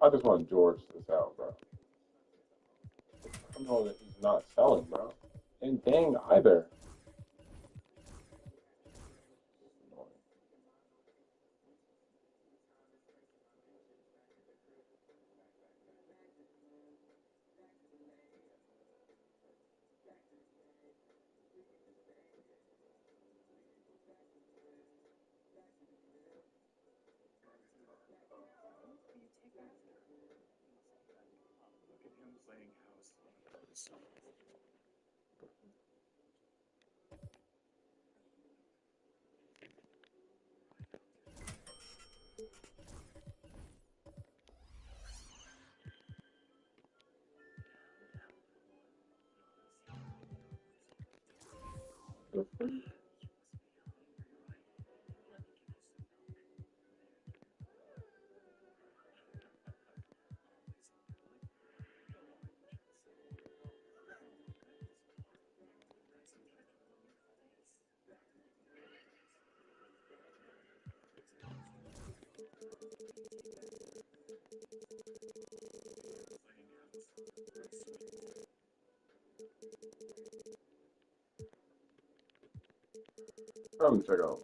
I just want George this out, bro. I know that he's not selling, bro. And dang either. I'm gonna check out.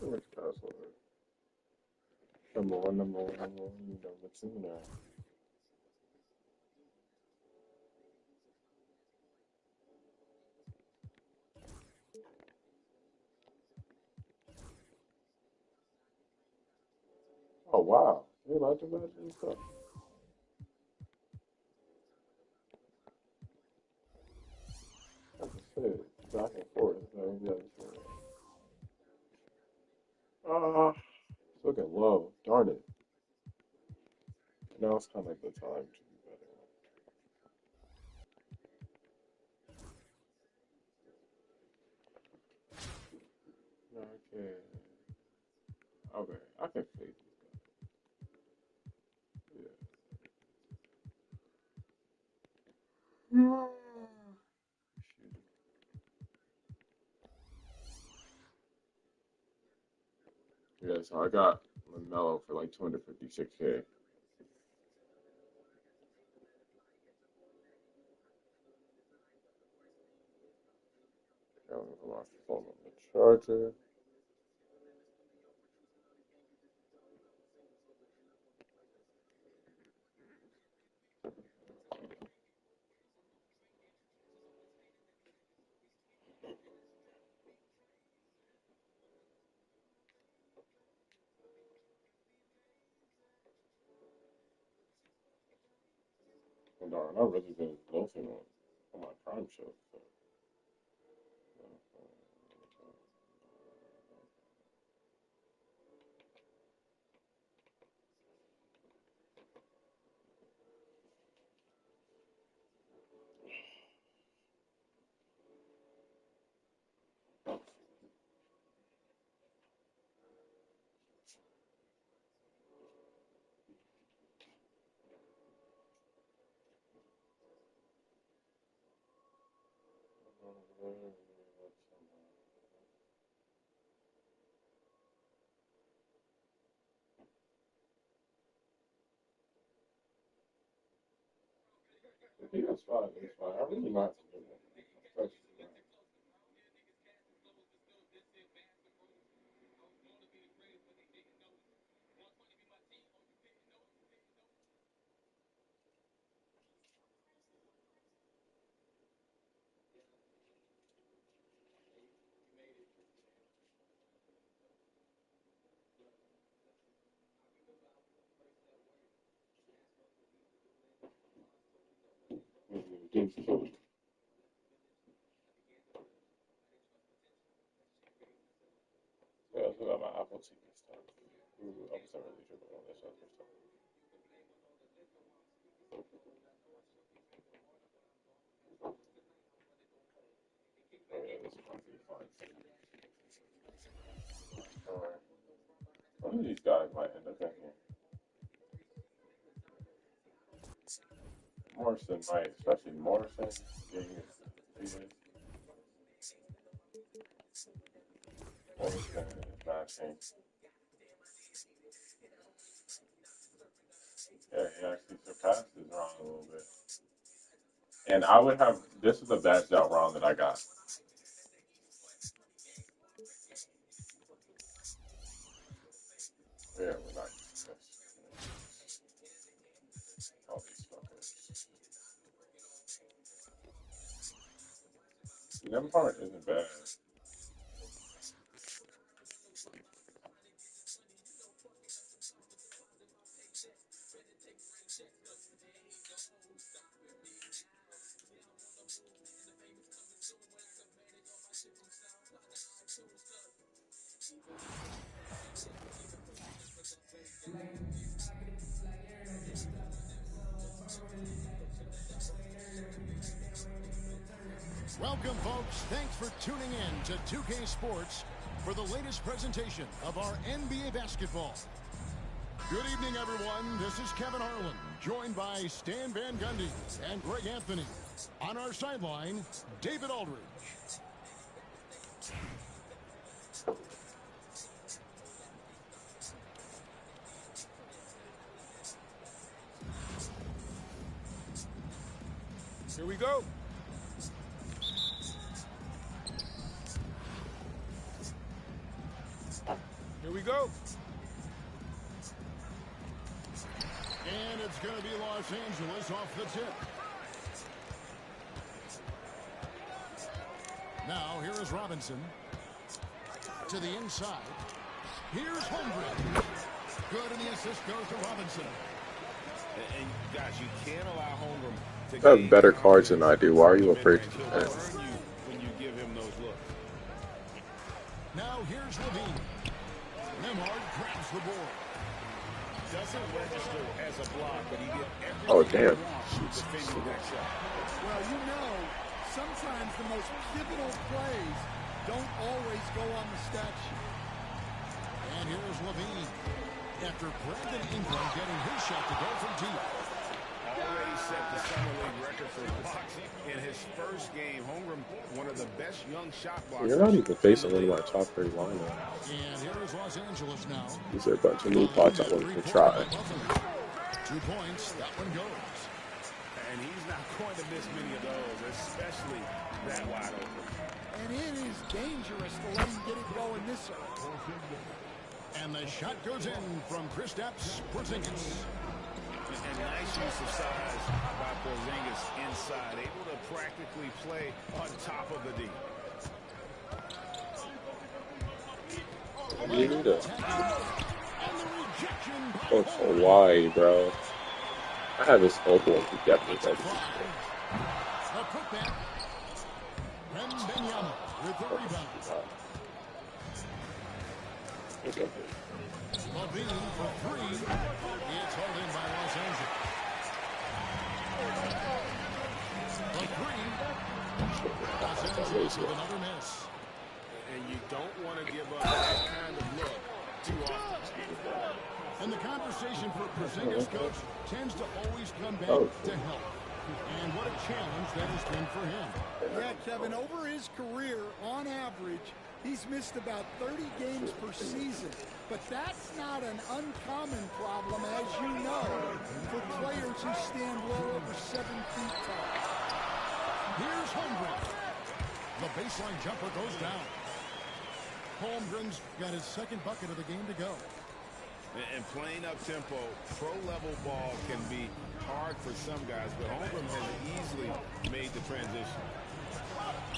Which password? Number one, number one, number one, number two now. Oh wow. You like to imagine and stuff? That's a shit. Back and forth. So yeah, it's looking low. Darn it. Now it's kind of like the time to be better. Okay. Okay. I can fake it. Yeah. Yeah, so I got LaMelo for like 256K. That was my phone on the charger. no, not really been loafing on my prime show. So. He was fine. He was fine. I really not to do that. Game's killed. Yeah, I still got my Apple TV stuff. I wasn't really tripping on this other stuff. Oh yeah, this is probably fine. Alright. One of these guys might end up in here. Morrison might, especially Morrison. Morrison is matching. Yeah, he actually surpassed his round a little bit. And I would have, this is the badged out round that I got. Yeah, we're not using this. All these fuckers. The part isn't bad. Welcome, folks. Thanks for tuning in to 2K Sports for the latest presentation of our NBA basketball. Good evening, everyone. This is Kevin Harlan, joined by Stan Van Gundy and Greg Anthony. On our sideline, David Aldridge. Here we go. Here we go. And it's going to be Los Angeles off the tip. Now, here is Robinson. To the inside. Here's Holmgren. Good, and the assist goes to Robinson. And guys, you can't allow Holmgren to You have better cards than I do. Why are you afraid to do that? when you give him those looks. Now here's Levine. Nemhard grabs the board. Doesn't register as a block, but he did everything Oh, damn. defending that shot. Well, you know, sometimes the most pivotal plays don't always go on the stat sheet. And here's Levine. After Brandon Ingram getting his shot to go from deep. Already set the Summer League record for blocks in his first game. Holmgren, one of the best young shot blockers. You're not even facing one of my top 3 lineup. And here is Los Angeles now. These are a bunch of new pots I wanted to try. 2 points, that one goes. And he's not going to miss many of those, especially that wide open. And it is dangerous to let him get it going this early. And the shot goes in from Kristaps Porzingis. And nice use of size by Porzingis inside, able to practically play on top of the D. You need it. Oh, so wide, bro. I have his old one. He definitely It's a ready. fly. The putback. Wembanyama with the rebound. Okay. Levine for three. It's held in by Los Angeles. The three. Los Angeles with another miss. And you don't want to give up that kind of look too often. And the conversation for Porzingis, coach, tends to always come back to health. And what a challenge that has been for him. Yeah, Kevin, over his career, on average, he's missed about 30 games per season. But that's not an uncommon problem, as you know, for players who stand well over 7 feet tall. Here's Holmgren. The baseline jumper goes down. Holmgren's got his second bucket of the game to go. And playing up-tempo, pro-level ball can be hard for some guys, but Holmgren has easily made the transition.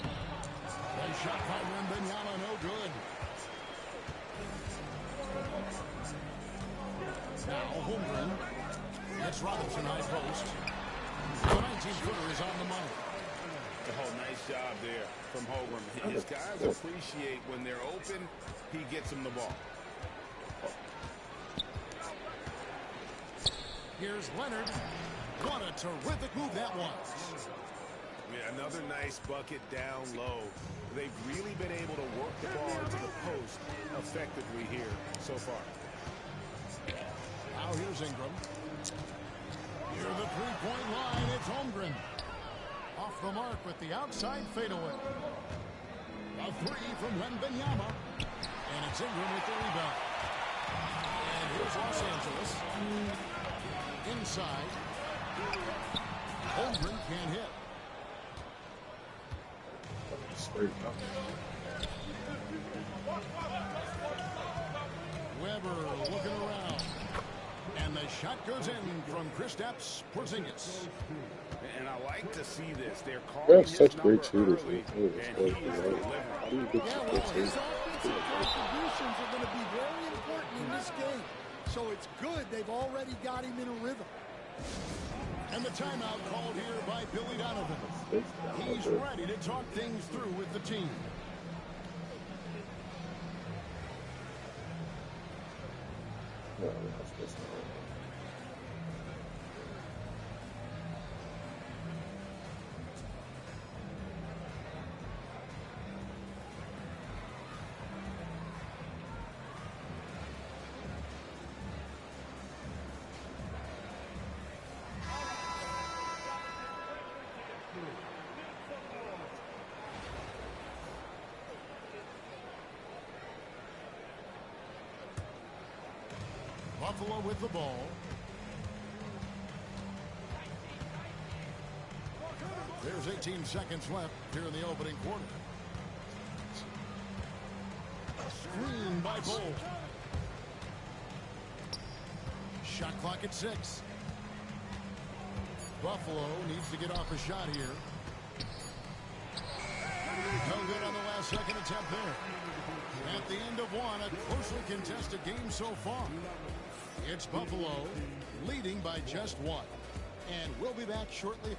Nice shot by Wembanyama, no good. Now Holmgren. It's Robinson high post. The 19-footer is on the money. Oh, nice job there from Holmgren. His guys appreciate when they're open, he gets them the ball. Here's Leonard. What a terrific move that was. Yeah, another nice bucket down low. They've really been able to work the ball to the post effectively here so far. Now here's Ingram. Near the three-point line, it's Holmgren. Off the mark with the outside fadeaway. A three from Wembanyama. And it's Ingram with the rebound. And here's Los Angeles. Inside. Holmgren can't hit. Weber looking around. And the shot goes in from Kristaps Porzingis. And I like to see this. They're We calling have his such number great shooters. early, Man. and he is delivering. How do you get Yeah, to well, 15? his offensive contributions are going to be very important in this game. So it's good they've already got him in a rhythm. And the timeout called here by Billy Donovan. He's ready to talk things through with the team. No, that's not. Buffalo with the ball. There's 18 seconds left here in the opening quarter. Screen by Bolt. Shot clock at 6. Buffalo needs to get off a shot here. No good on the last second attempt there. At the end of one, a closely contested game so far. It's Buffalo leading by just 1. And we'll be back shortly.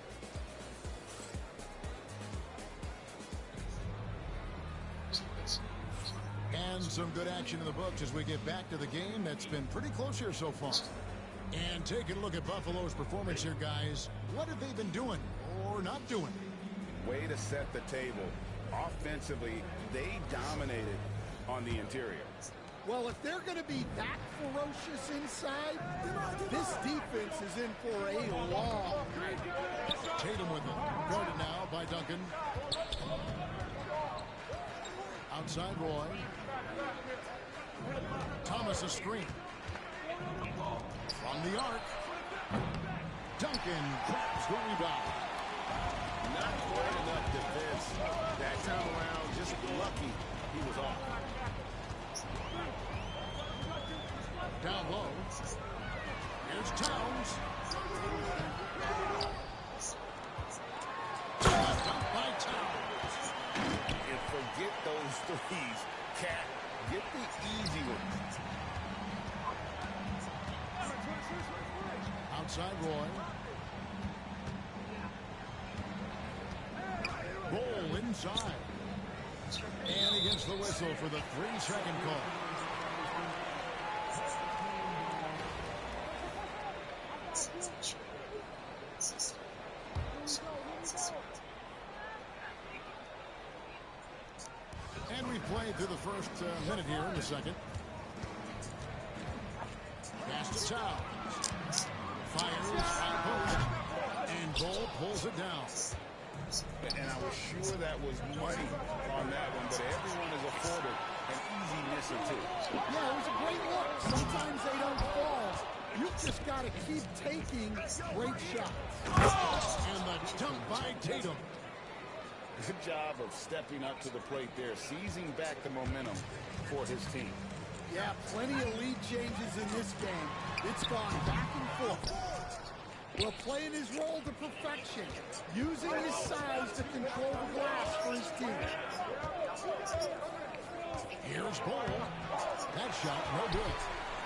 And some good action in the books as we get back to the game that's been pretty close here so far. And taking a look at Buffalo's performance here, guys. What have they been doing or not doing? Way to set the table. Offensively, they dominated on the interior. Well, if they're going to be that ferocious inside, this defense is in for a long night. Tatum with it. Guarded now by Duncan. Outside Roy. Thomas a screen. From the arc. Duncan grabs the rebound. Not quite enough defense. That time around, just lucky he was off. Down low. Here's Towns. Dunk by Towns. And forget those threes. Cat, get the easy ones. outside Roy. Ball inside. And he gets the whistle for the 3-second call. And we played through the first minute here in the second. Pass to Towns. Fires high post. And Ball pulls it down. And I was sure that was money on that one, but everyone is afforded an easy miss or two. Yeah, it was a great look. Sometimes they don't fall. You've just got to keep taking great shots. And the dunk by Tatum. Good job of stepping up to the plate there, seizing back the momentum for his team. Yeah, plenty of lead changes in this game. It's gone back and forth. Well, playing his role to perfection, using his size to control the glass for his team. Here's Ball. That shot, no good.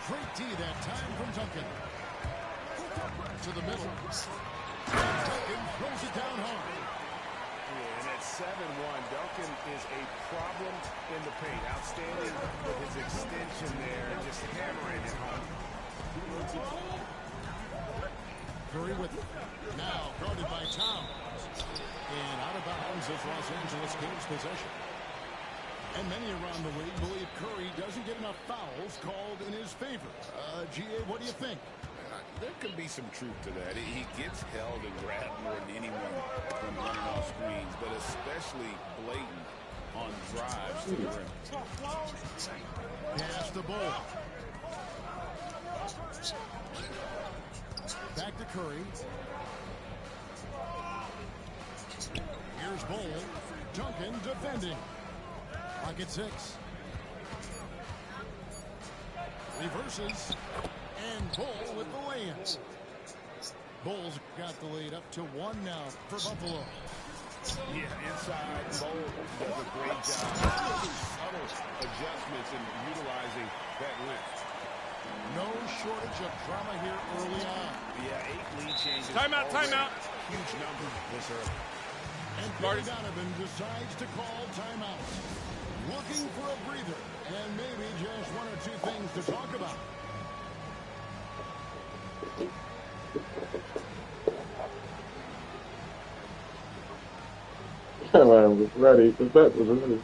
Great D that time from Duncan. To the middle. Duncan throws it down hard. Yeah, and at 7-1, Duncan is a problem in the paint. Outstanding with his extension there and just hammering it home. Curry with it. Now guarded by Towns. And out of bounds as Los Angeles gains possession. And many around the league believe Curry doesn't get enough fouls called in his favor. G.A., what do you think? There could be some truth to that. He gets held and grabbed more than anyone when running off screens, but especially blatant on drives to the rim. Pass the ball. Back to Curry. Here's Ball. Duncan defending. Clock at 6. Reverses. And Ball with the lay-in. Bull's got the lead up to 1 now for Buffalo. Yeah, inside, Ball does a great job. Subtle adjustments in utilizing that length. No shortage of drama here early on. Yeah, 8 lead changes. Timeout, timeout. Huge number this early. And Billy Donovan decides to call timeout. Looking for a breather and maybe just 1 or 2 things to talk about. Man was ready. The bet was ready.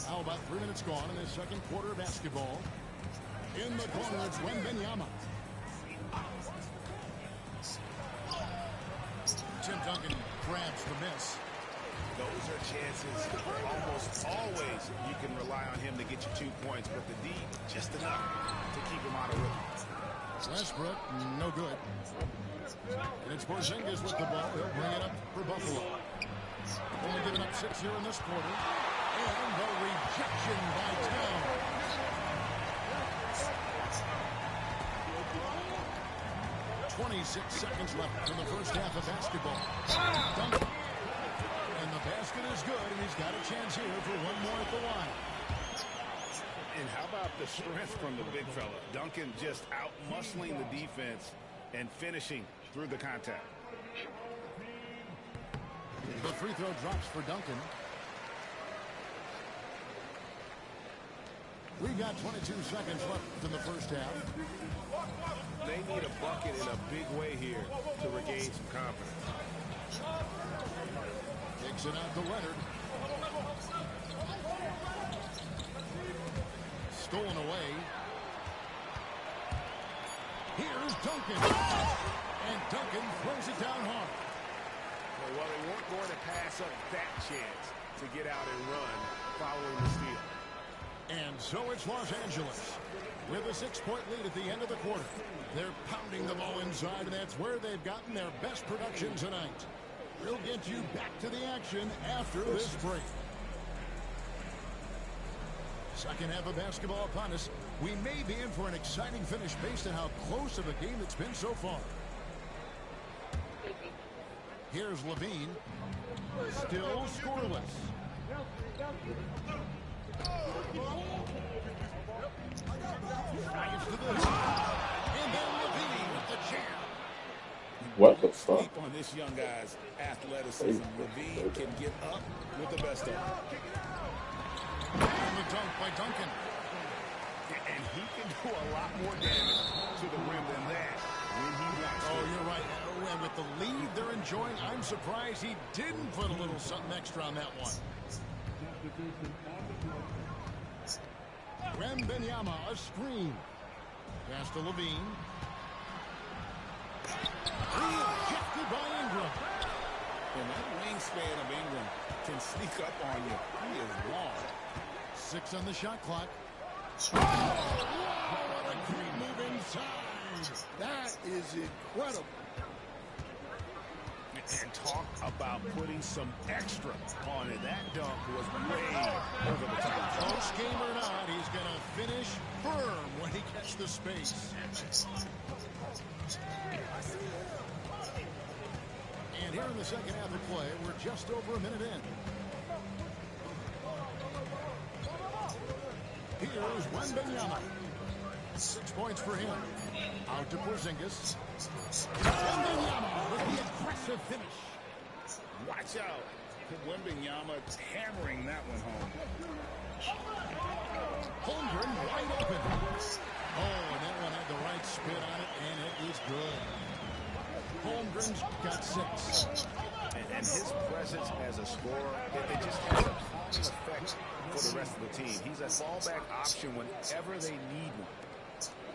Now about 3 minutes gone in the second quarter of basketball. In the corner, it's Wembanyama. Tim Duncan grabs the miss. Those are chances almost always you can rely on him to get you 2 points, but the D, just enough to keep him out of rhythm. Westbrook, no good. And it's Porzingis with the ball. He'll bring it up for Buffalo. Only giving up 6 here in this quarter. And the rejection by Towns. .26 seconds left in the first half of basketball. Duncan. And the basket is good, and he's got a chance here for 1 more at the line. And how about the strength from the big fella? Duncan just out-muscling the defense and finishing through the contact. The free throw drops for Duncan. We got 22 seconds left in the first half. They need a bucket in a big way here to regain some confidence. Takes it out to Leonard. Stolen away. Here's Duncan. And Duncan throws it down hard. Well, they weren't going to pass up that chance to get out and run following the steal. And so it's Los Angeles with a 6-point lead at the end of the quarter. They're pounding the ball inside, and that's where they've gotten their best production tonight. We'll get you back to the action after this break. Second half of basketball upon us. We may be in for an exciting finish based on how close of a game it's been so far. Here's Levine. Still scoreless. Drives to the hoop. And then Levine with the jam. What the fuck? Deep on this young guy's athleticism. Levine can get up with the best of them. And the dunk by Duncan. And he can do a lot more damage to the rim than that when he wants to. Oh, you're right. And with the lead they're enjoying, I'm surprised he didn't put a little something extra on that one. Wembanyama, a screen. Pass to Levine. Rejected by Ingram. And that wingspan of Ingram can sneak up on you. He is long. 6 on the shot clock. Oh, what a great move inside. That is incredible. And talk about putting some extra on it. That dunk was way over the top. Close game or not, he's going to finish firm when he gets the space. And here in the second half of play, we're just over a minute in. Here's Wembanyama. 6 points for him. Out to Porzingis. Wembanyama with the aggressive finish. Watch out. Wembanyama hammering that one home. Holmgren wide open. Oh, and that one had the right spin on it, and it is good. Holmgren's got 6. And his presence as a scorer, it just has a calming effect for the rest of the team. He's a fallback option whenever they need one.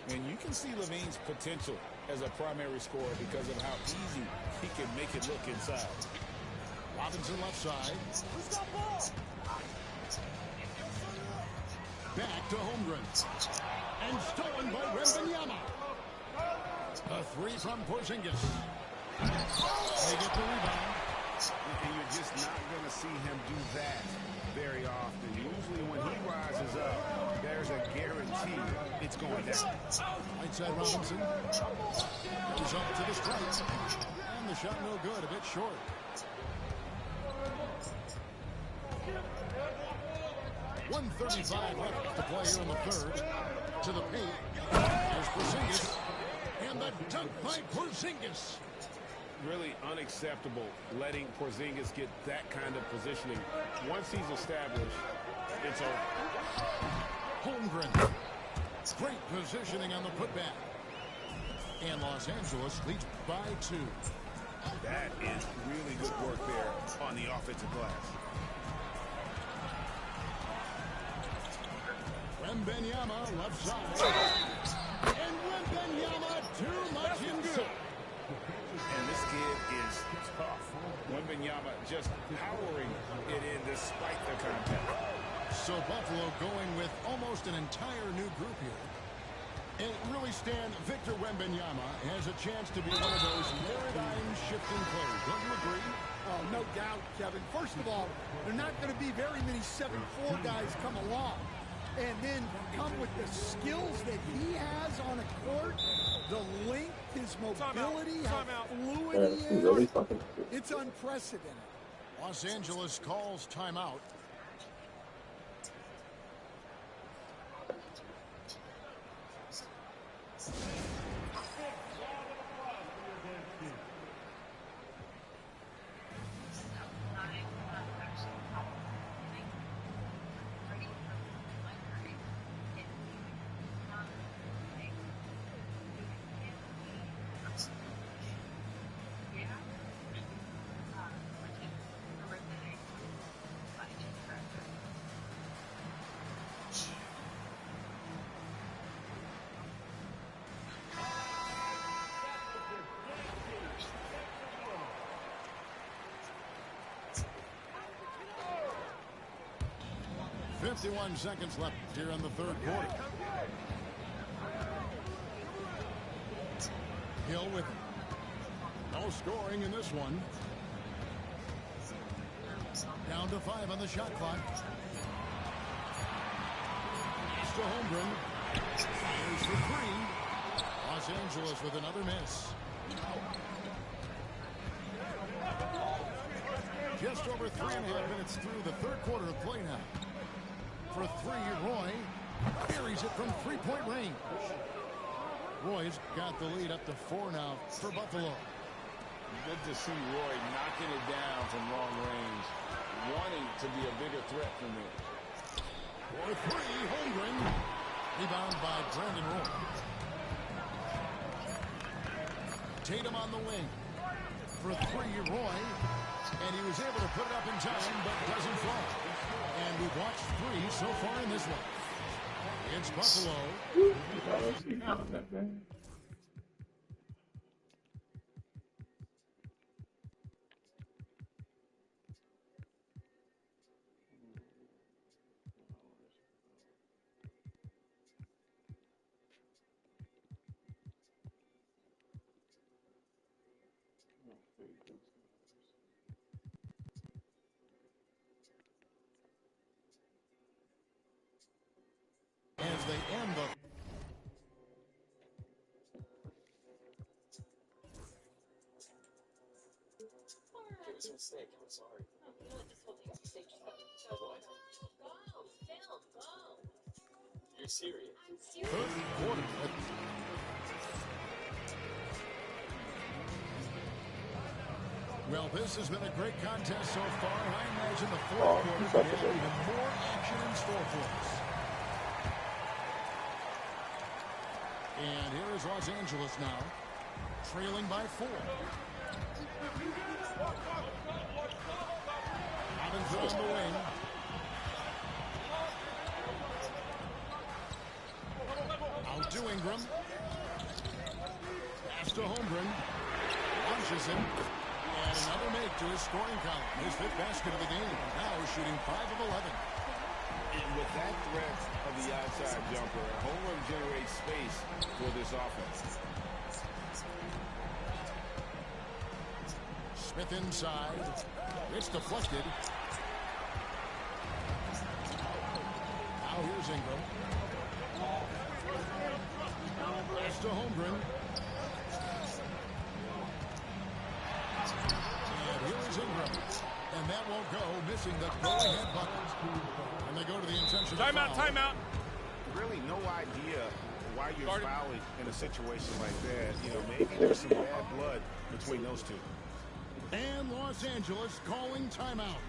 And you can see Levine's potential as a primary scorer because of how easy he can make it look inside. Robinson left side. Back to Holmgren. And stolen by Wembanyama. A 3 from Porzingis. They get the rebound. And you're just not going to see him do that very often. Usually when he rises up, there's a guarantee it's going down. Right side Robinson. Goes up to the strike. And the shot no good, a bit short. .135 left to play here in the third. To the paint. There's Porzingis. And the dunk by Porzingis. Really unacceptable letting Porzingis get that kind of positioning. Once he's established, it's over. Holmgren. Great positioning on the putback. And Los Angeles leads by 2. That is really good work there on the offensive glass. Wembanyama left side. And Wembanyama too much inside. And this kid is tough. Wembanyama just powering it in despite the contact. So Buffalo going with almost an entire new group here. And really, Stan, Victor Wembanyama has a chance to be one of those paradigm-shifting players. Don't you agree? Oh, no doubt, Kevin. First of all, there are not going to be very many 7'4" guys come along. And then come with the skills that he has on a court, the length, his mobility, how fluid he is. It's unprecedented. Los Angeles calls timeout. .51 seconds left here in the third quarter. Hill with it. No scoring in this one. Down to 5 on the shot clock. Pass to Holmgren. Here's for 3. Los Angeles with another miss. Just over 3.5 minutes through the third quarter of play now. For 3, Roy buries it from three-point range. Roy's got the lead up to 4 now for Buffalo. Good to see Roy knocking it down from long range, wanting to be a bigger threat from there. For 3, Holmgren. Rebound by Brandon Roy. Tatum on the wing. For 3, Roy. And he was able to put it up in time, but doesn't fall. And we've watched 3 so far in this one. It's Buffalo. As they end the... It was a mistake. I'm sorry. You know what? This whole thing's a mistake. Go. You're serious. I'm serious. Third quarter. Well, this has been a great contest so far, and I imagine the fourth quarter could have even more action in store for us. And here is Los Angeles now, trailing by 4. Robinson on the wing. Out to Ingram. Pass to Holmgren. Launches him. And another make to his scoring column. His 5th basket of the game. Now shooting 5 of 11. And with that threat of the outside jumper, Holmgren generates space for this offense. Smith inside. It's deflected. Now here's Ingram. Pass to Holmgren. And here is Ingram. And that won't go, missing the go-ahead bucket. And they go to the intentional timeout, foul. timeout. Really no idea why you're fouling in a situation like that. You know, maybe there's some bad blood between those two. And Los Angeles calling timeout.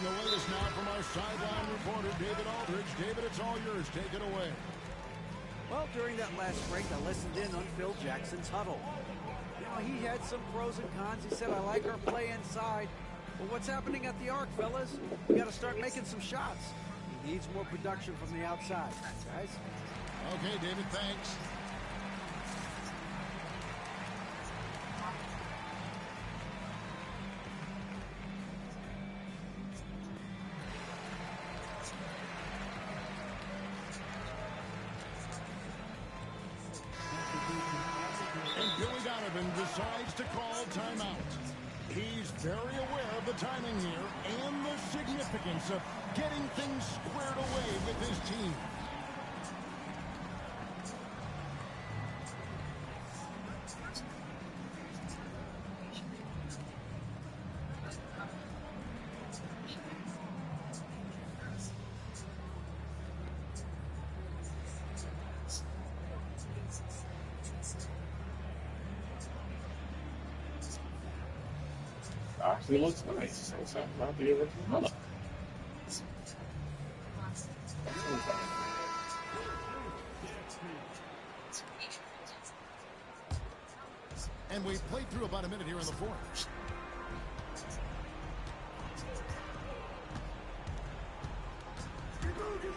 The latest now from our sideline reporter, David Aldridge. David, it's all yours. Take it away. Well, during that last break, I listened in on Phil Jackson's huddle. You know, he had some pros and cons. He said, I like our play inside. But what's happening at the arc, fellas? We got to start making some shots. He needs more production from the outside, guys. Okay, David, thanks. Decides to call timeout. He's very aware of the timing here and the significance of getting things squared away with his team. Actually looks nice. It's not the original color. And we've played through about a minute here in the fourth.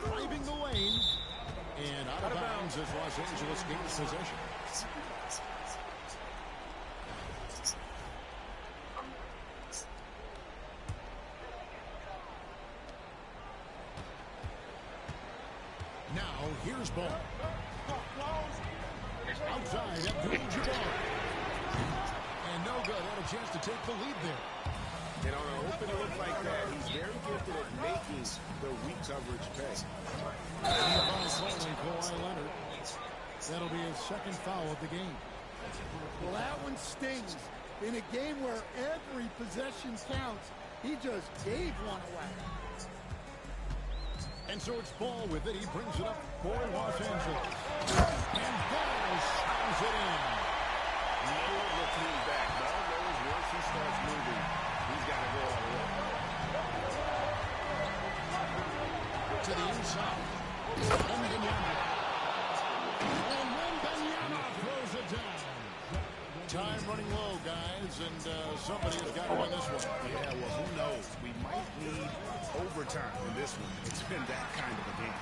Driving the lane. And out of bounds as Los Angeles gains possession. Now, here's ball. Outside, Abdul-Jabbar. And no good. Had a chance to take the lead there. And on an open look like that, he's very gifted at making the weak coverage pay. Kawhi Leonard. That'll be his second foul of the game. Well, that one stings. In a game where every possession counts, he just gave one away. And so it's Ball with it. He brings it up for Los Angeles. And Ball shoots it in. No looking back. Ball knows once he starts moving, he's got to go all the way. To the inside. Wembanyama. And Wembanyama throws it down. Time running low, guys, and somebody has got to win this one. Yeah, well, who knows? We might need overtime in this one. It's been that kind of a game.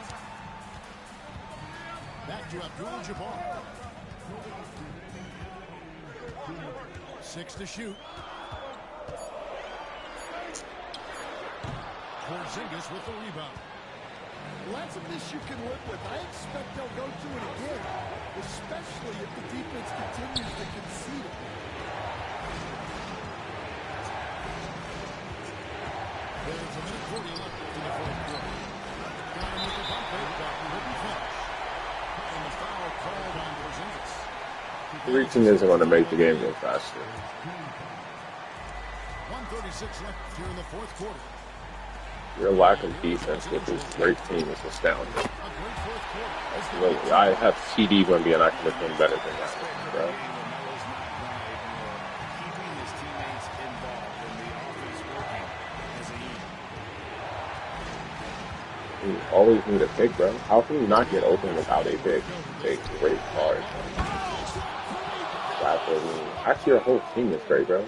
Back to Abdul-Jabbar. 6 to shoot. Porzingis with the rebound. Well, that's a miss you can live with. I expect they'll go to it again, especially if the defense continues to concede it. There's a minute 40 left in the fourth quarter. Got him with the bump fake, but couldn't finish. And the foul called on Porzingis. Reaching isn't going to make the game go faster. 1:36 left here in the fourth quarter. Your lack of defense with this great team is astounding. A great fourth quarter. Really, I have CD going to be an active thing better than that, bro. Keeping his teammates involved and the offense working as a unit. You always need a pick, bro. How can you not get open without a pick? A great card. Actually, your whole team is great, bro. I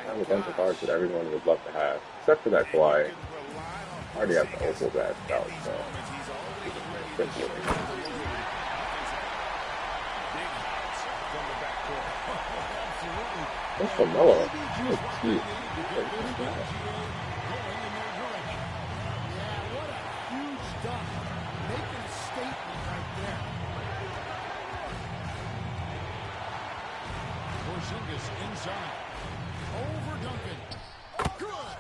have a bunch of cards that everyone would love to have, except for that Kawhi. I already have the Opal badge out, so what's for Melo? He's cute. Yeah, what a huge dunk. Making a statement right there. Porzingis inside. Over Duncan. Good.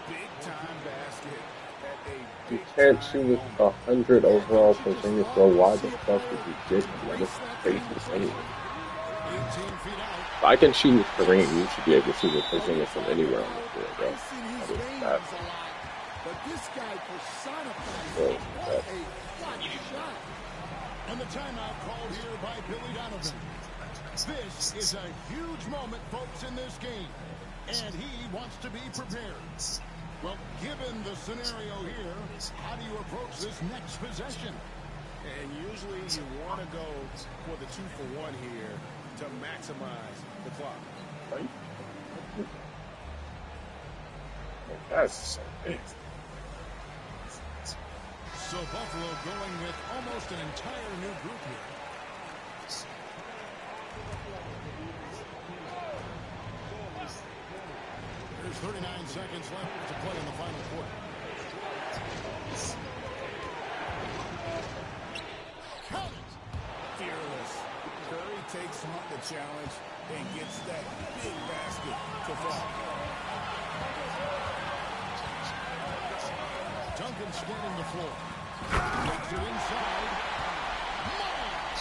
Big time basket at a You can't shoot with 100 overall Porzingis, bro. Why the fuck would you get let us face this anyway? 18 feet out. If I can shoot with Kareem, you should be able to shoot with Porzingis from anywhere on the field, bro. Facing his That is veins bad. a lot, but this guy personifies Bro, it. What that- a clutch shot. And the timeout called here by Billy Donovan. This is a huge moment, folks, in this game. And he wants to be prepared. Well, given the scenario here, how do you approach this next possession? And usually you want to go for the 2-for-1 here to maximize the clock. Right? That's So Buffalo going with almost an entire new group here. There's 39 seconds left to play in the final quarter. Count it! Fearless. Curry takes on the challenge and gets that big basket to fall. Duncan scanning the floor. Takes it inside. Miles!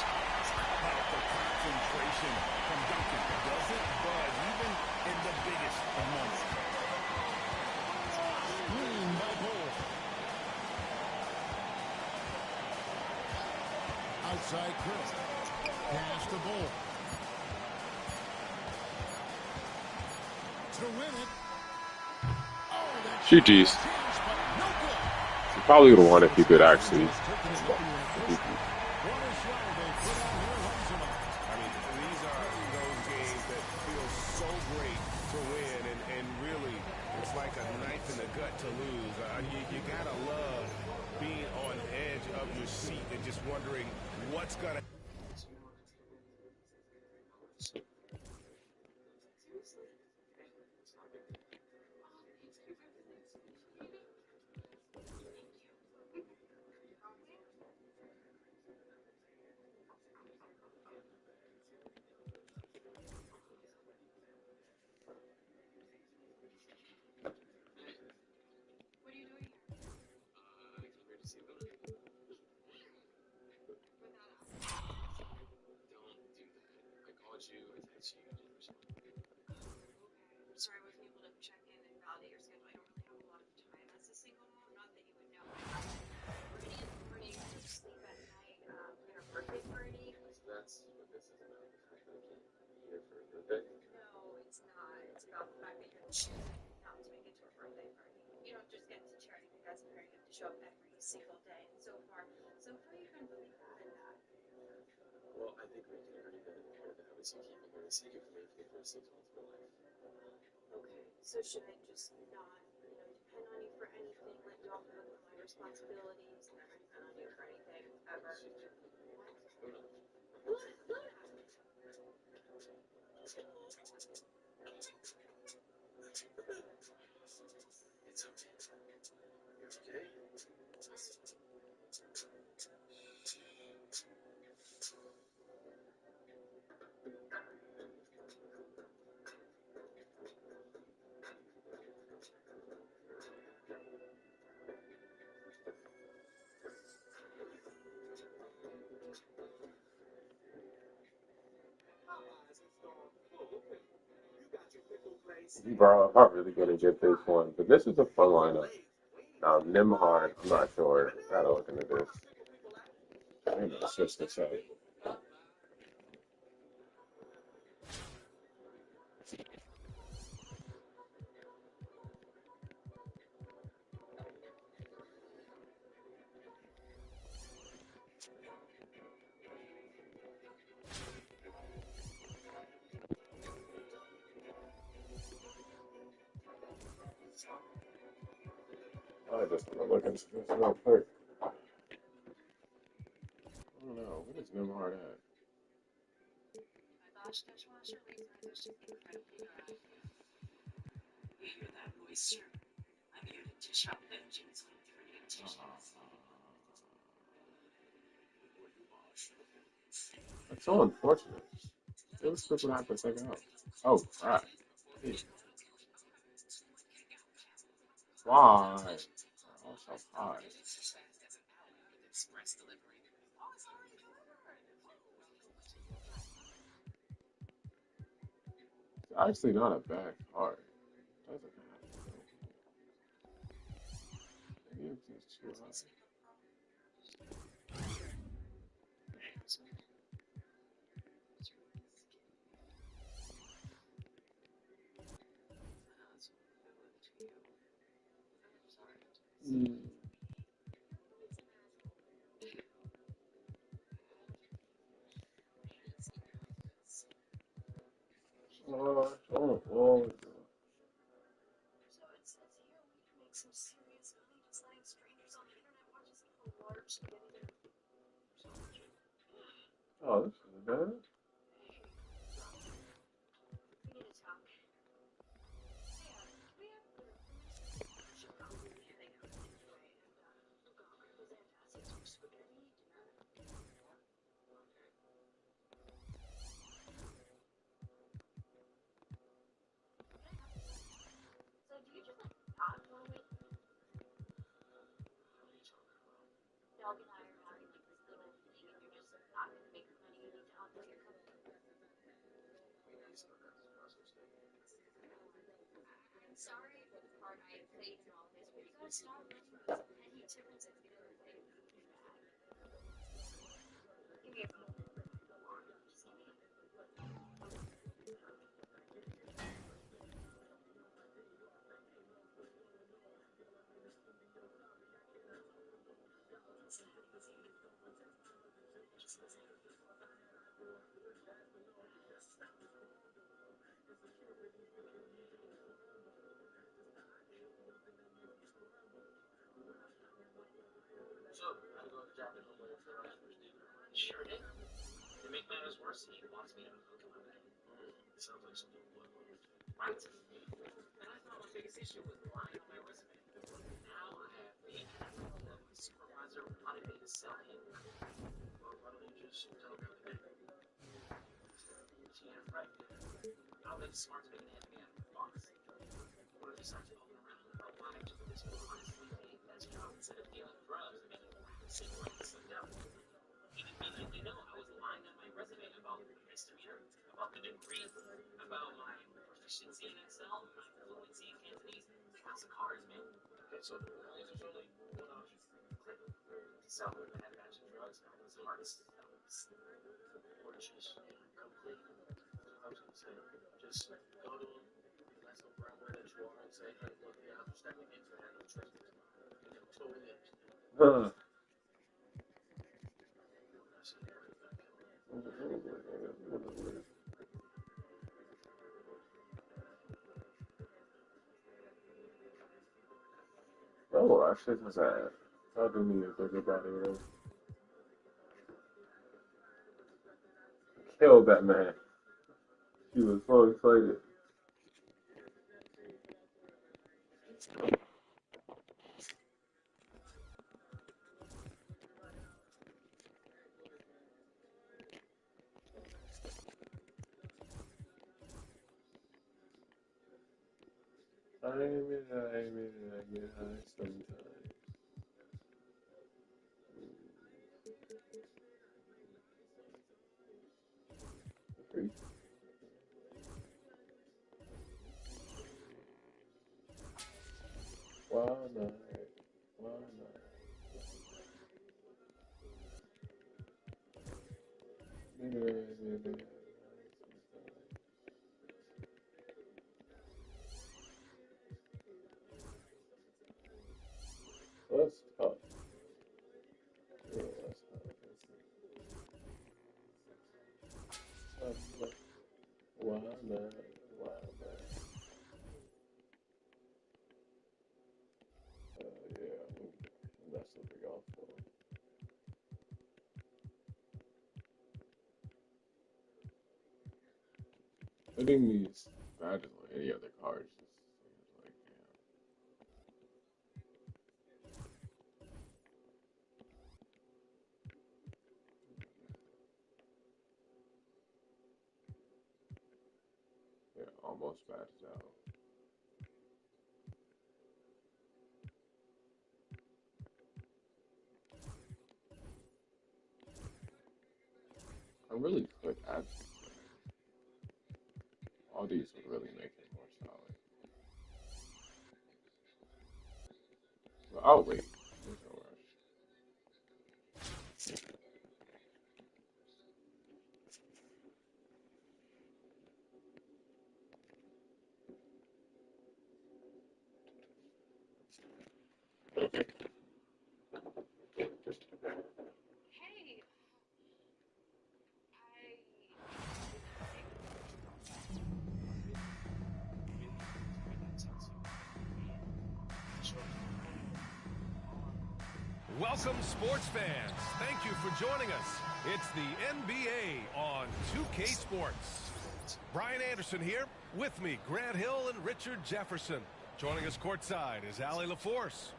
Powerful concentration from Duncan. Doesn't budge even in the biggest of moments. Green by Bull. Outside Chris. Pass to Bull. To win it. Oh, that's GG's. chance, but no good. You probably would have won if you could actually. What a show they put on here once in a while. I mean, these are those games that feel so great to win, and really, it's like a knife in the gut to lose. You gotta love being on edge of your seat and just wondering what's going to. Sorry, I wasn't able to check in and validate your schedule. I don't really have a lot of time as a single mom. Not that you would know. Already in the morning, I sleep at night. We had our birthday party. No, it's not. It's about the fact that you're choosing not to make it to a birthday party. You don't just get to charity because as a parent you have to show up every single day. And so far you've been really bad at that. Okay, so should I just not, depend on you for anything, let you off the hook for my responsibilities, never depend on you for anything, ever? Bro, I'm not really gonna get this one, but this is a fun lineup. Nimhard, I'm not sure. Gotta look into this. I'm gonna switch this up. I just wanna look into this real quick. I don't know. What is Nimhard at? My gosh, dishwasher leaves are just incredibly dry. You hear that moisture? I'm here to dish out vengeance on dirty dishes. That's so unfortunate. It was quick what I have to take out. Oh, crap. Hey, why? Oh, so high. It's actually not a bad card. Doesn't have to be. Maybe it's just too high. Mm. Oh. So it says here we can make some serious money just letting strangers on the internet watch us eat a large spaghetti dinner. Oh, this is better. We need to talk. Hey, can we have we should probably be heading out anyway. And look, I'm gonna visit Aunt Tassie's for spaghetti dinner. So do you just not want to wait? Dog and I are having like this little thing, and you're just not gonna make the money you need to operate your company. I'm sorry for the part I played in all this, but you gotta stop letting those petty differences get in the way. Give me a phone. Just give me a Huh. Oh, I should have that. I do need a bigger body room. Killed that man. He was so excited. I get high sometimes. Why not? Why not? Let's talk. Yeah, let's talk. Why not? Why not? Yeah, that's a big off for. Putting these badges on any other cards just seems like, yeah, almost badged out. I really could add these in. All these would really make it more solid. But I'll wait. There's no rush. Hey, I Welcome, sports fans. Thank you for joining us. It's the NBA on 2K Sports. Brian Anderson here. With me, Grant Hill and Richard Jefferson. Joining us courtside is Allie LaForce.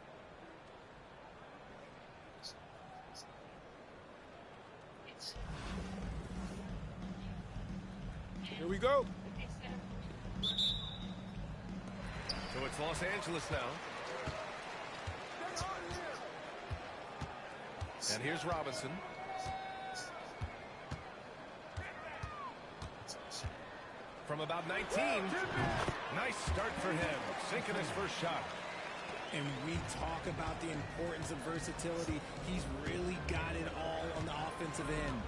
Here we go. So it's Los Angeles now. And here's Robinson. From about 19. Nice start for him. Sinking his first shot. And we talk about the importance of versatility. He's really got it all on the offensive end.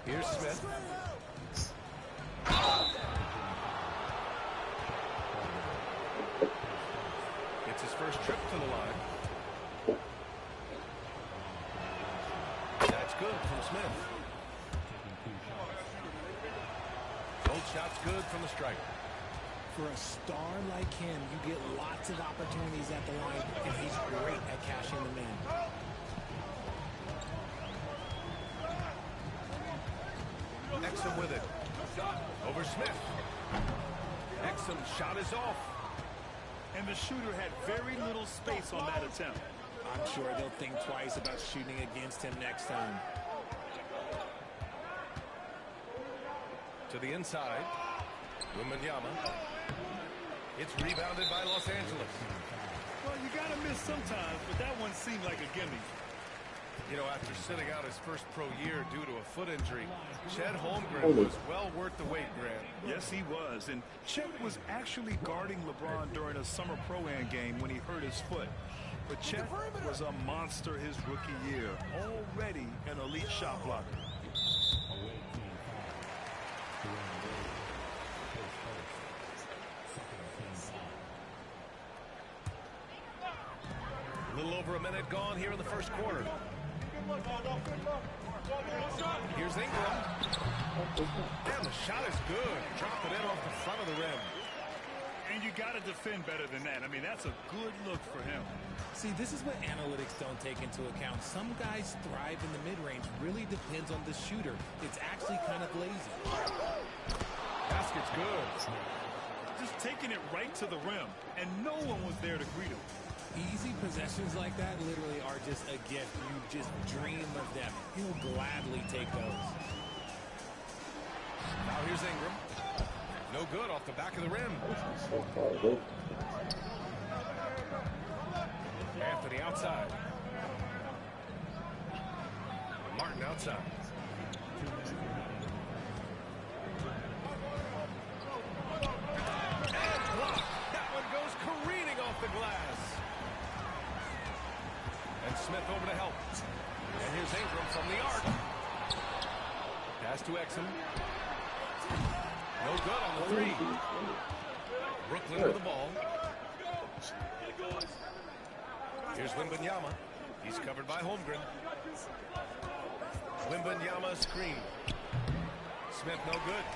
Here's Smith. It's his first trip to the line. That's good from Smith. Gold shot's good from the striker. For a star like him, you get lots of opportunities at the line, and he's great at cashing them in. Exum with it. Over Smith. Exum's shot is off. And the shooter had very little space on that attempt. I'm sure they'll think twice about shooting against him next time. To the inside. Wembanyama. It's rebounded by Los Angeles. Well, you got to miss sometimes, but that one seemed like a gimme. You know, after sitting out his first pro year due to a foot injury, Chet Holmgren was well worth the wait, Grant. Yes, he was. And Chet was actually guarding LeBron during a summer pro-am game when he hurt his foot. But Chet was a monster his rookie year, already an elite shot blocker. A little over a minute gone here in the first quarter. Here's Ingram. And the shot is good. Drop it in off the front of the rim. And you got to defend better than that. I mean, that's a good look for him. See, this is what analytics don't take into account. Some guys thrive in the mid-range. Really depends on the shooter. It's actually kind of lazy. Basket's good. Just taking it right to the rim, and no one was there to greet him. Easy possessions like that literally are just a gift. You just dream of them. He'll gladly take those. Now here's Ingram. No good off the back of the rim. Anthony outside. Martin outside. And blocked. That one goes careening off the glass. And Smith over to help. And here's Ingram from the arc. Pass to Exum. No good on the three. Brooklyn with the ball. Here's Wembanyama. He's covered by Holmgren. Wembanyama screen. Smith no good.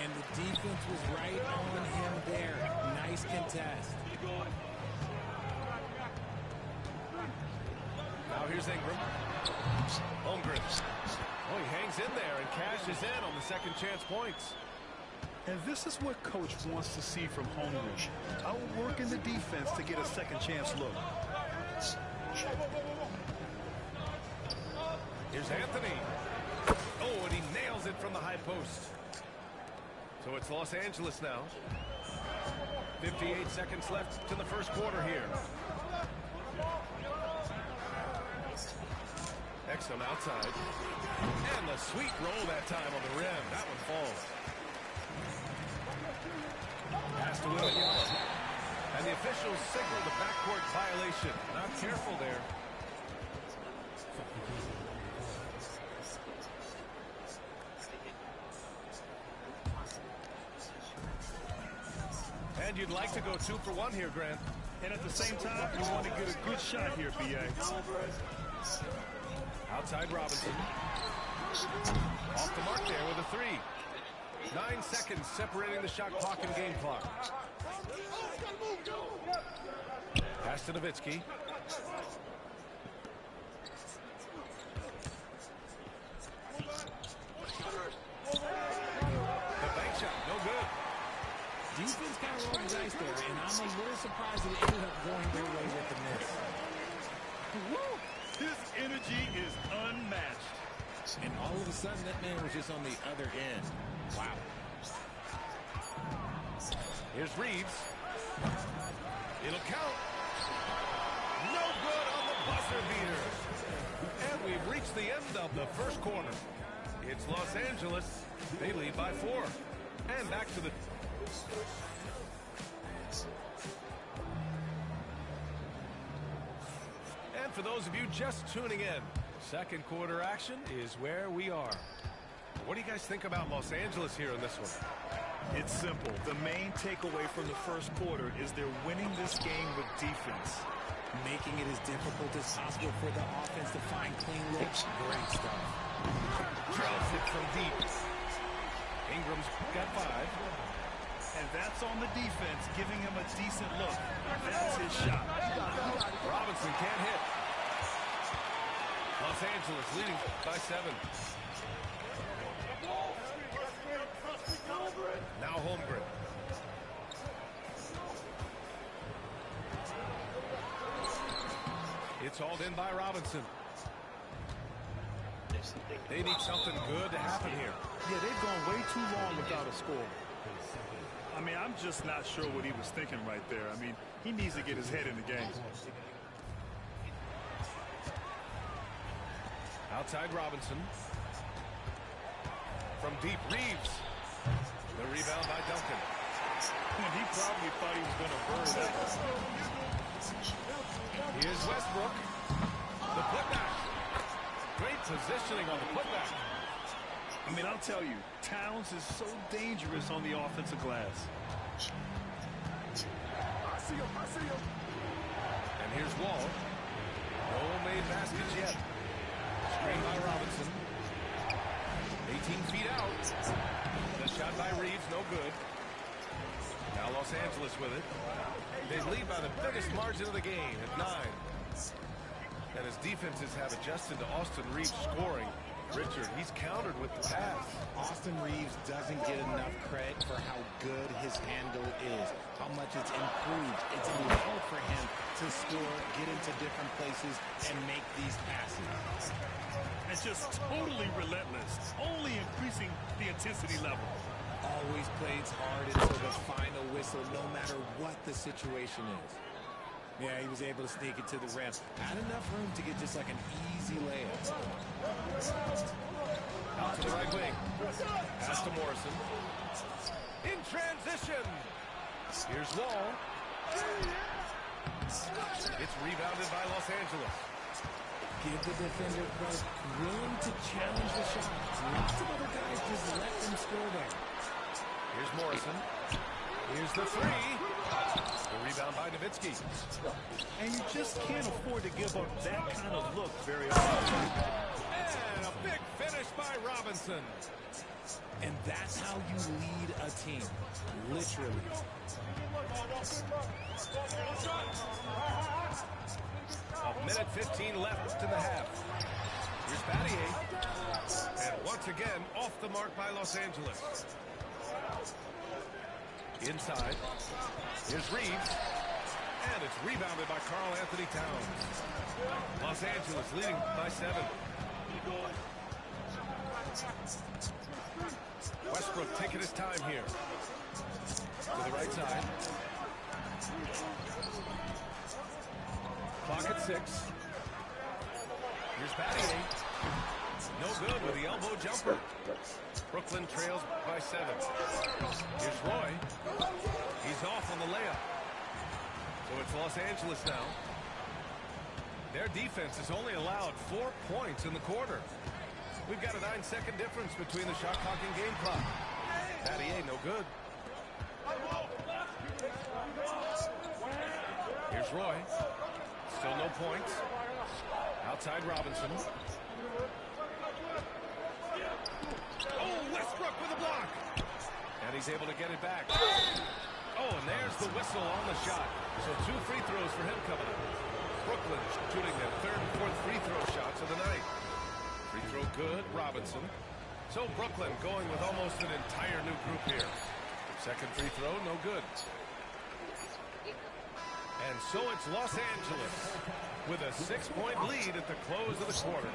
And the defense was right on him there. Nice contest. Now here's Ingram. Holmgren. Oh, he hangs in there and cashes in on the second chance points. And this is what coach wants to see from Holmgren. Outworking the defense to get a second chance look. Here's Anthony. Oh, and he nails it from the high post. So it's Los Angeles now. 58 seconds left to the first quarter here. Exum outside. And the sweet roll that time on the rim. That one falls. Pass to Wembanyama. And the officials signal the backcourt violation. Not careful there. And you'd like to go 2 for 1 here, Grant. And at the same time, you want to get a good shot here, B.A. Outside Robinson. Off the mark there with a 3. 9 seconds separating the shot clock and game clock. Pass to Nowitzki. The bank shot, no good. Defense kind of rolled the dice there, and I'm a little surprised that it ended up going their way with the miss. Woo! His energy is unmatched. And all of a sudden, that man was just on the other end. Wow. Here's Reeves. It'll count. No good on the buzzer beater. And we've reached the end of the first quarter. It's Los Angeles. They lead by 4. And back to the... And for those of you just tuning in, second quarter action is where we are. What do you guys think about Los Angeles here in this one? It's simple. The main takeaway from the first quarter is they're winning this game with defense. Making it as difficult as possible for the offense to find clean looks. Great stuff. Drills it from deep. Ingram's got 5. And That's on the defense, giving him a decent look. That's his shot. Robinson can't hit. Los Angeles leading by 7. Now Holmgren. It's hauled in by Robinson. They need something good to happen here. Yeah, they've gone way too long without a score. I mean, I'm just not sure what he was thinking right there. I mean, he needs to get his head in the game. Outside Robinson. From deep, Reeves. The rebound by Duncan. And he probably thought he was going to burn that. Here's Westbrook. The putback. Great positioning on the putback. I mean, I'll tell you, Towns is so dangerous on the offensive glass. I see him. And here's Wall. No made baskets yet. Screen by Robinson. 18 feet out. The shot by Reeves, no good. Now Los Angeles with it. They lead by the biggest margin of the game at 9. And his defenses have adjusted to Austin Reeves scoring. Richard, he's countered with the pass. Austin Reeves doesn't get enough credit for how good his handle is, how much it's improved. It's allowed for him to score, get into different places, and make these passes. It's just totally relentless, only increasing the intensity level. Always plays hard until the final whistle, no matter what the situation is. Yeah, he was able to sneak it to the rim. Had enough room to get just like an easy layup. Out to the right wing. Pass to Morrison. In transition. Here's Wall. It's rebounded by Los Angeles. Give the defender credit. Willing to challenge the shot. Lots of other guys just let them score there. Here's Morrison. Here's the three. The rebound by Nowitzki. And you just can't afford to give up that kind of look very often. And a big finish by Robinson. And that's how you lead a team. Literally. A minute 15 left in the half. Here's Battier. And once again, off the mark by Los Angeles. Inside. Here's Reeves. And it's rebounded by Karl Anthony Towns. Los Angeles leading by 7. Westbrook taking his time here. To the right side. Clock at 6. Here's Battier. No good with the elbow jumper. Brooklyn trails by 7. Here's Roy. He's off on the layup. So it's Los Angeles now. Their defense has only allowed 4 points in the quarter. We've got a 9-second difference between the shot clock and game clock. Battier, no good. Here's Roy. Still no points. Outside Robinson. Oh, Westbrook with a block. And he's able to get it back. Oh, and there's the whistle on the shot. So 2 free throws for him coming up. Brooklyn shooting their 3rd and 4th free throw shots of the night. Free throw good, Robinson. So Brooklyn going with almost an entire new group here. 2nd free throw, no good. And so it's Los Angeles with a 6-point lead at the close of the quarter.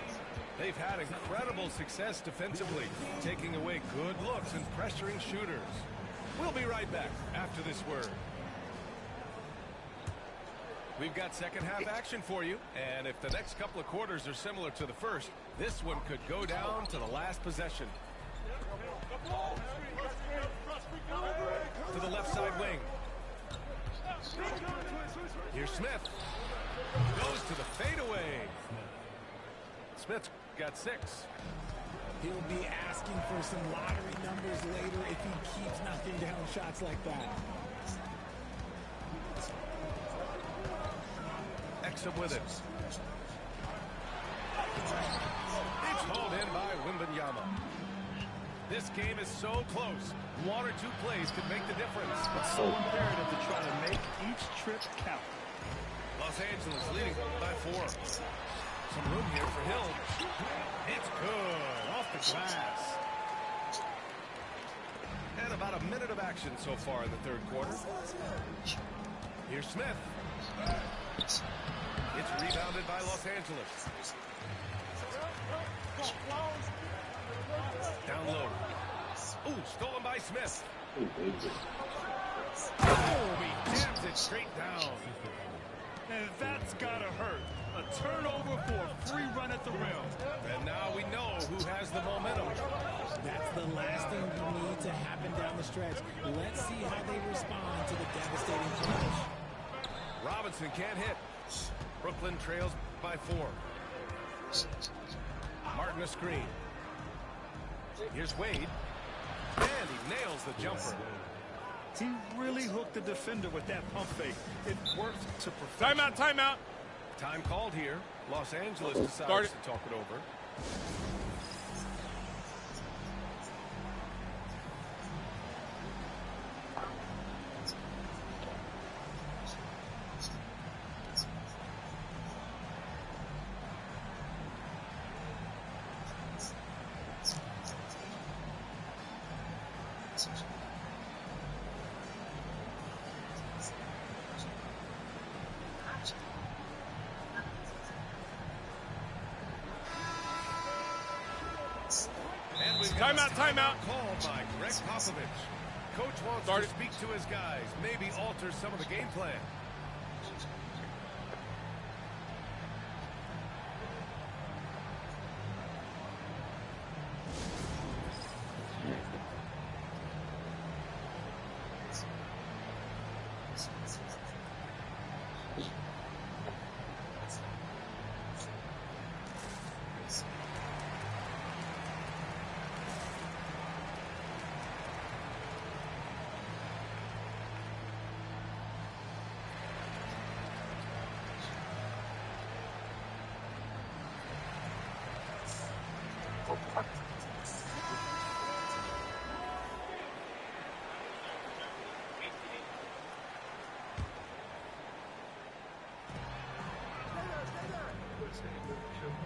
They've had incredible success defensively, taking away good looks and pressuring shooters. We'll be right back after this word. We've got second half action for you, and if the next couple of quarters are similar to the first, this one could go down to the last possession. To the left side wing. Here's Smith. Goes to the fadeaway. Smith's got 6. He'll be asking for some lottery numbers later if he keeps knocking down shots like that. Exum with it. It's hauled in by Wembanyama. This game is so close. One or two plays could make the difference. It's so imperative to try to make each trip count. Los Angeles leading by 4. Some room here for Hill. It's good. Off the glass. And about a minute of action so far in the third quarter. Here's Smith. It's rebounded by Los Angeles. Down low. Ooh, stolen by Smith. Oh, he jams it straight down. And that's gotta hurt. A turnover for a free run at the rim. And now we know who has the momentum. That's the last thing you need to happen down the stretch. Let's see how they respond to the devastating finish. Robinson can't hit. Brooklyn trails by 4. Martin a screen. Here's Wade. And he nails the jumper. He really hooked the defender with that pump fake. It worked to perfection. Timeout, timeout. Time called here. Los Angeles decides to talk it over. Timeout called by Greg Popovich. Coach wants to speak to his guys, maybe alter some of the game plan.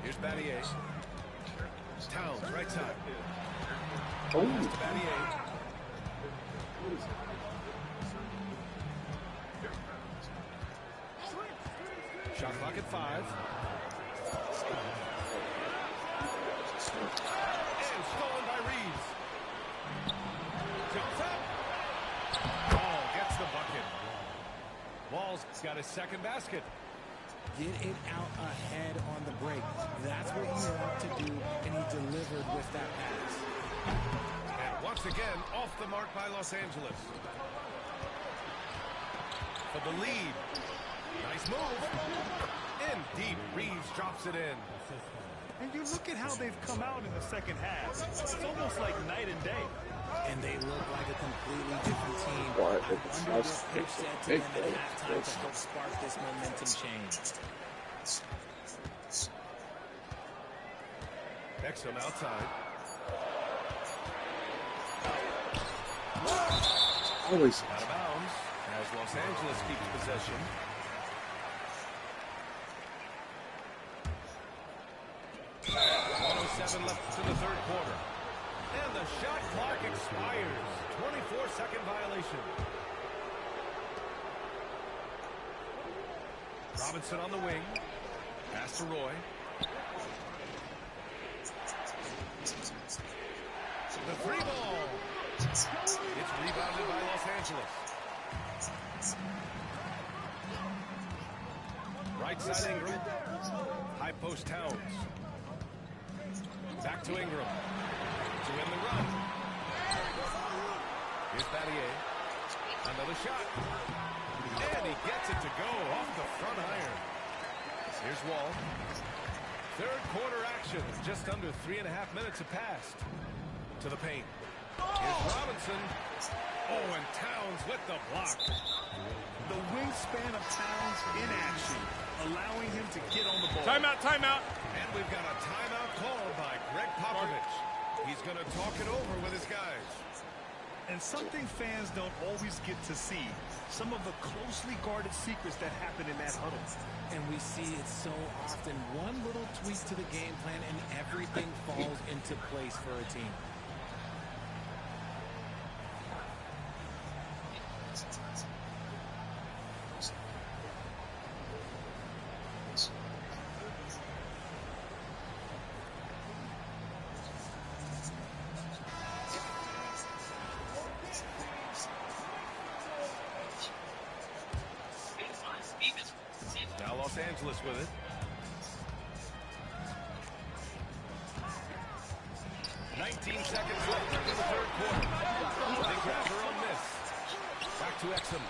Here's Battier. Towns, right side. Oh. Battier. Shot clock at 5. And stolen by Reeves. Jumps up. Ball gets the bucket. Wall's got his second basket. Get it out ahead on the break. That's what you want to do, and he delivered with that pass. And once again, off the mark by Los Angeles. For the lead. Nice move. In deep, Reeves drops it in. And you look at how they've come out in the second half. It's almost like night and day. And they look like a completely different team. I wonder what Coach said to them at halftime to help spark this momentum change. Exum outside. Always out of bounds as Los Angeles keeps possession. Left in the third quarter. And the shot clock expires. 24-second violation. Robinson on the wing. Pass to Roy. The three ball. It's rebounded by Los Angeles. Right side Ingram. High post Towns. Back to Ingram. To win the run. Here's Battier. Another shot. And he gets it to go off the front iron. Here's Wall. Third quarter action. Just under 3.5 minutes have passed. To the paint. Here's Robinson. Oh, and Towns with the block. The wingspan of Towns in action, allowing him to get on the ball. Timeout, timeout. And we've got a timeout called by Greg Popovich. He's going to talk it over with his guys. And something fans don't always get to see, some of the closely guarded secrets that happen in that huddle. And we see it so often. One little tweak to the game plan and everything falls into place for a team. Now Los Angeles with it. 19 seconds left in the third quarter. They grab their own miss. Back to Exum.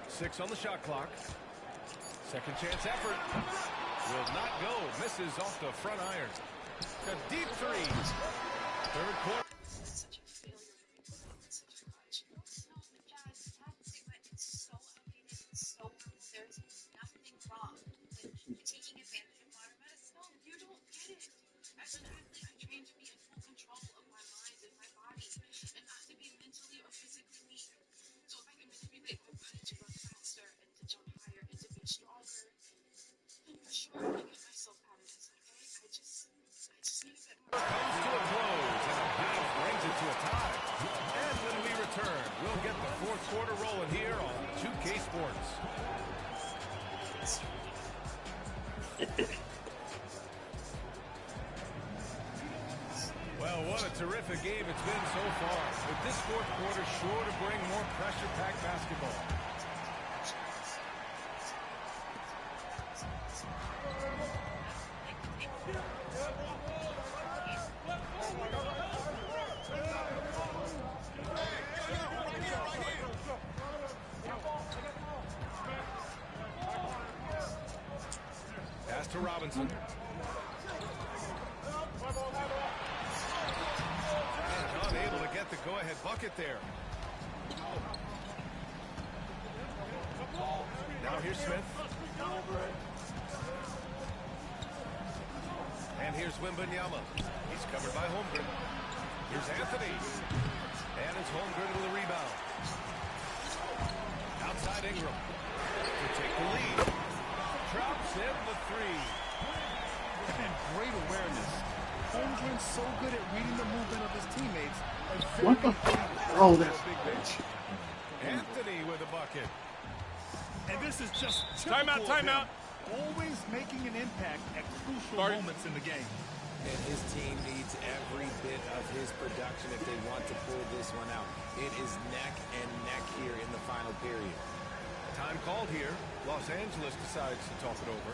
Six on the shot clock. Second chance effort. Will not go. Misses off the front iron. A deep three. Third quarter. Comes to a close, and a beat brings it to a tie. And when we return, we'll get the fourth quarter rolling here on 2K Sports. Well, what a terrific game it's been so far. With this fourth quarter sure to bring more pressure-packed basketball. Pass to Robinson. And unable to get the go-ahead bucket there. Now here's Smith. And here's Wembanyama. He's covered by Holmgren. Here's Anthony. And it's Holmgren with a rebound. Outside Ingram. To take the lead. Drops in the three. And great awareness. Holmgren's so good at reading the movement of his teammates. What the fuck? Oh, that's big bench. Anthony with a bucket. And this is just timeout. Always making an impact at crucial moments in the game. And his team needs every bit of his production if they want to pull this one out. It is neck and neck here in the final period. Time called here. Los Angeles decides to talk it over.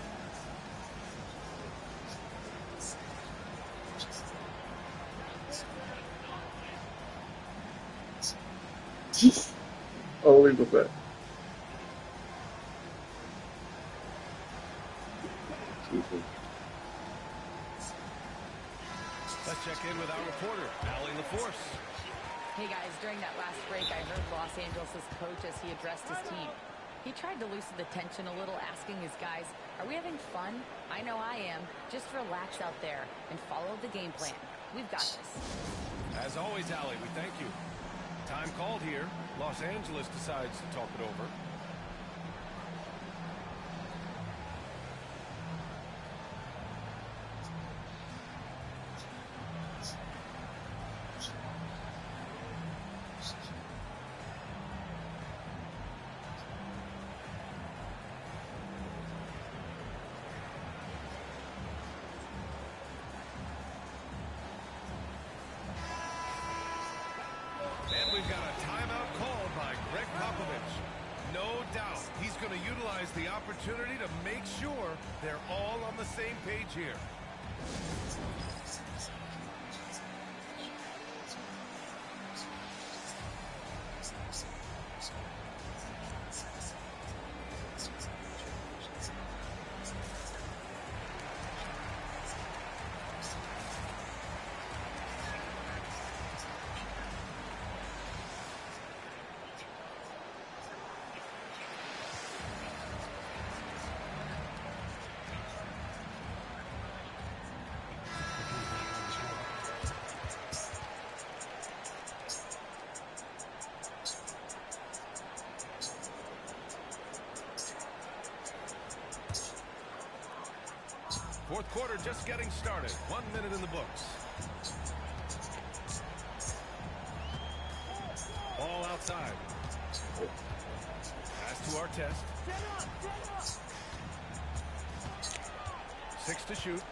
Oh, leave with that. Let's check in with our reporter, Allie LaForce. Hey guys, during that last break, I heard Los Angeles' coach as he addressed his team. He tried to loosen the tension a little, asking his guys, are we having fun? I know I am. Just relax out there and follow the game plan. We've got this. As always, Allie, we thank you. Time called here. Los Angeles decides to talk it over. And we've got a timeout called by Greg Popovich. No doubt he's going to utilize the opportunity to make sure they're all on the same page here. Fourth quarter just getting started. 1 minute in the books. Ball outside. Pass to Artest. 6 to shoot.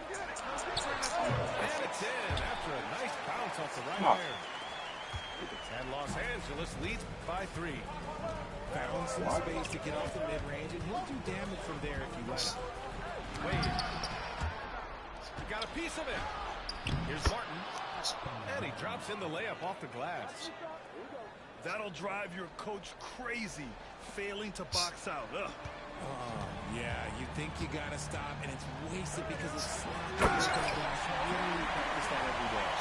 And it's in after a nice bounce off the right iron. And Los Angeles leads by 3. Found some space to get off the mid-range, and he'll do damage from there if you let him. Wade. He got a piece of it. Here's Martin. And he drops in the layup off the glass. That'll drive your coach crazy, failing to box out. Ugh. Oh, yeah, you think you got to stop, and it's wasted because it's sloppy on the glass. You really practice that every day.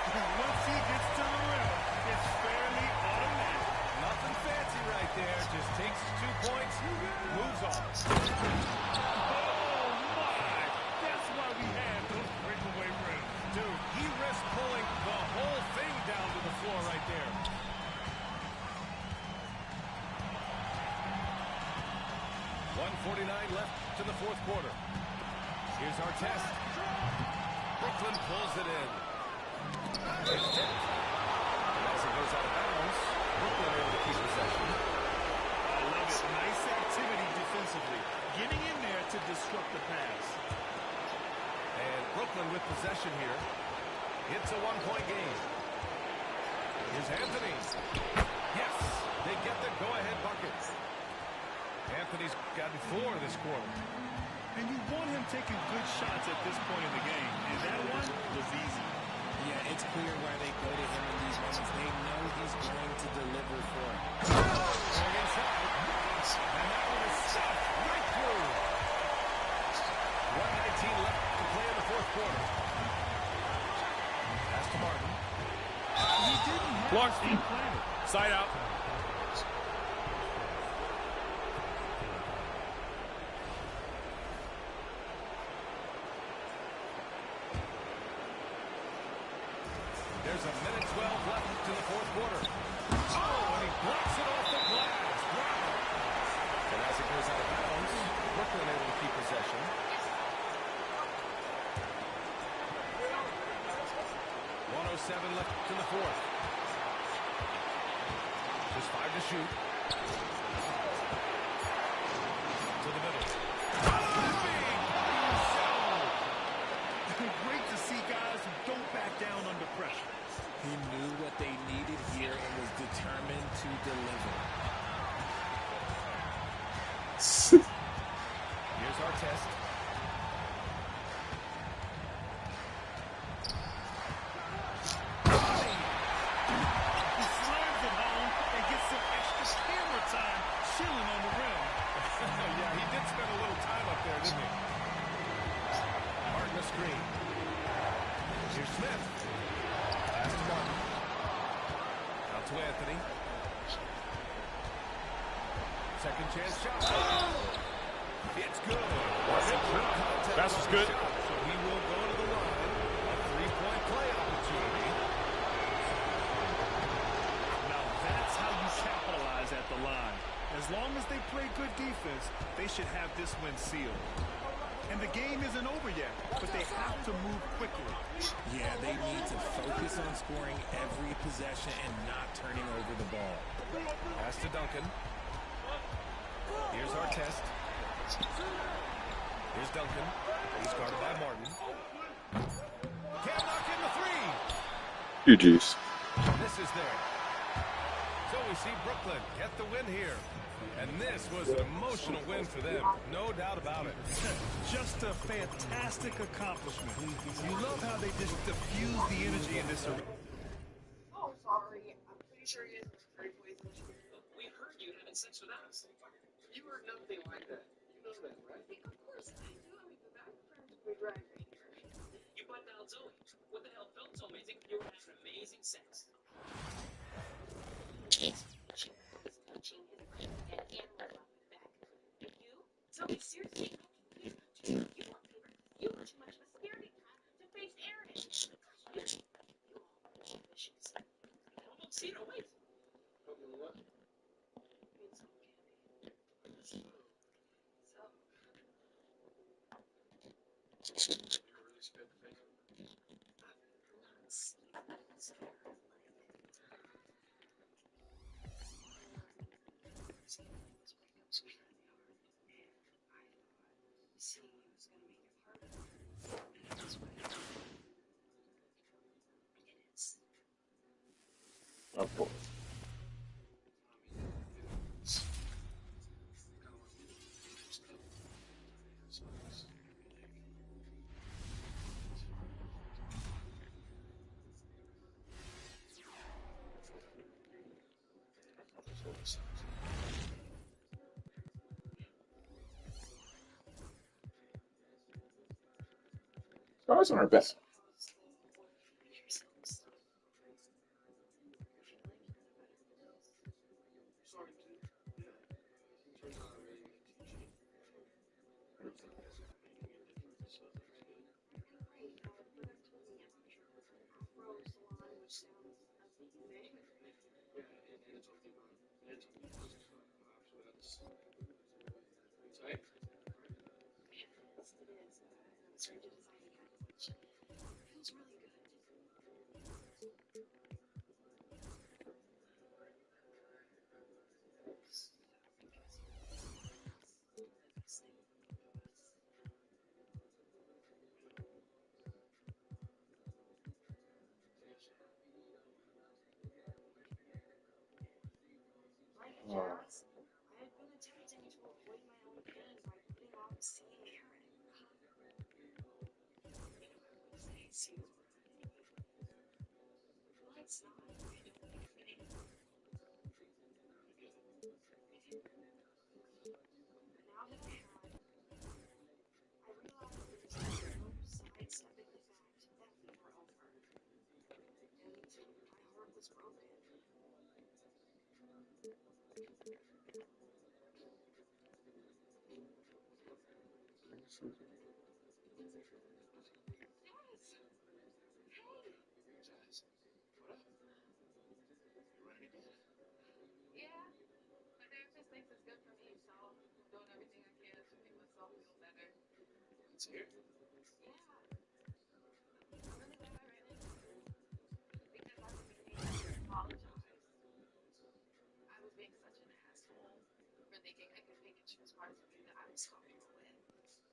Once he gets to the rim, it's fairly automatic. Nothing fancy right there. Just takes his 2 points, moves on. Oh, my. That's why we have those breakaway rims. Dude, he risked pulling the whole thing down to the floor right there. .149 left to the fourth quarter. Here's Artest. Brooklyn pulls it in. It's tipped. And as it goes out of bounds, Brooklyn able to keep possession. I love it. Nice activity defensively. Getting in there to disrupt the pass. And Brooklyn with possession here. It's a 1-point game. Here's Anthony. Yes, they get the go-ahead bucket. Anthony's gotten 4 this quarter. And you want him taking good shots at this point in the game. And that one was easy. Yeah, it's clear why they go to him in these moments. They know he's going to deliver for him. Going inside. And that one is stopped right through. 1:19 left to play in the fourth quarter. Pass to Martin. He didn't have Block. his feet planted. Side out. There's a minute 12 left to the fourth quarter. Oh, and he blocks it off the glass. Wow. And as it goes out of bounds, Brooklyn able to keep possession. 1:07 left to the fourth. Just 5 to shoot. To the middle. Great to see guys who don't back down under pressure. He knew what they needed here and was determined to deliver. Here's Artest. He slams it home and gets some extra camera time chilling on the rim. Yeah, he did spend a little time up there, didn't he? Martin a screen. Here's Smith. Pass to Martin. Out to Anthony. Second chance shot. It's good. Pass is good. So he will go to the line. A 3-point play opportunity. Now that's how you capitalize at the line. As long as they play good defense, they should have this win sealed. And the game isn't over yet, but they have to move quickly. Yeah, they need to focus on scoring every possession and not turning over the ball. Pass to Duncan. Here's Artest. Here's Duncan. He's guarded by Martin. Can't knock in the 3. GG's. This is there. So we see Brooklyn get the win here. And this was an emotional win for them. No doubt about it. Just a fantastic accomplishment. You love how they just diffuse the energy in this arena. Oh, sorry. I'm pretty sure you guys were very poisonous. We heard you having sex with us. You were nothing like that. You know that, right? Of course I do. I mean, back friends we right here. You bought down Zoe. What the hell felt so amazing? You were having amazing sex. She was touching his head and my back. And you? Zoe, seriously? You want favor? You were too much of a scaredy cat to face Aaron. You all vicious. Oh, see, no, wait. What? It's okay. So, Of course. Stars aren't bad.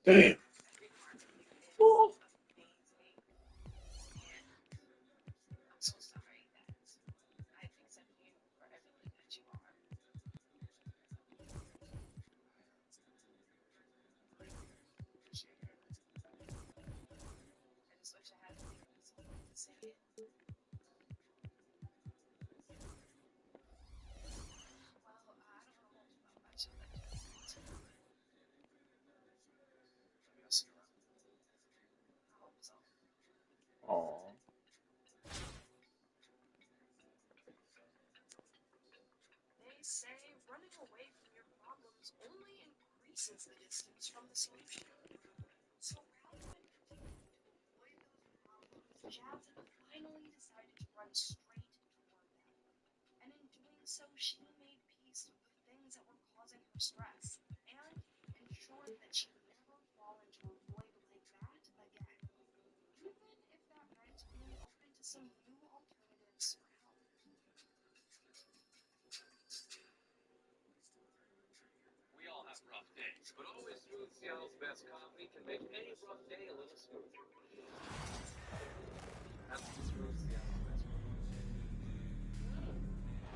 Damn. Aw.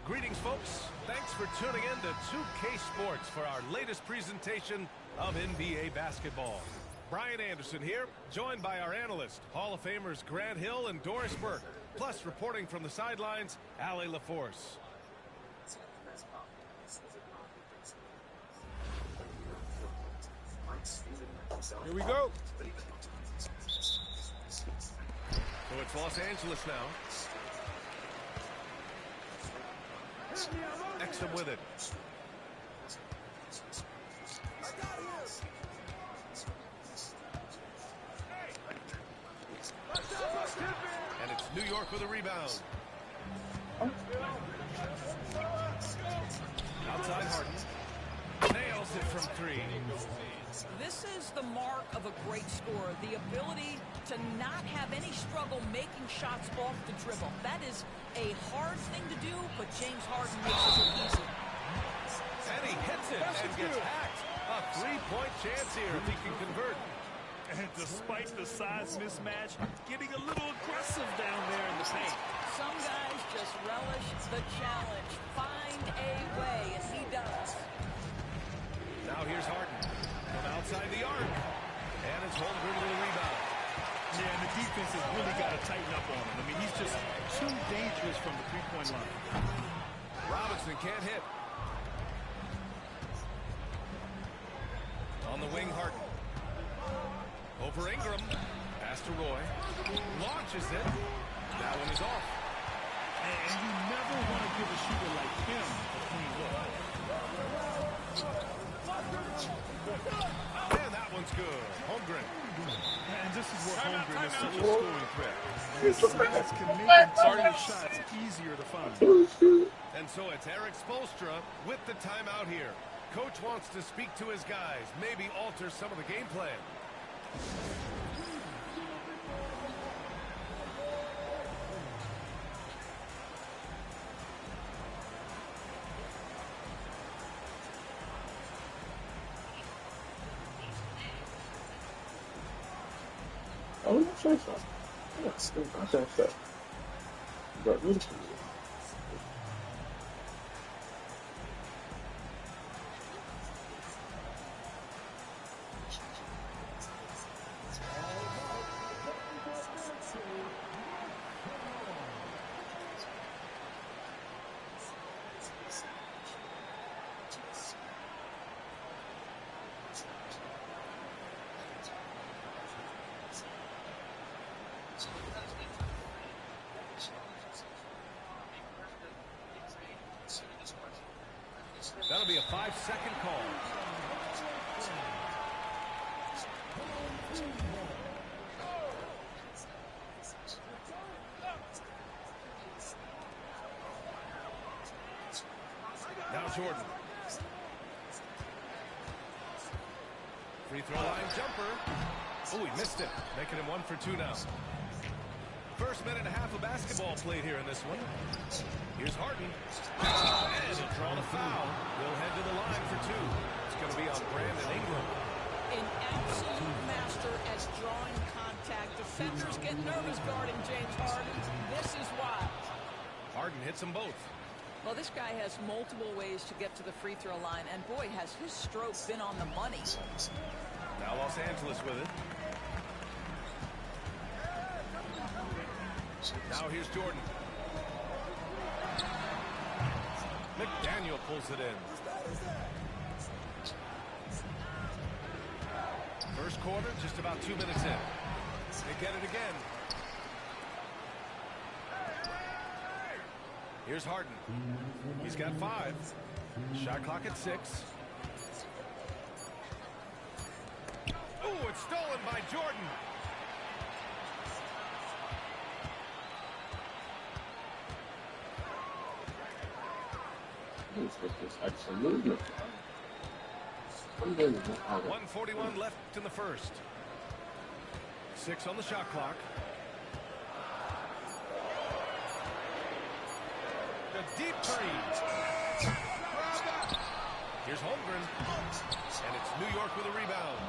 Greetings, folks. Thanks for tuning in to 2K Sports for our latest presentation of NBA basketball. Brian Anderson here, joined by our analysts, Hall of Famers Grant Hill and Doris Burke, plus reporting from the sidelines, Allie LaForce. Here we go. So it's Los Angeles now. Exum with it. And it's New York with a rebound. Outside Harden. Nails it from three. This is the mark of a great scorer, the ability to not have any struggle making shots off the dribble. That is a hard thing to do, but James Harden makes it look easy. And he hits it and gets hacked. A three-point chance here if he can convert. And despite the size mismatch, getting a little aggressive down there in the paint. Some guys just relish the challenge. Find a way, and he does. Now here's Harden from outside the arc. And it's Holmgren with a rebound. Yeah, and the defense has really got to tighten up on him. I mean, he's just too dangerous from the three-point line. Robinson can't hit. On the wing, Harden. Over Ingram. Pass to Roy. Launches it. That one is off. And you never want to give a shooter like him a clean look. And that one's good. Holmgren. And this is where Holmgren is such a scoring threat. His size can make target shots easier to find. And so it's Eric Spoelstra with the timeout here. Coach wants to speak to his guys, maybe alter some of the game plan. Oh, no, say so. Yeah, still got that stuff. You got rid of it. That'll be a 5-second call. Now Jordan. Free throw line jumper. Oh, he missed it. Making him 1 for 2 now. First minute and a half of basketball played here in this one. Here's Harden. And he'll draw the foul. He'll head to the line for 2. It's going to be on Brandon Ingram. An absolute master at drawing contact. Defenders get nervous guarding James Harden. This is why. Harden hits them both. Well, this guy has multiple ways to get to the free throw line, and boy, has his stroke been on the money. Now Los Angeles with it. Now here's Jordan. McDaniel pulls it in. First quarter, just about 2 minutes in. They get it again. Here's Harden. He's got 5. Shot clock at 6. Oh, it's stolen by Jordan. Absolutely. 1:41 left in the first. 6 on the shot clock. The deep three. Here's Holmgren. And it's New York with a rebound.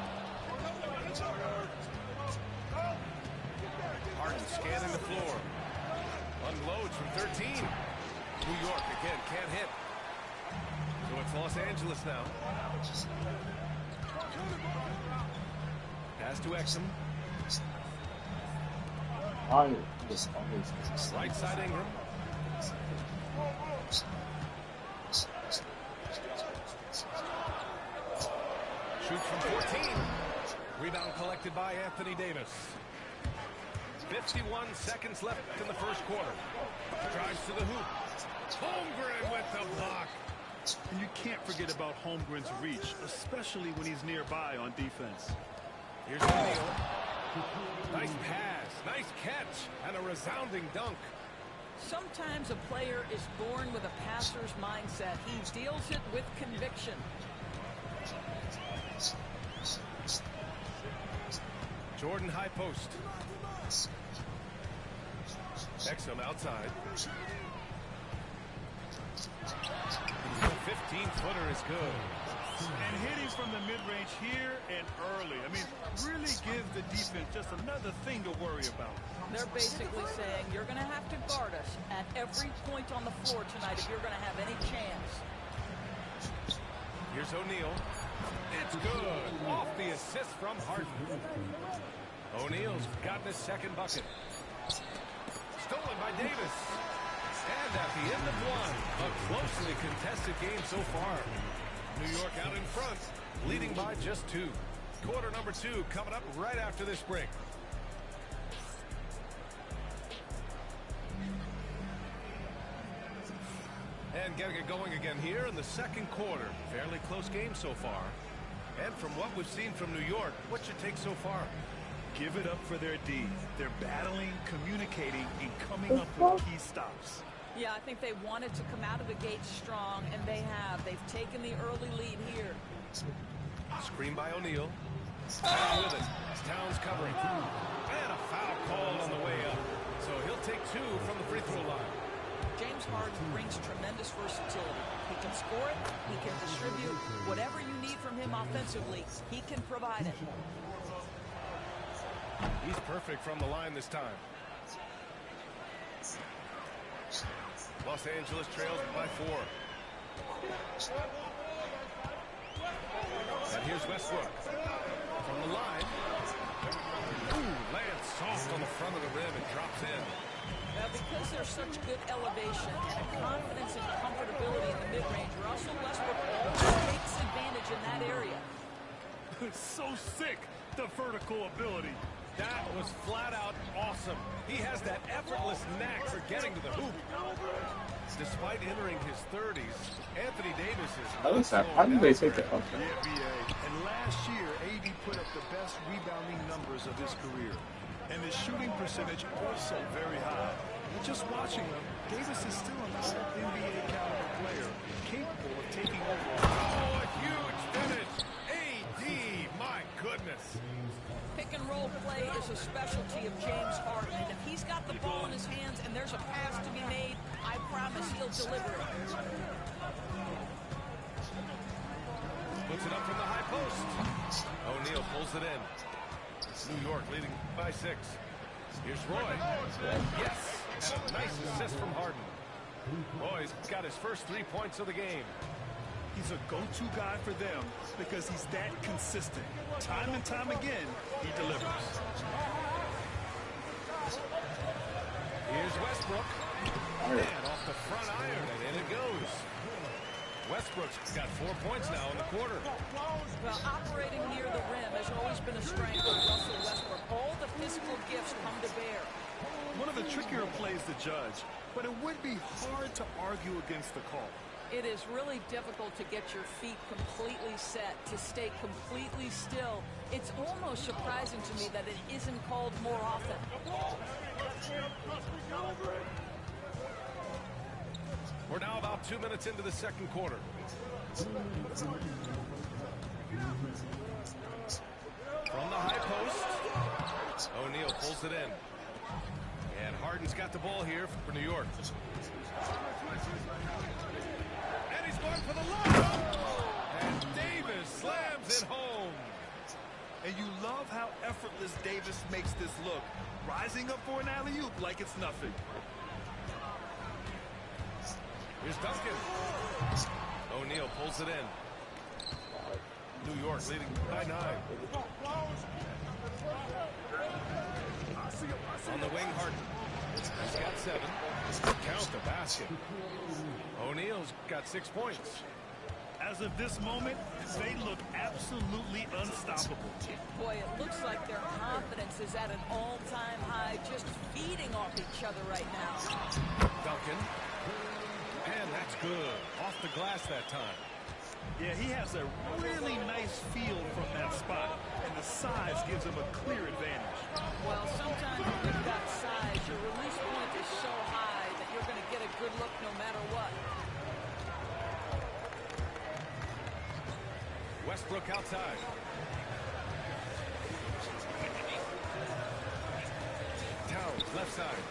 Harden scanning the floor. Unloads from 13. New York again can't hit. So it's Los Angeles now. Pass to Exum. Right side Ingram. Shoots from 14. Rebound collected by Anthony Davis. 51 seconds left in the first quarter. Drives to the hoop. Holmgren with the block. And you can't forget about Holmgren's reach, especially when he's nearby on defense. Here's O'Neal. Nice pass, nice catch, and a resounding dunk. Sometimes a player is born with a passer's mindset. He deals it with conviction. Jordan high post. Exum outside. The 15-footer is good. And hitting from the mid-range here and early. I mean, really gives the defense just another thing to worry about. They're basically saying you're going to have to guard us at every point on the floor tonight if you're going to have any chance. Here's O'Neal. It's good. Off the assist from Harden. O'Neal's gotten his second bucket. Stolen by Davis. And at the end of one, a closely contested game so far. New York out in front, leading by just 2. Quarter number 2 coming up right after this break. And getting it going again here in the second quarter. Fairly close game so far. And from what we've seen from New York, what's your take so far? Give it up for their D. They're battling, communicating, and coming up with key stops. Yeah, I think they wanted to come out of the gate strong, and they have. They've taken the early lead here. Screen by O'Neal. Down with it. Towns covering. And a foul called on the way up. So he'll take 2 from the free throw line. James Harden brings tremendous versatility. He can score it. He can distribute. Whatever you need from him offensively, he can provide it. He's perfect from the line this time. Los Angeles trails by 4. And here's Westbrook. From the line. Ooh, lands soft on the front of the rim and drops in. Now, because there's such good elevation and a confidence and comfortability in the mid-range, Russell Westbrook always takes advantage in that area. It's so sick, the vertical ability. That was flat out awesome. He has that effortless knack for getting to the hoop. Despite entering his 30s, Anthony Davis is how did they take it? Okay. Yeah, BA. And last year, AD put up the best rebounding numbers of his career. And his shooting percentage also very high. But just watching him, Davis is still an all-NBA caliber player, capable of taking over. Oh, a huge finish. AD, my goodness. Pick and roll play is a specialty of James Harden, and if he's got the ball in his hands and there's a pass to be made, I promise he'll deliver it. Puts it up from the high post. O'Neal pulls it in. New York leading by 6. Here's Roy. Yes, and a nice assist from Harden. Roy's got his first 3 points of the game. He's a go-to guy for them because he's that consistent. Time and time again, he delivers. Here's Westbrook. And off the front iron, and in it goes. Westbrook's got 4 points now in the quarter. Well, operating near the rim has always been a strength of Russell Westbrook. All the physical gifts come to bear. One of the trickier plays to judge, but it would be hard to argue against the call. It is really difficult to get your feet completely set, to stay completely still. It's almost surprising to me that it isn't called more often. We're now about 2 minutes into the second quarter. From the high post, O'Neal pulls it in. And Harden's got the ball here for New York. And he's going for the lob. And Davis slams it home. And you love how effortless Davis makes this look. Rising up for an alley-oop like it's nothing. Here's Duncan. O'Neal pulls it in. New York leading by 9. On the wing, Harden. He's got 7. Count the basket. O'Neal's got 6 points. As of this moment, they look absolutely unstoppable. Boy, it looks like their confidence is at an all-time high, just feeding off each other right now. Duncan. And that's good. Off the glass that time. Yeah, he has a really nice feel from that spot, and the size gives him a clear advantage. Well, sometimes when you've got size, your release point is so high that you're going to get a good look no matter what. Westbrook outside. Towns left side.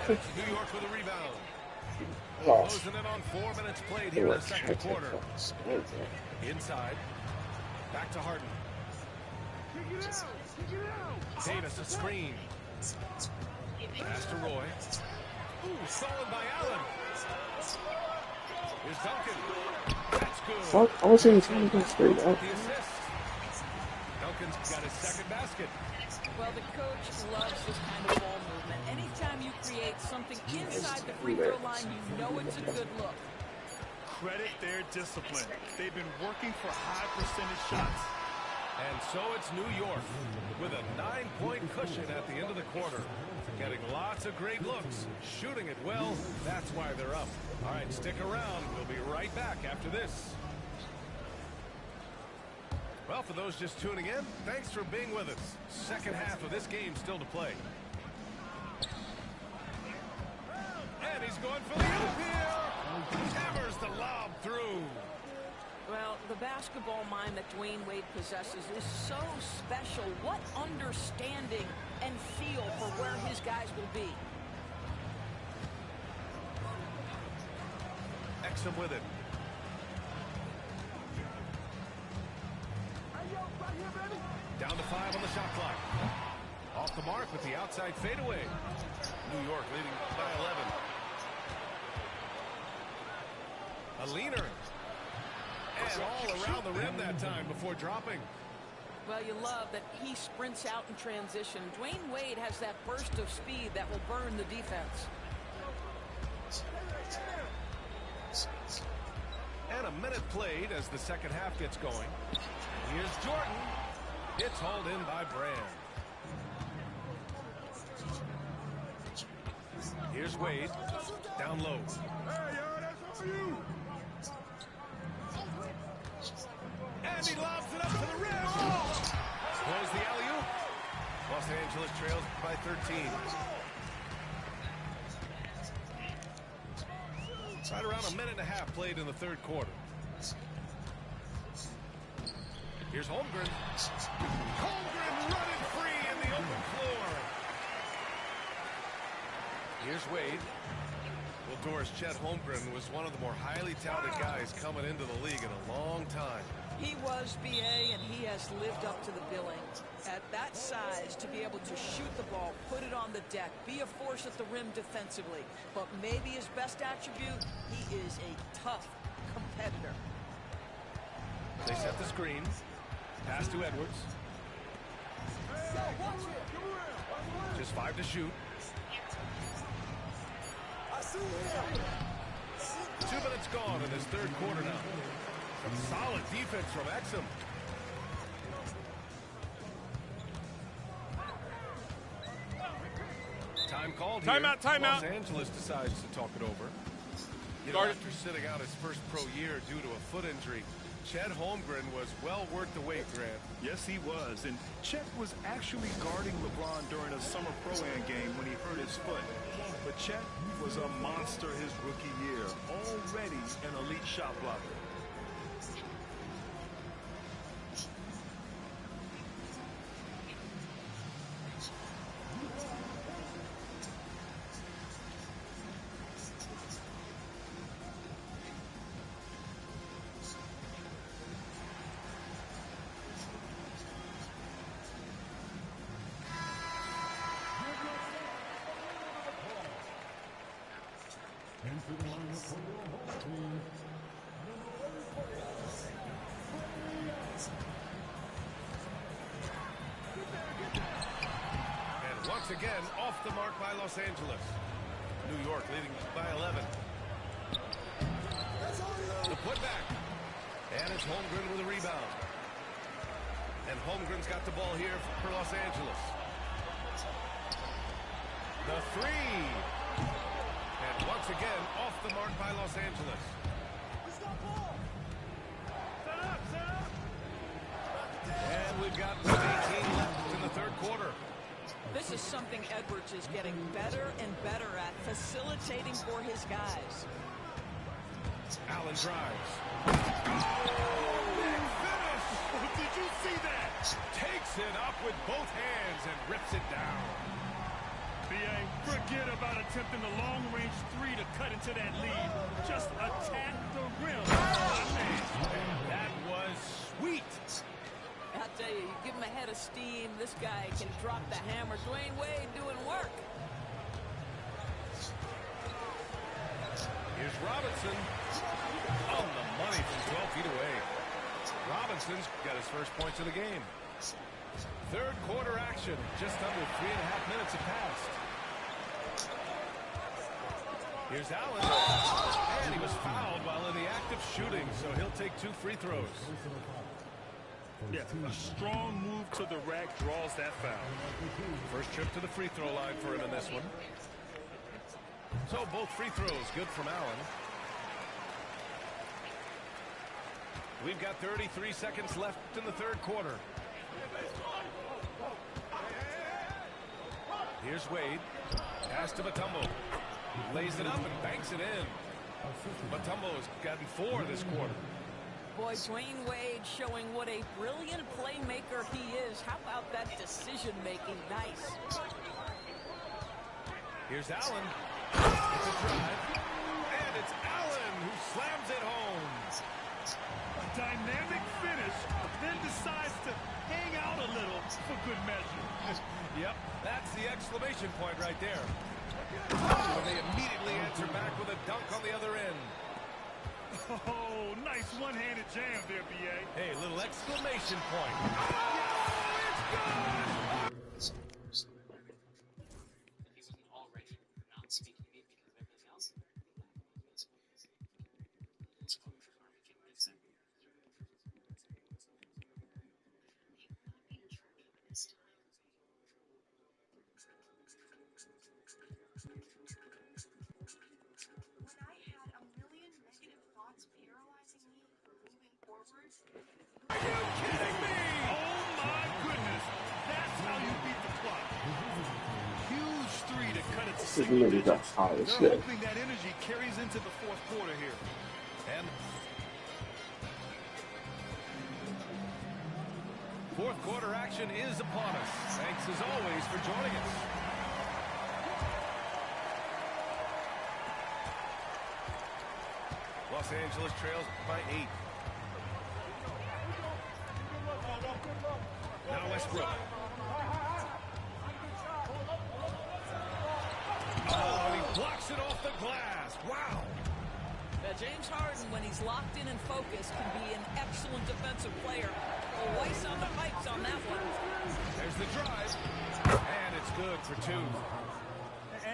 And it's New York with a rebound. Lost. Closing in on 4 minutes played They here in were the second quarter. fucking Inside. Back to Harden. Davis a screen. Pass to Roy. Ooh, stolen by Allen. Here's Duncan. That's good. Fuck, I was saying trying to go straight up. The assist. Duncan's got his second basket. Well, the coach loves this kind of ball movement. Anytime you create something inside the free throw line, you know it's a good look. Credit their discipline. They've been working for high percentage shots. And so it's New York with a 9-point cushion at the end of the quarter. Getting lots of great looks. Shooting it well. That's why they're up. All right, stick around. We'll be right back after this. Well, for those just tuning in, thanks for being with us. Second half of this game still to play. And he's going for the up here. Hammers the lob through. Well, the basketball mind that Dwayne Wade possesses is so special. What understanding and feel for where his guys will be. Exum with it. Down to 5 on the shot clock. Off the mark with the outside fadeaway. New York leading by 11. A leaner. And all around the rim that time before dropping. Well, you love that he sprints out in transition. Dwayne Wade has that burst of speed that will burn the defense. And a minute played as the second half gets going. Here's Jordan. It's hauled in by Brand. Here's Wade. Down low. And he lobs it up to the rim. There's the alley-oop. Los Angeles trails by 13. Right around a minute and a half played in the third quarter. Here's Holmgren. Holmgren running free in the open floor. Here's Wade. Well, Doris, Chet Holmgren was one of the more highly touted guys coming into the league in a long time. He was BA, and he has lived up to the billing. At that size, to be able to shoot the ball, put it on the deck, be a force at the rim defensively. But maybe his best attribute, he is a tough competitor. They set the screen. Pass to Edwards. Just 5 to shoot. 2 minutes gone in this third quarter now. Some solid defense from Exum. Time called here. Timeout. Los Angeles decides to talk it over. You know, after sitting out his first pro year due to a foot injury, Chet Holmgren was well worth the wait, Grant. Yes, he was. And Chet was actually guarding LeBron during a summer pro-am game when he hurt his foot. But Chet was a monster his rookie year, already an elite shot blocker. And once again, off the mark by Los Angeles. New York leading by 11. The putback. And it's Holmgren with a rebound. And Holmgren's got the ball here for Los Angeles. The three. And once again, off the mark by Los Angeles. And we've got 18 left in the third quarter. This is something Edwards is getting better and better at, facilitating for his guys. Allen drives. Oh, big finish! Did you see that? Takes it up with both hands and rips it down. B.A. Forget about attempting the long-range three to cut into that lead. Just attack the rim. That was sweet. I'll tell you, you give him a head of steam, this guy can drop the hammer. Dwayne Wade doing work. Here's Robinson. On the money from 12 feet away. Robinson's got his first points of the game. Third quarter action. Just under 3.5 minutes have passed. Here's Allen. And he was fouled while in the act of shooting, so he'll take 2 free throws. Yeah, a strong move to the rack draws that foul. First trip to the free throw line for him in this one. So both free throws good from Allen. We've got 33 seconds left in the third quarter. Here's Wade. Pass to Mutombo. Lays it up and banks it in. Mutombo's gotten 4 this quarter. Boy, Dwayne Wade showing what a brilliant playmaker he is. How about that decision-making? Nice. Here's Allen. It's a drive. And it's Allen who slams it home. A dynamic finish, then decides to hang out a little for good measure. Yep, that's the exclamation point right there. When they immediately answer back with a dunk on the other end. Oh, nice one-handed jam there, B.A. Hey, little exclamation point. Oh, it's good! Are you kidding me? Oh, my goodness. That's how you beat the clock. Huge three to cut it to single digits. They're hoping that energy carries into the fourth quarter here. And fourth quarter action is upon us. Thanks as always for joining us. Los Angeles trails by 8. Now Westbrook. Oh, he blocks it off the glass. Wow. James Harden, when he's locked in and focused, can be an excellent defensive player. Oh, Weiss on the pipes on that one. There's the drive. And it's good for 2.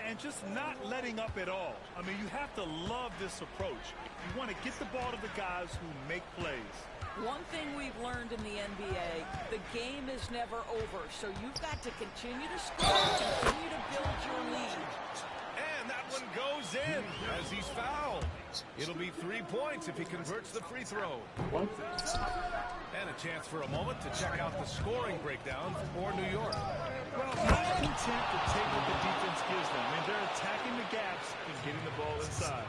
And just not letting up at all. I mean, you have to love this approach. You want to get the ball to the guys who make plays. One thing we've learned in the NBA, the game is never over, so you've got to continue to score, continue to build your lead. And that one goes in as he's fouled. It'll be 3 points if he converts the free throw. What? And a chance for a moment to check out the scoring breakdown for New York. Well, not content to take what the defense gives them. I mean, they're attacking the gaps and getting the ball inside.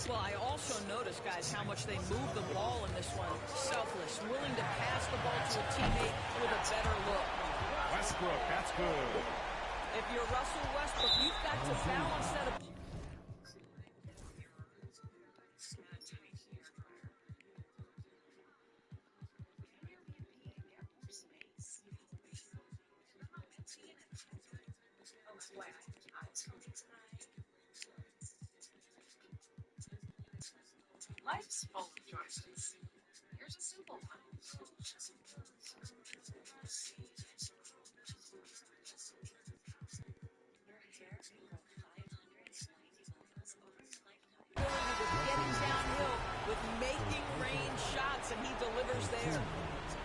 Well, I also noticed, guys, how much they move the ball in this one. Selfless, willing to pass the ball to a teammate with a better look. Westbrook, that's good. If you're Russell Westbrook, you've got to balance that. Life's full of choices. Here's a simple one. Getting downhill with making range shots, and he delivers there.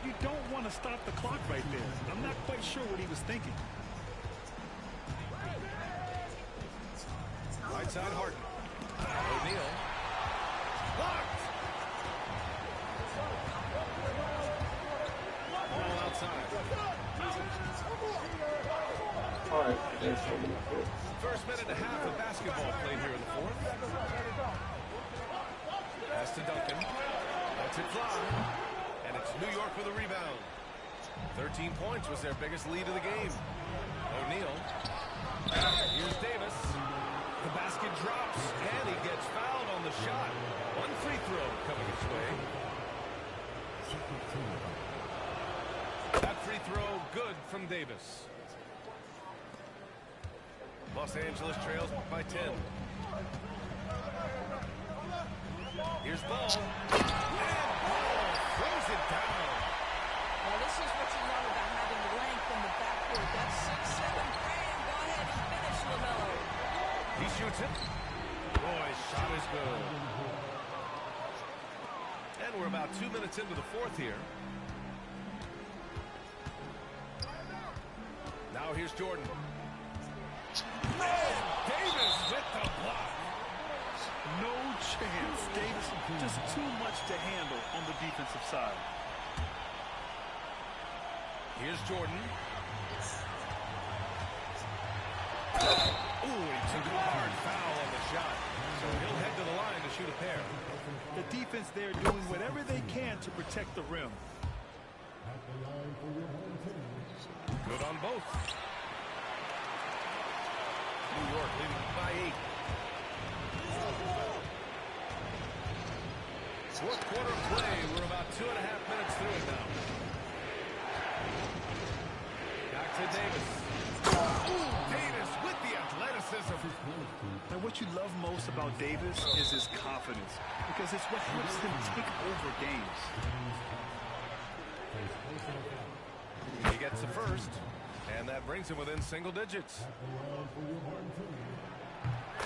You don't want to stop the clock right there. I'm not quite sure what he was thinking. Right side Harden. O'Neal. Blocked. Ball outside. All right. First minute and a half of basketball played here in the fourth. Pass to Duncan. Lets it fly. And it's New York with a rebound. 13 points was their biggest lead of the game. O'Neal. Here's Davis. The basket drops, and he gets fouled on the shot. One free throw coming his way. That free throw good from Davis. Los Angeles trails by 10. Here's Ball. And Ball throws it down. Well, this is what you love about having length in the backcourt. That's 6'7" frame. Go ahead and finish, LaMelo. He shoots it. Roy's shot is good. And we're about 2 minutes into the fourth here. Now here's Jordan. And Davis with the block. No chance. Davis just too much to handle on the defensive side. Here's Jordan. Ooh, he took a hard foul on the shot. So he'll head to the line to shoot a pair. The defense there doing whatever they can to protect the rim. Good on both. New York leading by 8. Fourth quarter of play. We're about 2.5 minutes through it now. Back to Davis. Ooh, Davis with the athleticism. And what you love most about Davis is his confidence, because it's what helps him take over games. He gets the first, and that brings him within single digits.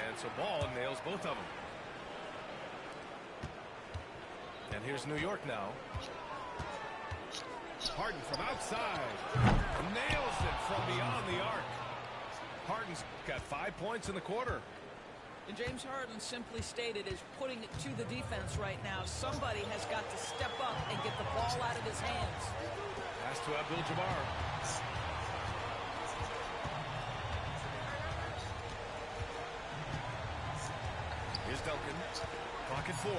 And so Ball nails both of them. And here's New York now. Harden from outside. Nails it from beyond the arc. Harden's got 5 points in the quarter. And James Harden simply stated is putting it to the defense right now. Somebody has got to step up and get the ball out of his hands. Pass to Abdul-Jabbar. Here's Duncan. Clock at 4.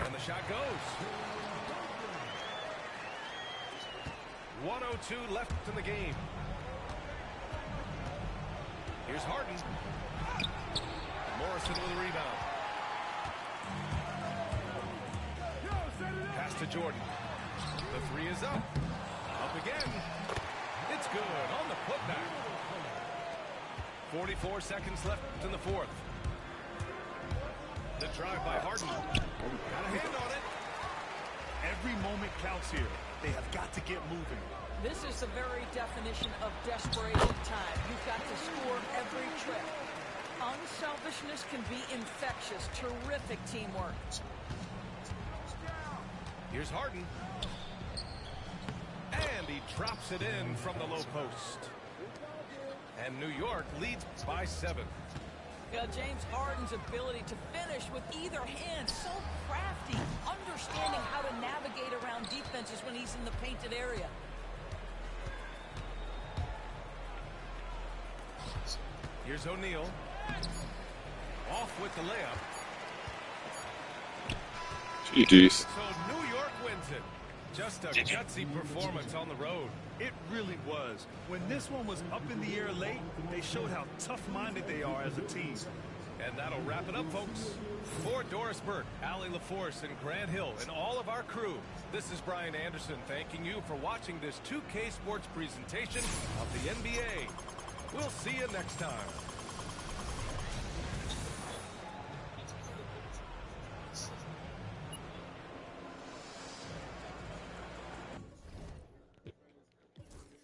And the shot goes. 1:02 left in the game. Here's Harden. Morrison with a rebound. Pass to Jordan. The three is up. Up again. It's good on the putback. 44 seconds left in the fourth. The drive by Harden. Got a hand on it. Every moment counts here. They have got to get moving. This is the very definition of desperation time. You've got to score every trip. Unselfishness can be infectious. Terrific teamwork. Here's Harden. And he drops it in from the low post. And New York leads by 7. Yeah, James Harden's ability to finish with either hand, so crafty, understanding how to navigate around defenses when he's in the painted area. Here's O'Neal. Off with the layup. GG's. So New York wins it. Just a gutsy performance on the road. It really was. When this one was up in the air late, they showed how tough-minded they are as a team. And that'll wrap it up, folks. For Doris Burke, Allie LaForce, and Grant Hill, and all of our crew, this is Brian Anderson thanking you for watching this 2K Sports presentation of the NBA. We'll see you next time.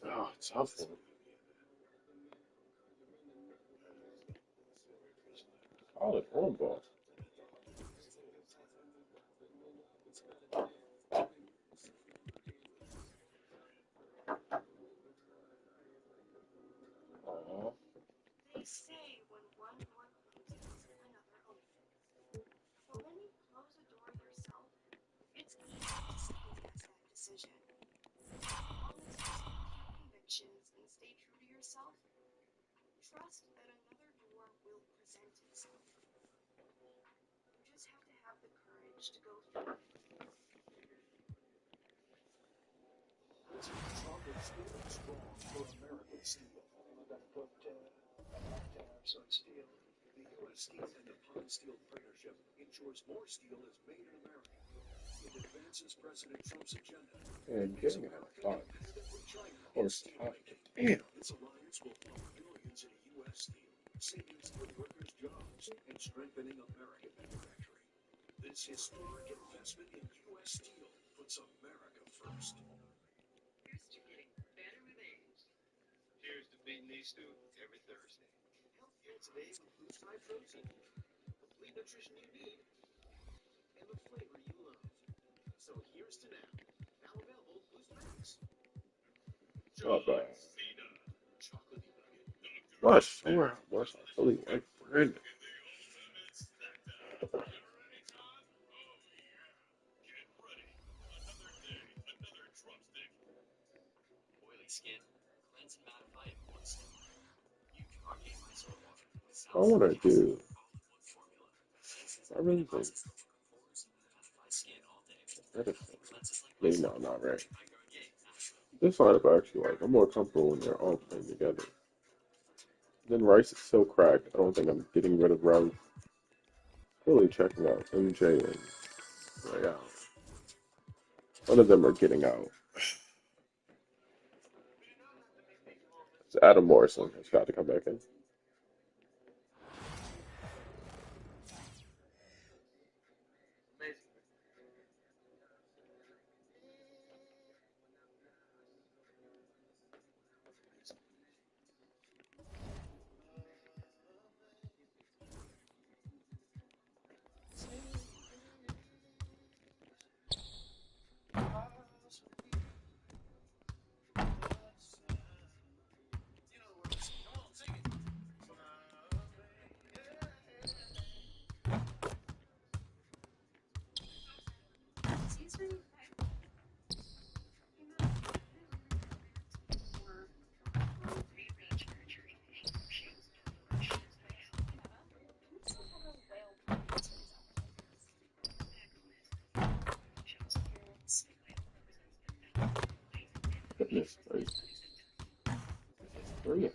Oh, tough one. Solid horn ball. They say when one door closes, another opens. But when you close a door yourself, it's easy to second-guess that decision. As long as you stick to your convictions and stay true to yourself, trust that another door will present itself. You just have to have the courage to go through it. And getting it out of thought. Horse time. Damn. Cheers to beating these two every Thursday. Healthcare today includes high protein, complete nutrition you need, and the flavor you love. So here's to now. Now available Boost Max. Not bad. Not sure how much I really like Brandon. Oily skin, cleanse and mattify in one step. New Colgate micellar water with I want to do. all-in-one formula. I really think Mattify skin all day. medicine. Cleanses like Maybe no, not right. This lineup I actually like. I'm more comfortable when they're all playing together. Then Rice is so cracked. I don't think I'm getting rid of Rice. Really checking out MJ and Real. One of them are getting out. It's Adam Morrison has got to come back in. Goodness gracious. Three.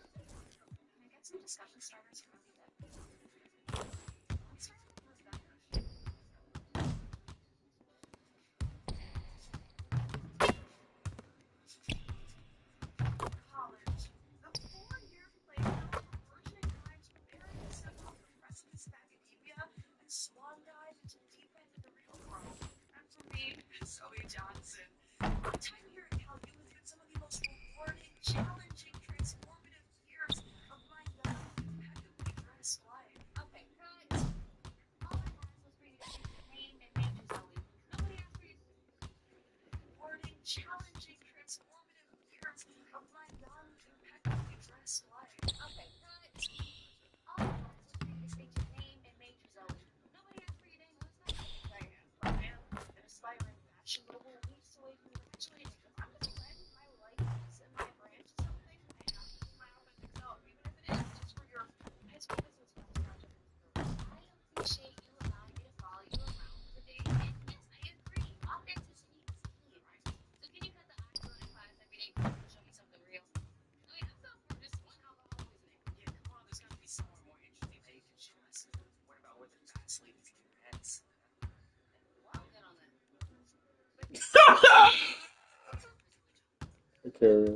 Okay.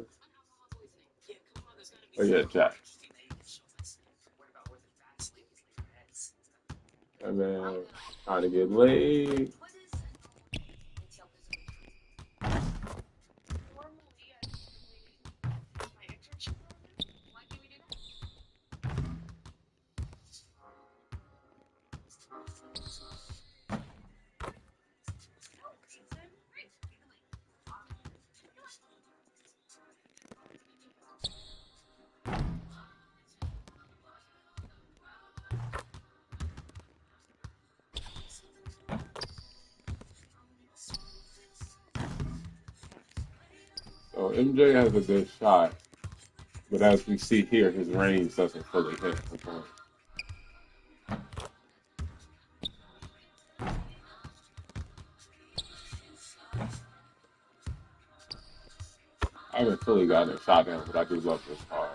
Oh yeah, Jack. And then trying to get laid. So MJ has a good shot, but as we see here, his range doesn't fully hit. Okay. I haven't fully gotten a shot in, but I do love this card.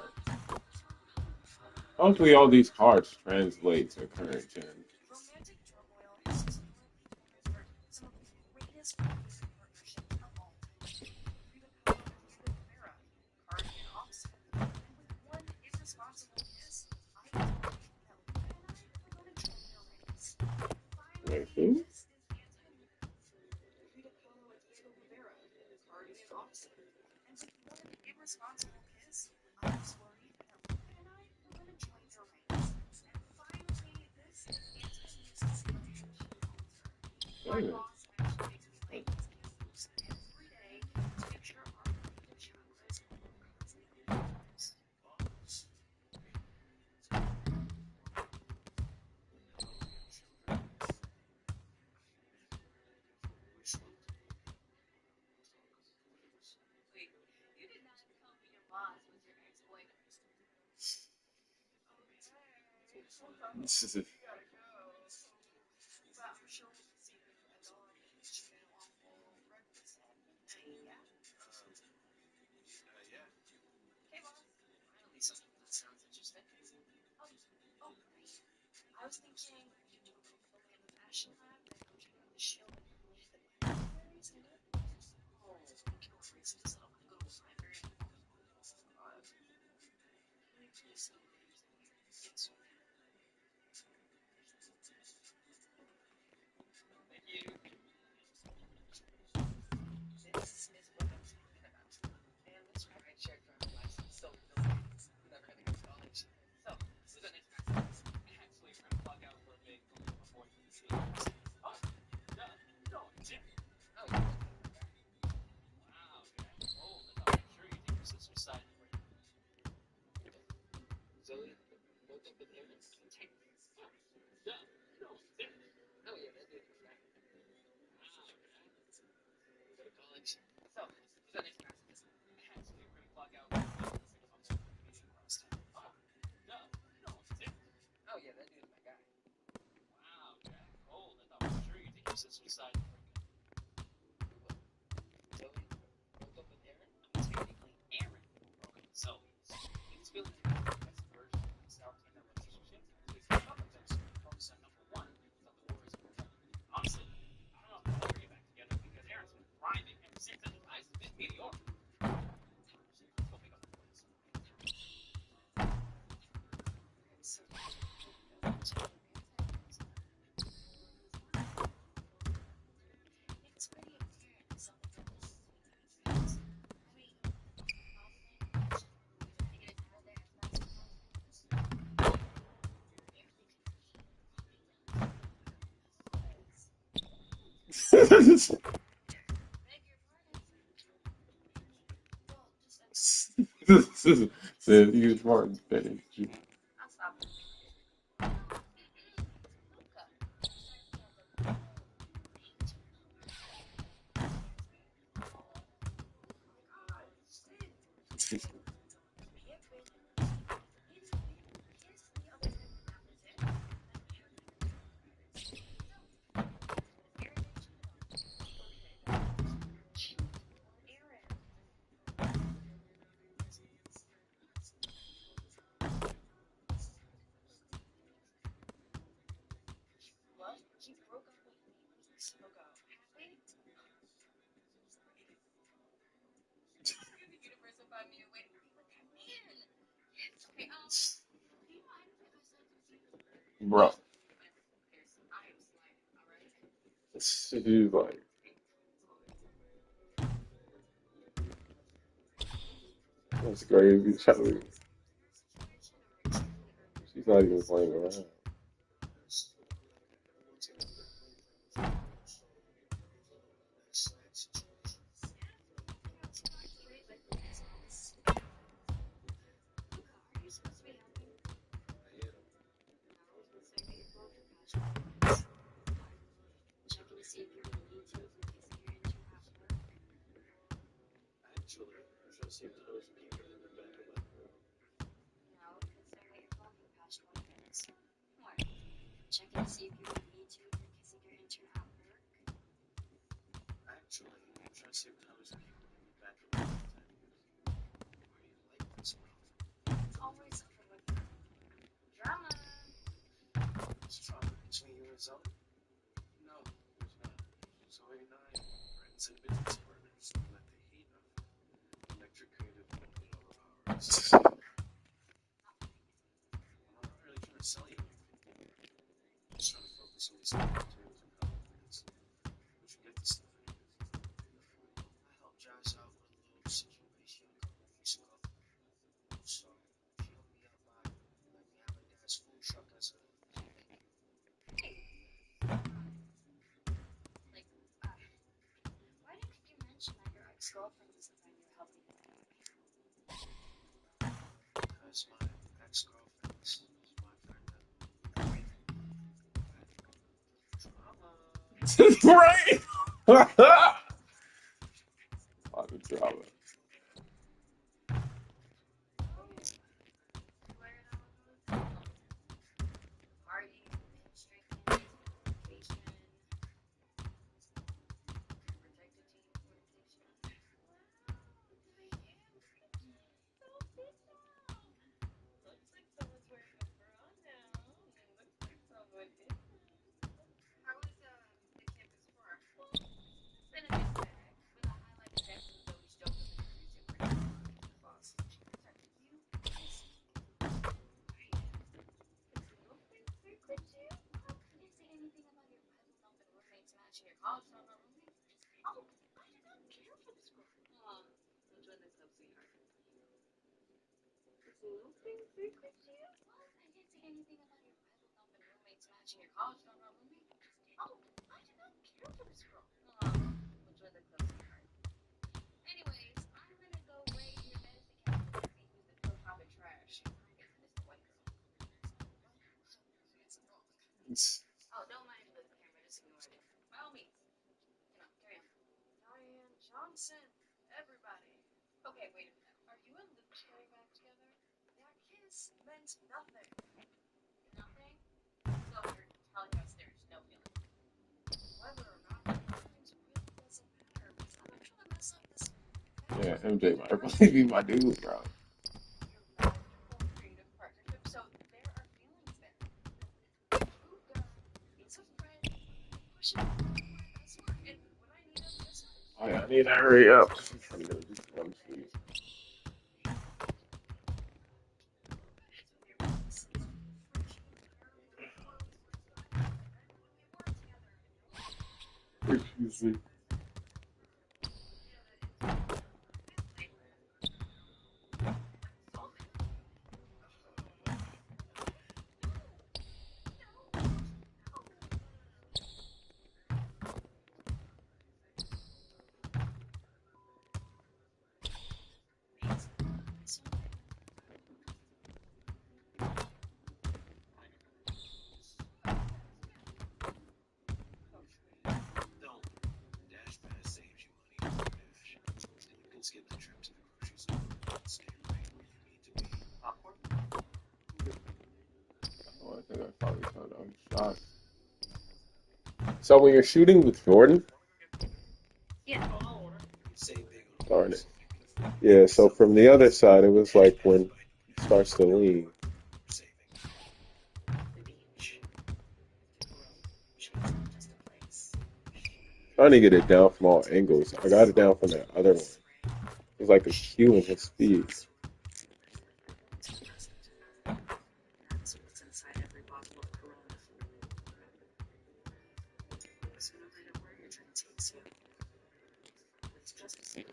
Hopefully, all these cards translate to current gen. Romantic Turmoil is historically considered some of the greatest fantasy partnerships of all time. Through the power of Diego Rivera, Cardigan Offset, and with one irresponsible kiss, I told you that Luca and I were going to join their ranks. Wait, Finally, who? this is the anti-Luca. Through the power of Diego Rivera, Cardigan Offset, and with one irresponsible kiss, I was worried that Luca and I were going to join their ranks. And finally, this is anti-Luca intention alter. My Dang it. boss actually makes me light these candles every day to make sure our creative chakras are constantly focused. Wait, you did not tell me your boss was your ex-boyfriend. Okay. This is We gotta go. But I'm sure we'll see you at the holiday chicken and waffle breakfast. Yeah? Yeah. Okay, boss. Finally, something that sounds interesting. Oh, oh, right. I was thinking we could do a little filming in the fashion lab, then go check out the show and the libraries and it. Oh, you know what Reese said? I'm gonna go to a library. Can you please see what you're saying? Yes. Thank you. This is what I'm talking about. And this private shared driver's license, so no kids. Never had to go to college. So, this is an expensive. Actually, we're gonna plug out for a big before you see it. Oh, duh. No, Jim. Oh, yeah. Wow, Jack. Oh, I thought for sure you take your sister's side for you. Zoe, woke up with Aaron. Oh, duh. No, Jim. Oh, yeah, that dude was right. Wow, Jack. Go to college. So, this is an expensive. Actually, we're gonna plug out for a big before you see it. Oh, duh. No, Jim. Oh, yeah, that dude's my guy. Wow, Jack. Cold. I thought for sure you take your sister's side for you. Zoe, woke up with Aaron? Technically, Aaron broke up with Zoe. It's feeling to be the best version of themselves in their relationship. Please keep up with those. Focus on number one without the worries of another. Honestly, I don't know if they'll ever get back together because Aaron's been grinding ever since and his eyes have been mediocre. Let's go pick up the boys. It's pretty apparent something that this is between you guys. I mean, all the things trying to get us out of there as fast as possible. Barely convened. Beg your pardon? Well, just this is the huge Martin finish. I'll stop it. Luca. He had been kissed the other day. That was it. And then Aaron didn't cheat on him. Okay, Aaron. What? He broke up with me weeks ago. Happy? You're the universal 5-minute way to be with that man. Yes. Okay, do you mind if I send some secrets? Bro. I am sliding, alright? She's like, that's crazy, Charlie. She's not even playing around. Luca, are you supposed to be helping? No, so I bet you're both passionate. What? Checking to see if you're on YouTube in case if you're into at work. Actually, just sometimes people in the back of my throat. No, because they're your vlogging past 1 minutes. What? Checking to see if you're on YouTube in case if you're into at work. Actually, just sometimes people in the back of my throat. always something with her. Drama. It's drama between you and Zoe? No, there's not. Zoe and I are friends and business partners who let the heat of electric creative moment overpower us. I'm not really trying to sell you anything. I'm just trying to focus on these opportunities and confidence. We should get this stuff anyways. I helped Josh out with a little situation a couple weeks ago. So she helped me out by letting me have my dad's food truck as a thank you. Like, why didn't you mention that your ex-girlfriend was the friend you were helping out? Because my ex-girlfriend is my friend now. Drama. Right. On the drama. Party, binge drinking, vacation, protected team organization. Looks like someone's wearing a bra now. It looks like someone isn't. How was the campus tour? It's been a mixed bag, with a highlight of Jackson Zoe's joke of introducing Brittany boss. She protected you. Nothing secret to you? I didn't say anything about your rival Melvin roommates matching your college number roommate. Oh, I did not care for this girl. Join the club, sweetheart. Nothing secret to you? Well, I didn't say anything about your rival Melvin roommates matching your college number roommate. Oh, I did not care for this girl. Join the club, sweetheart. Anyways, I'm gonna go raid your medicine cabinet to see who's the real top of trash. I'm guessing it's the white girl. Oh, don't mind the camera, just ignore it. By all means. Carry on. Diane Johnson, everybody. Okay, wait a minute. Are you and Luke getting back together? That kiss meant nothing. Nothing? So you're telling us there's no feeling? Whether or not there are feelings really doesn't matter, because I'm not trying to mess up this. Yeah, MJ might really be my dude, bro. Your magical creative partnership, so there are feelings there. Luca is a friend pushing forward as well. And what I need of this one. Oh yeah, I need to hurry up. I'm gonna do some sleep. Excuse me. Don't. Dash Pass saves you money on Dash. And you can skip the trip to the grocery store and stay right where you need to be. Popcorn? Oh, I think I finally found out shot. So when you're shooting with Jordan, Yeah. Save big on darn it. Yeah, so from the other side, it was like when it starts to lean. The beach. Just a place. Trying to get it down from all angles. I got it down from that other one. It was like a cue in his speed. That's what's inside every bottle of Corona. There's no matter where your drink takes you. It's just the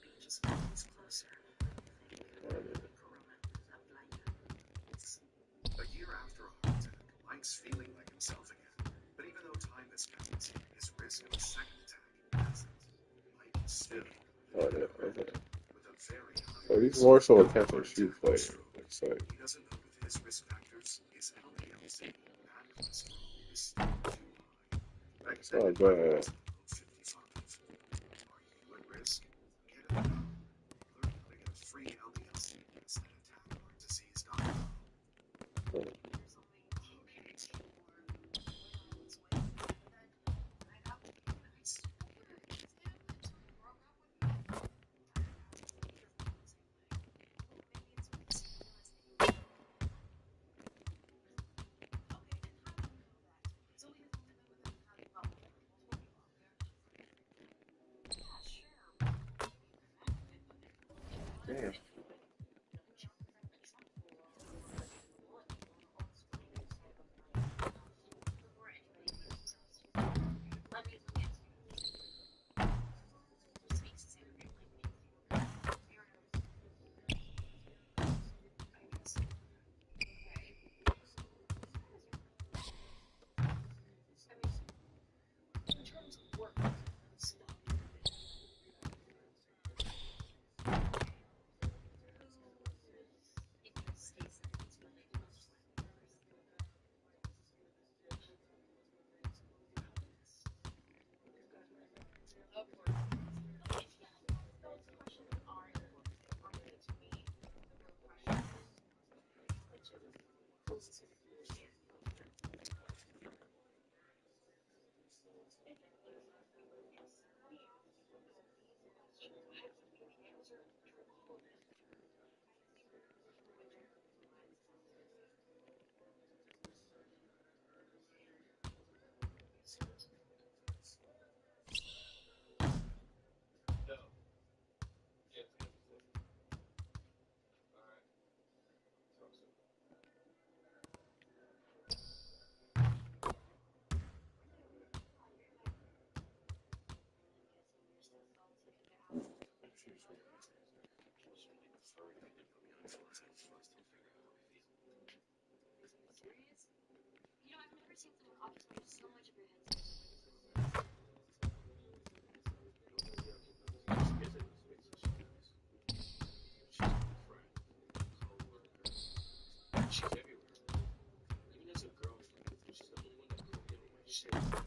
beach is always closer. Corona, la playa. A year after a heart attack, Mike's feeling like himself again. But even though time has passed, his risk of a second attack hasn't. Mike is still Oh, yeah, okay. with a very high So he's more so a catch and shoot player. Looks like. He doesn't know with his risk factors, his LDL-C and cholesterol is still too high. Oh, go ahead. 55. Are you at risk? Get it now. Learn how to get a free LDL-C test at attackheartdisease.com. Oh. She's everywhere. Even as a girlfriend, she's the only one that could get away. Shit.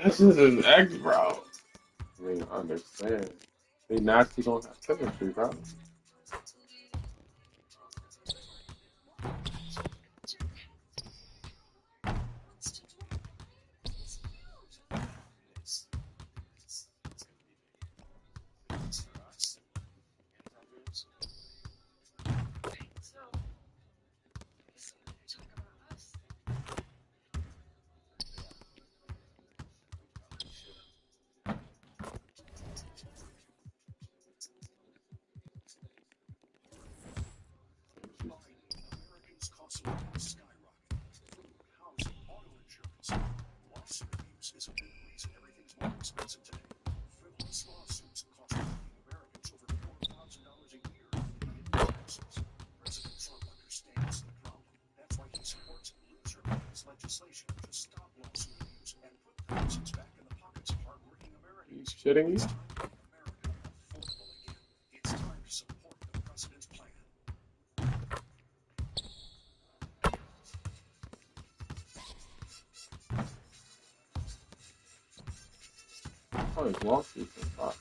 This is an ex, bro. I mean, I understand. They naturally don't have chemistry, bro. pass legislation to stop lawsuit abuse and put thousands back in the pockets of hardworking Americans. You shitting me? It's time to make America affordable again. It's time to support the president's plan. Oh, his lawsuits and stuff.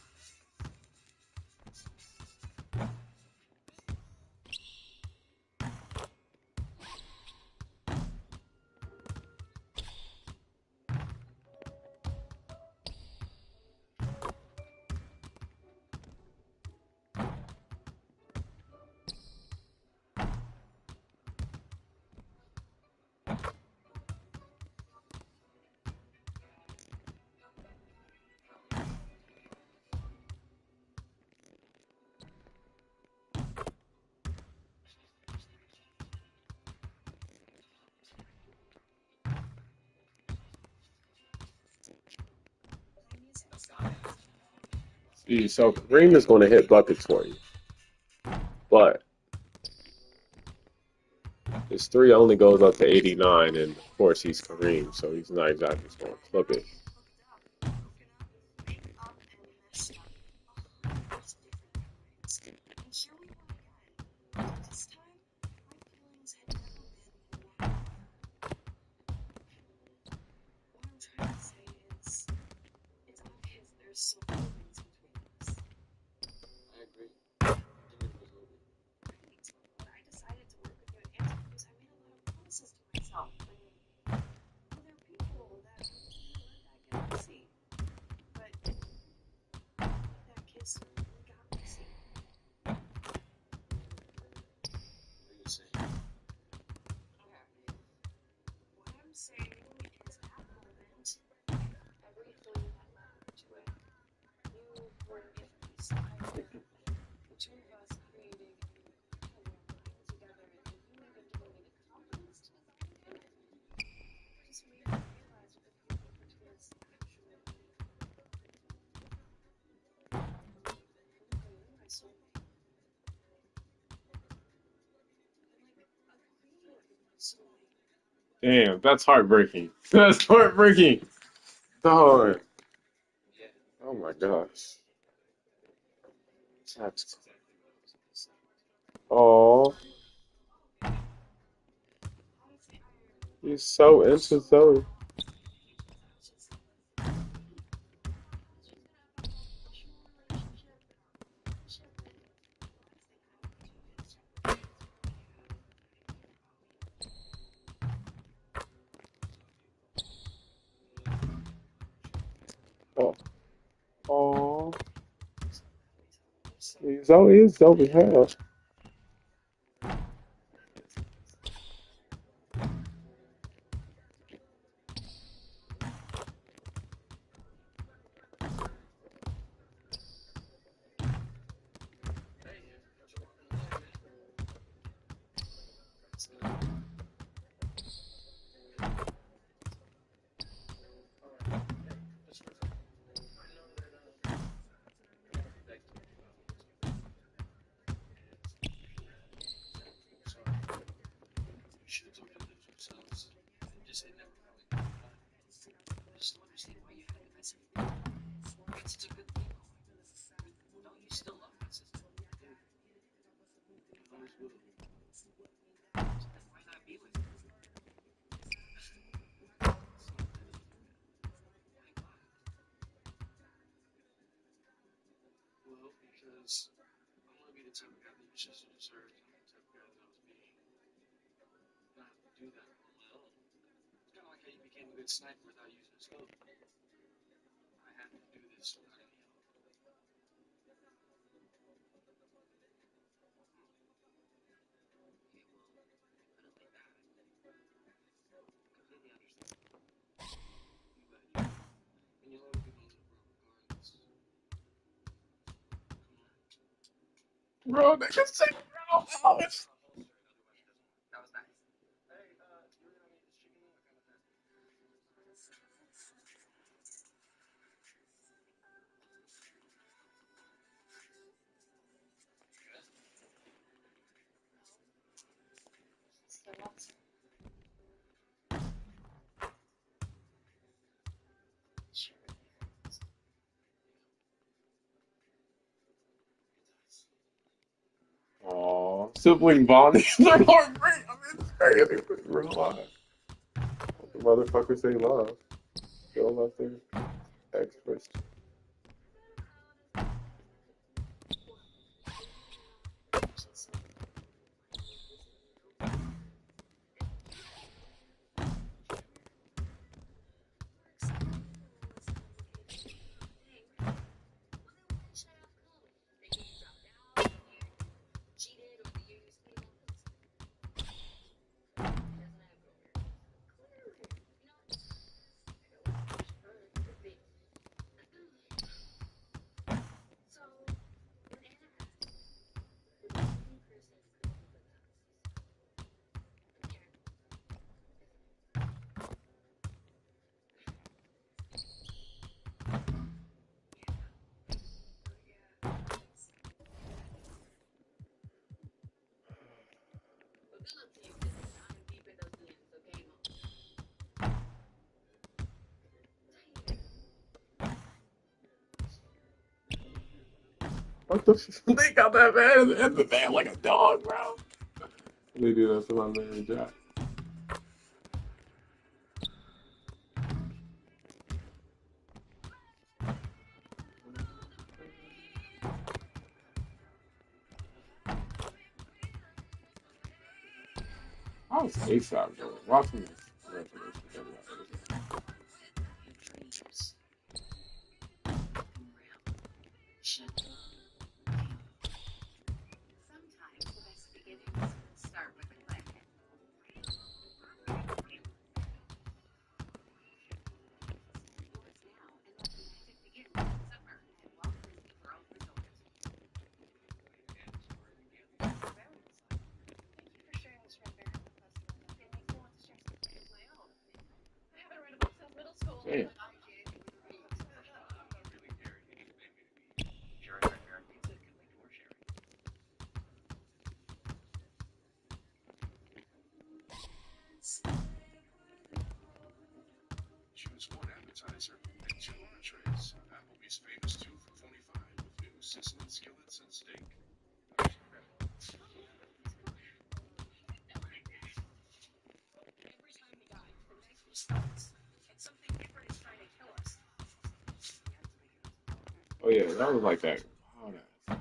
See, so Kareem is going to hit buckets for you, but his three only goes up to 89, and of course he's Kareem, so he's not exactly just going to clip it. Damn, that's heartbreaking. That's heartbreaking. Dog. Oh my gosh. That's oh, he's so into Zoe. Oh, oh. Zoe is Zoe hell. Well, because I want to be the type of guy that your sister deserves, and the type of guy that I was being. Not have to do that on my own. It's kind of like how you became a good sniper without using a scope. I had to do this without any help. Completely understand. And you'll always be my little bro regardless. Bro, they can say bro. Oh, it's- That was nice. Hey, you were gonna eat this chicken? I kind of had. sibling bonding. Their heartbreak. I mean, it's crazy. It's real life. The motherfuckers they love. Still love their ex-twist. What the? They got that man in the van like a dog, bro. They do that to my man Jack. How's ASAP doing? Watching this. Damn. Choose one appetizer and two entrees. Applebee's famous 2 for $25 with new sizzling skillets and steak. Oh yeah, that was like that. Oh, that.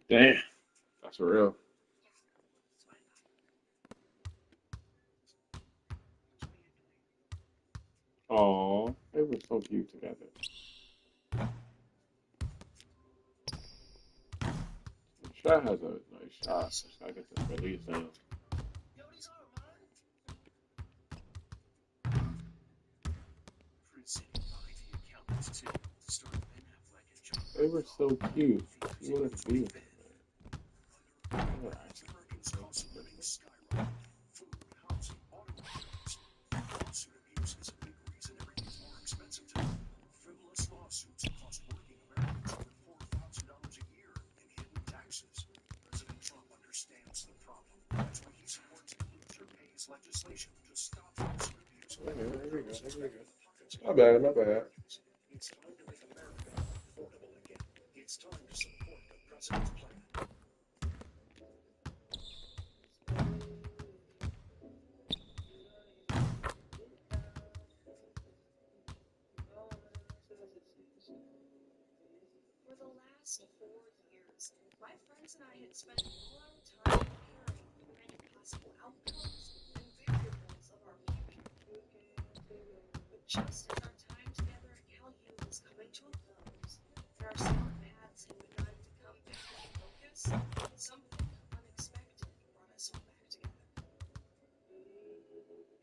Damn, that's for real. Oh, they were so cute together. Shot has a nice shot. I guess it's release him. They were so cute. You wanted to be with them, man. They were actually Cost of living skyrocketing. Food, housing, auto repairs. Lawsuit abuse is a big reason everything's more expensive today. Frivolous lawsuits cost working Americans over $4,000 a year in hidden taxes. President Trump understands the problem. That's why he supports the loser pays legislation to stop lawsuit abuse. Okay, there we go. There we go. Not bad, not bad. It's time to make America affordable again. It's time to support the president's plan. For the last 4 years, my friends and I had spent all our time preparing for any possible outcomes and variables of our future. But just as our time together at Cal U was coming to a close, and our separate paths had begun to come back into focus, something unexpected brought us all back together.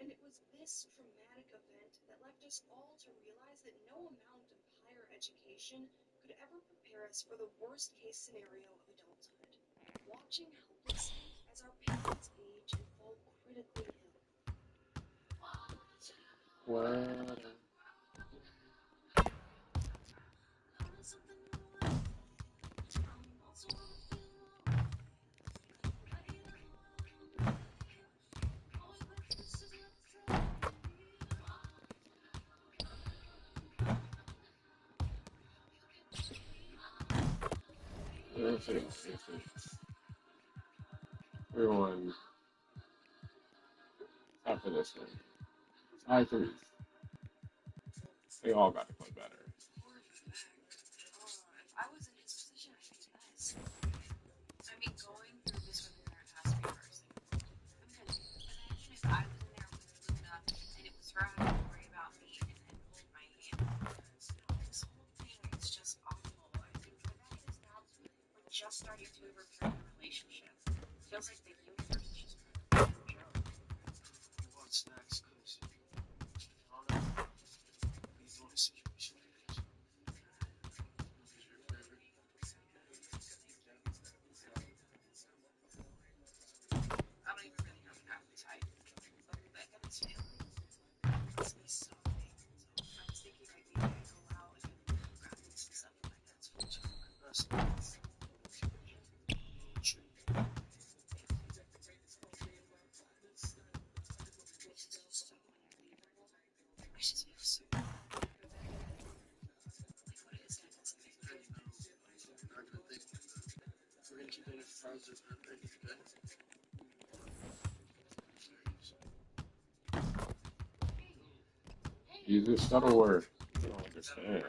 And it was this traumatic event that left us all to realize that no amount of higher education could ever prepare us for the worst case scenario of adulthood. Watching helplessly as our parents age and fall critically ill. What? Everyone, after this one, high threes. They all got to play better. If I was in his position, I'd be nuts. I mean, going through this with a parent has to be embarrassing. Because imagine if I was in there with Luna and it was her having to worry about me and hold my hand. This whole thing is just awful. I think the fact that his dad's just starting to repair the relationship. Feels like the universe is just playing a joke. What's next? Because I don't know. What do you do in a situation like this? Who's your favorite? I don't even really have an appetite. But Beck and his family, it's me so big. So I was thinking like maybe I go out and grab me some stuff for my dad's food. That's nice. I just feel so bad. Like, what is that? That's like, Hey, no, I'm not gonna think like that. We're gonna keep doing it for positive things, okay? Use this subtle word. I don't understand.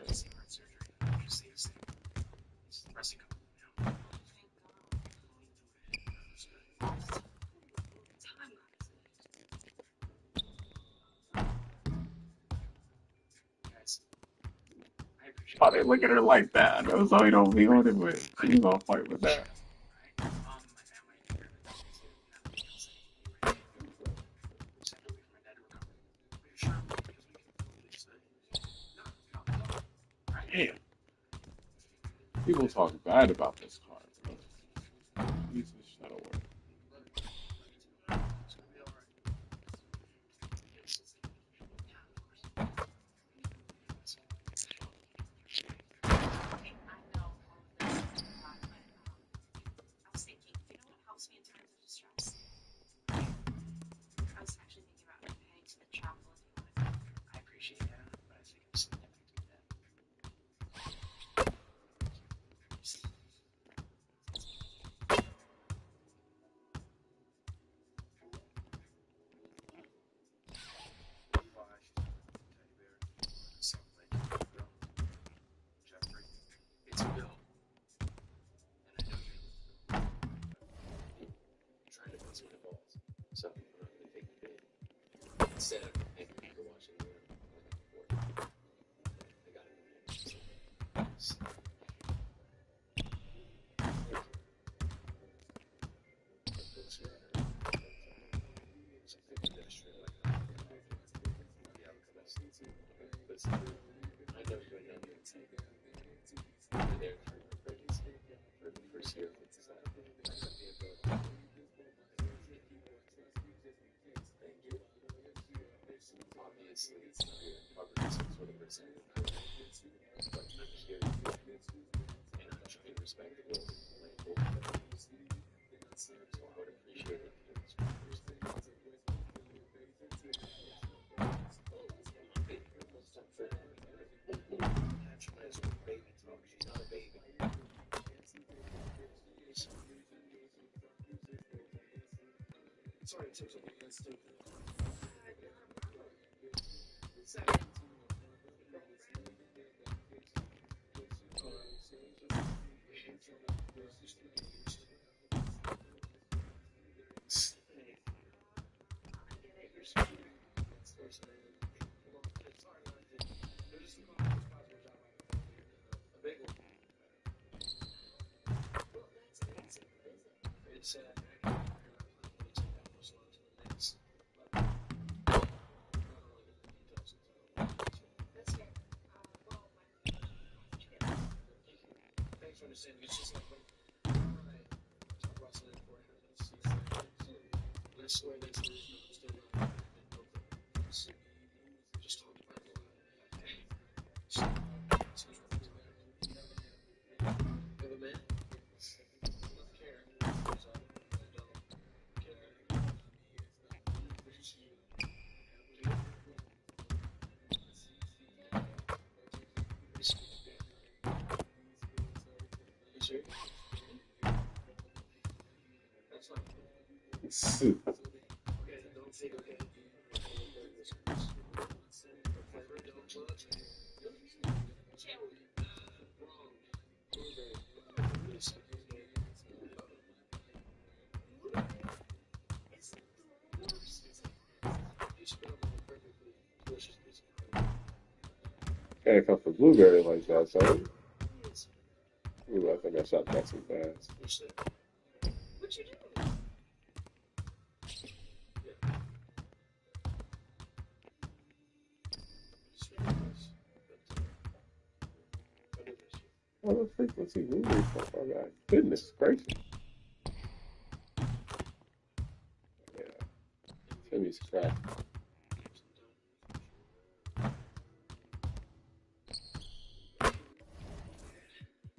Why they look at her like that? That's all you don't be on it with. She's gonna fight with that. Damn. People talk bad about this card, bro. Use this shadow word. I was thinking, you know what helps me in times of distress? I was actually thinking about like heading to the chapel if you want to go. I appreciate that, but I think I'm still never gonna do that. Jeffrey, it's Bill. And I know you're trying to bust my balls. So I'm not gonna take the bait. Instead of thanking you for watching me I got it. I know you and them were there for the first year of the design. Thank you. Obviously, it's not your coverage, some sort of percentage. But I'm here, and I'm trying to respect the goal. So I would appreciate it if you respect it. Baby talk. She's not a baby. Sorry, it took something that's stupid. It's That's fair. Well, thanks for understanding. It's just like when talk about something important. I swear that's the reason I'm still not just talking about it. You have a man? I don't care. I don't care. You sure? Can't come for blueberry like that, so. Ooh, I think I shot that too fast. What you doing? What the frequency movie for my guy? Goodness gracious. Yeah. Timmy's crap.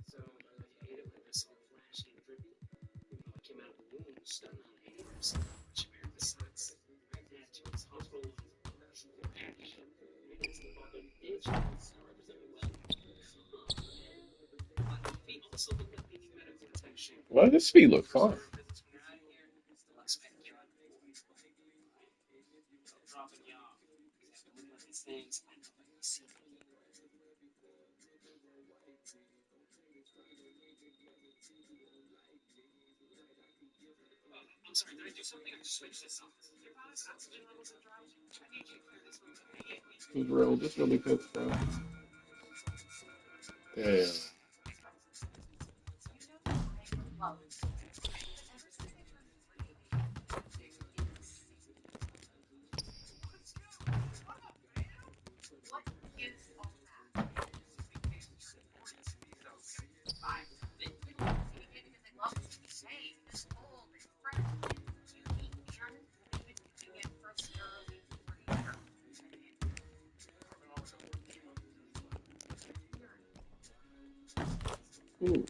So, you ate it with this all flashy and drippy? Even though I came out of the womb stunned on haters. But you wear the socks. Right tattoos, hospital lines, commercial action. And it's the fucking digits. I represent me well. My feet also look like they need medical protection. Well, this feet look fine. Dropping you off. Because after looking at these things, I know that you see me. I'm sorry, did I do something? I just switched this off. Your body's oxygen levels have dropped. I need you to clear this room immediately. Real, just really good stuff. Yeah. Ooh.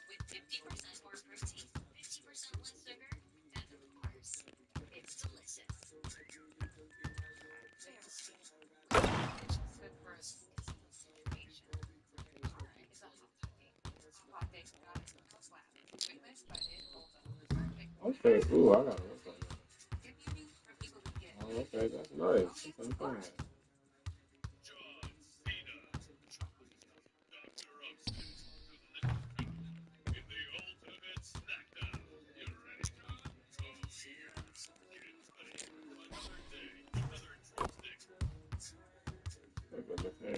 With 50% more protein, 50% less sugar, and of course, it's delicious. Good for anticipation. It's a hot puppy. Hot day got it flat. Witness, but it holds up perfect. Okay. Ooh, I gotta look at that. If unique for people who get Oh, okay, that's nice. That's fine. Okay.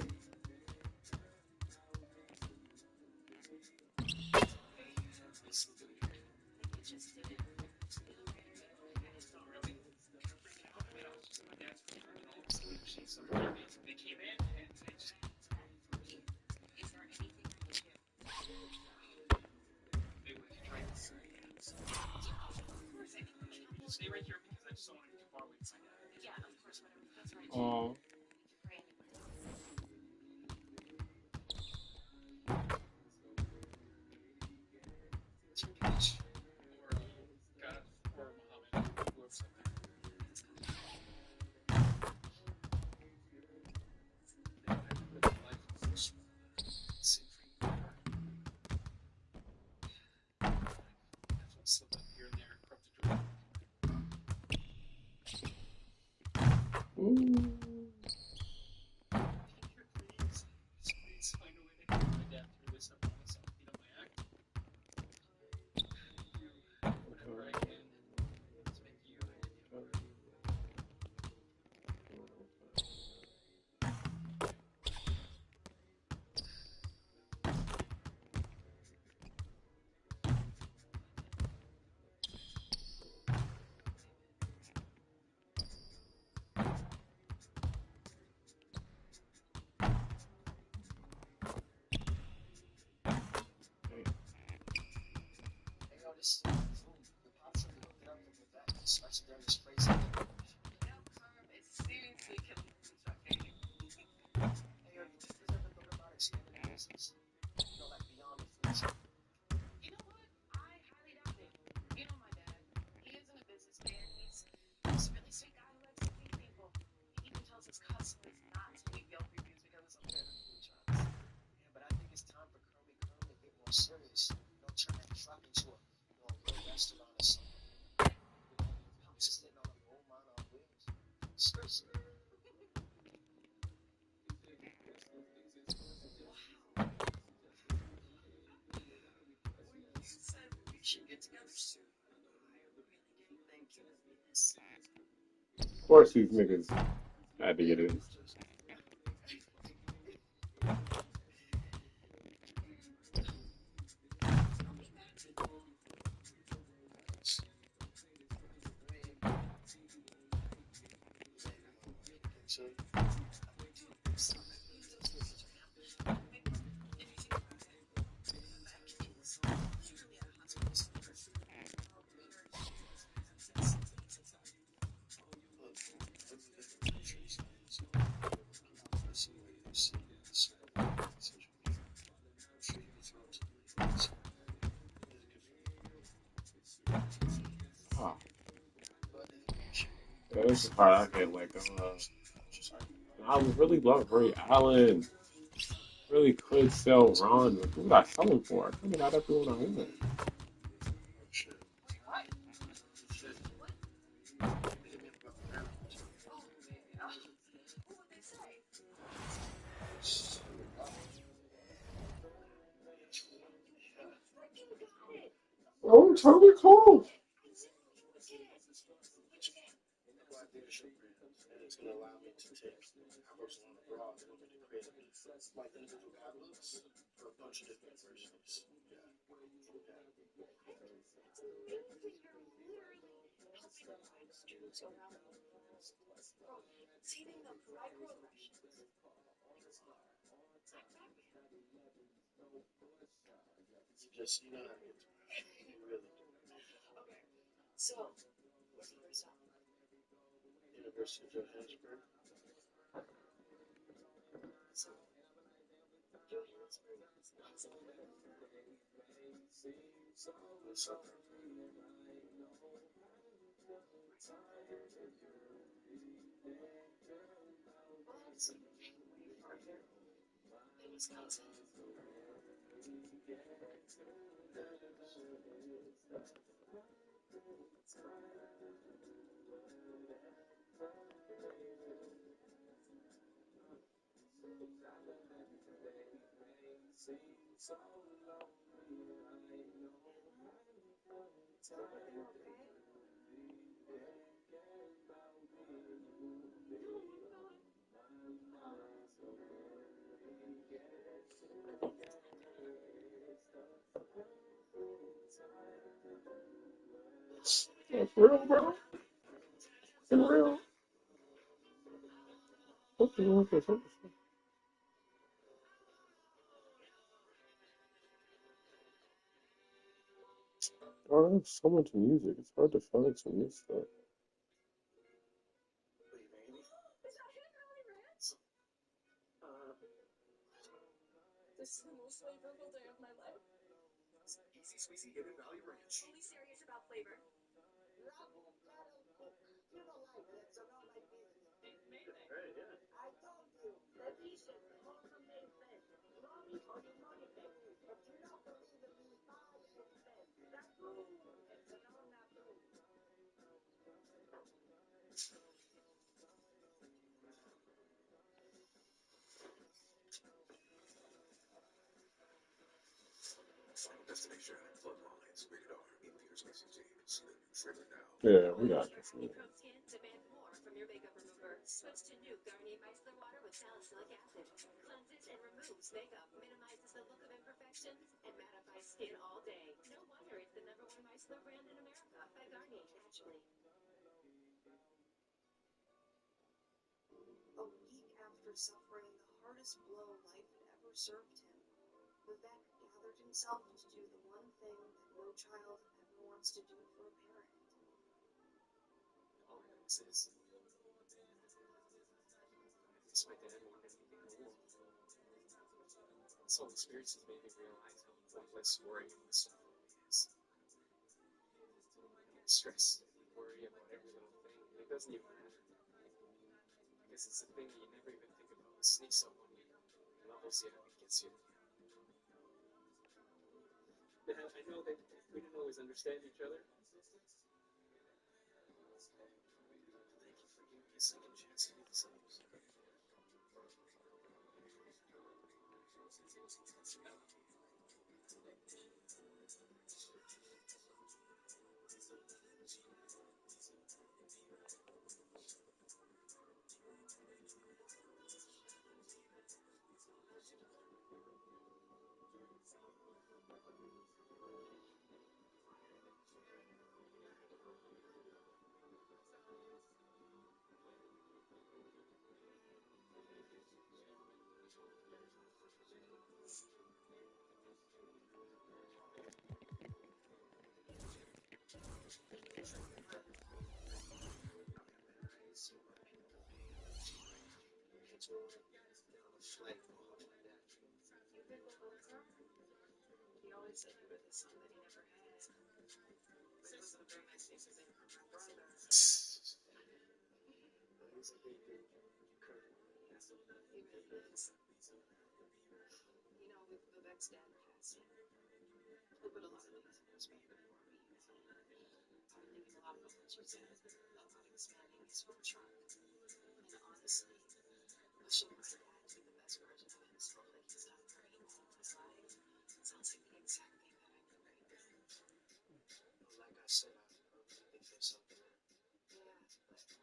They came in and they just. is there anything I can do? Maybe we could try this. Of course, I can. Just stay right here because I just don't want to get too far away and find out. Yeah, of course, whatever feels right. Oh. Great. It's your beach. Or God, or Muhammad, whoever's up there. Let's go. They might live their life in full swing. Sit free. Definitely slip up here and there and corrupt the drink. Ooh. Please find a way to get my dad through this. I promise I'll clean up my act. Do whatever I can to make you happy. Hey, Otis. The pops are hooked up with that. Starts down this crazy thing. It's seriously killing me, Chuck. Hey, are you just preserving the robotic scanning business? serious. Turn that truck into a real restaurant or something. I'm just sitting on a gold mine on wheels. Seriously. We should get together soon. I really didn't think it would be this. Of course, these niggas had to get in. Oh. Yeah, this is the part I get like, I would really love Ray Allen. Really could sell Ron, but who would I sell him for? I kind of got everyone I want. Oh, totally cool. And it's going to allow me to take how Barcelona abroad and I'm going to create like individual tablets for a bunch of different universities. Yeah. Just, you know how to get to it. You really do. Okay. So, where's the first stop? University of Johannesburg. So, Johannesburg. So, in Wisconsin. Yeah, for real, bro. For real. What the hell is this? Oh, I have so much music. It's hard to find some new stuff. This is the most flavorful day of my life. Easy squeezy hidden Valley Ranch. Only serious about flavor. Final Destination. Bloodlines. Rated R. 18 years licensing. See the new trailer now. Yeah, we got this. Pro Skin demand more from your makeup remover. Switch to new Garnier Micellar Water with salicylic acid. Cleanses and removes makeup, minimizes the look of imperfections, and mattifies skin all day. No wonder it's the #1 micellar brand in America by Garnier, naturally. A week after suffering the hardest blow life had ever served him, Vivek gathered himself to do the one thing that no child ever wants to do for a parent. All I know is it's my dad wanted me to go on. This whole experience has made me realize how pointless worrying about stuff really is. I get stressed and worry about every little thing, and it doesn't even matter. Because it's the thing that you never even think about. It sneaks up on you and levels you and gets you. I know that we didn't always understand each other. Thank you for giving me a second chance to do the same. He always said you were the son that he never had. But it wasn't a very nice thing to say from your brother. He's a big dude. He really is. You know, Vivek's dad passed. He put a lot of things in perspective for me. I'm thinking a lot about what you said about expanding his food truck. And honestly, pushing my dad to be the best version of himself that he's done for him all his life sounds like the exact thing that I could write. Like I said, I'm looking for something. Yeah,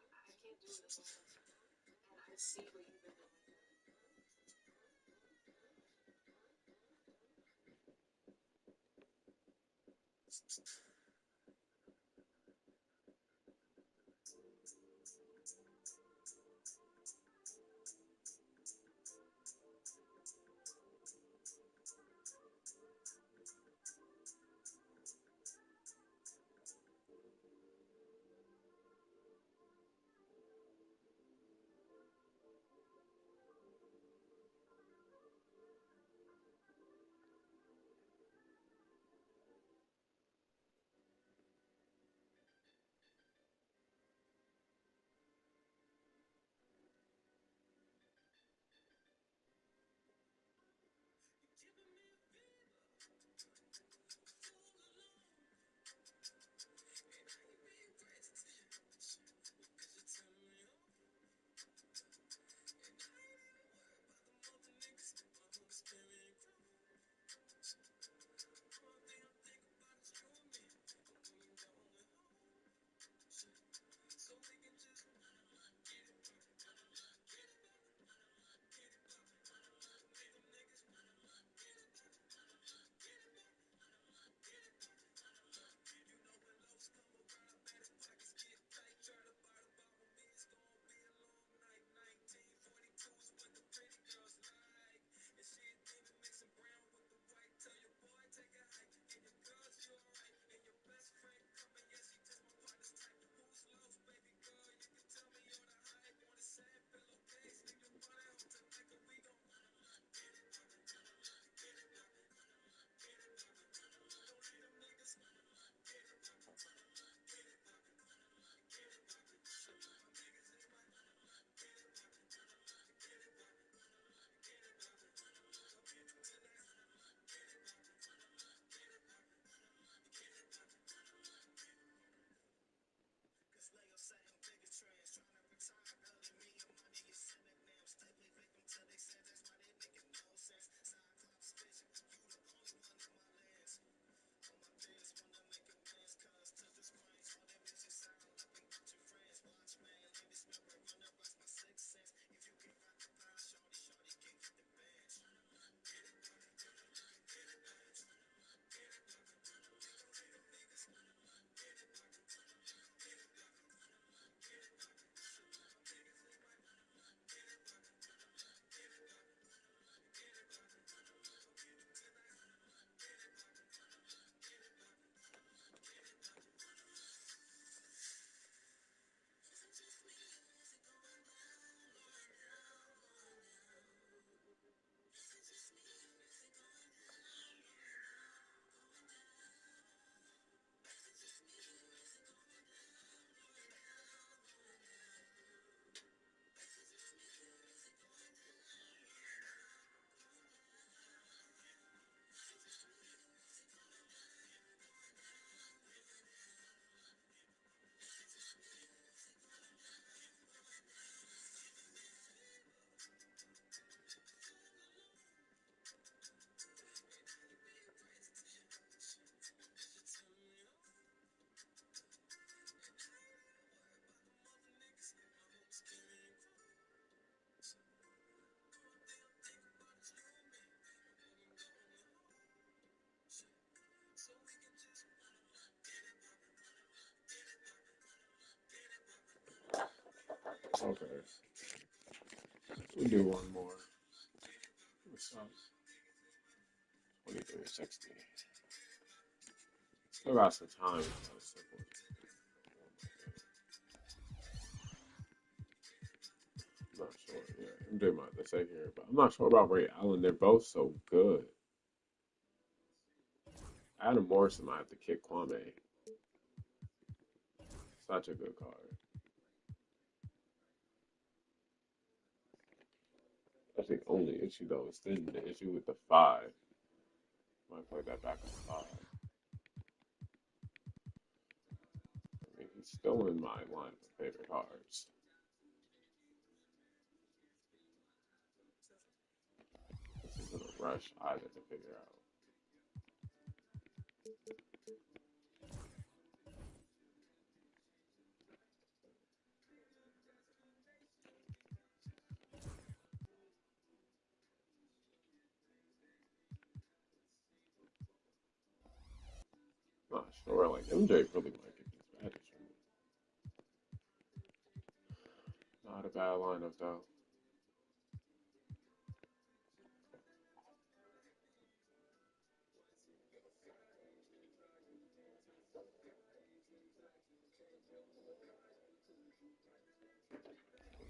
but I can't do it alone. And I see what you've been doing. Okay. We do one more. What's up? 2360. Still got some time. I'm not sure. Yeah, MJ might have to say here, but I'm not sure about Ray Allen. They're both so good. Adam Morrison might have to kick Kwame. Such a good card. That's the only issue though. Is then the issue with the 5. Might play that back on 5. I mean, he's still in my line of favorite cards. This isn't a rush either to figure out. Not sure. Like MJ really might get these badges from me. Not a bad lineup though.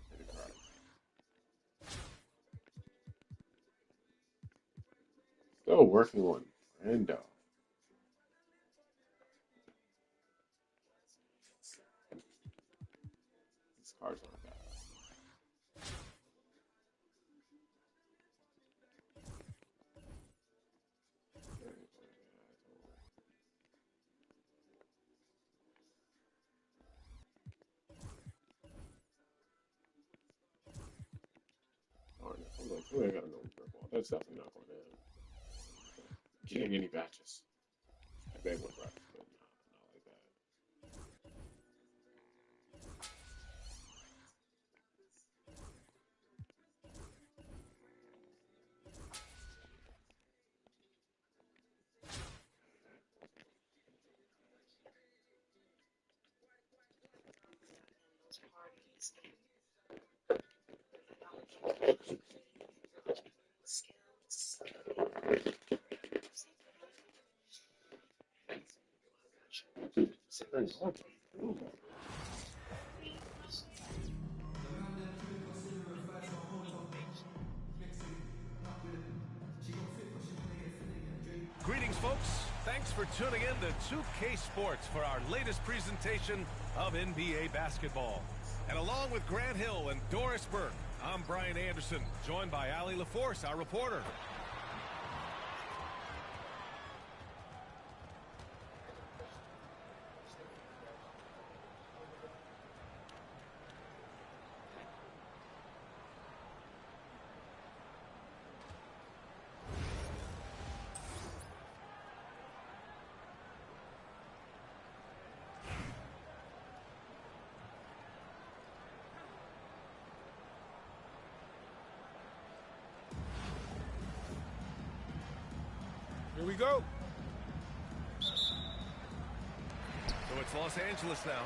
Pretty proud. Still working on Brando. These cards aren't bad. Darn it. I'm like, who ain't got no purple? That's definitely not going in. Getting any batches. I bet with rush, but not like that. Greetings, folks. Thanks for tuning in to 2K Sports for our latest presentation of NBA basketball. And along with Grant Hill and Doris Burke, I'm Brian Anderson, joined by Allie LaForce, our reporter. Here we go. So it's Los Angeles now.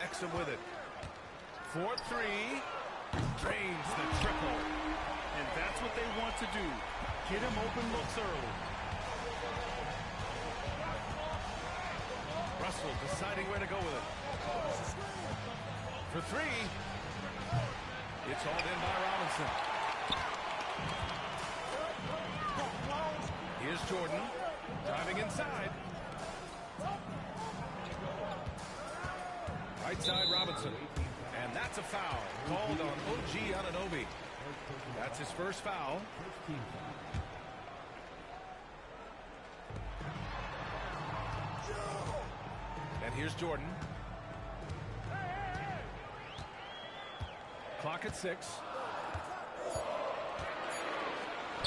Exum with it. 4-3. Drains the triple. And that's what they want to do. Get him open looks early. Russell deciding where to go with it. For 3. It's hauled in by Robinson. Here's Jordan, driving inside. Right side Robinson. And that's a foul called on OG Anunoby. That's his first foul. And here's Jordan. Clock at 6.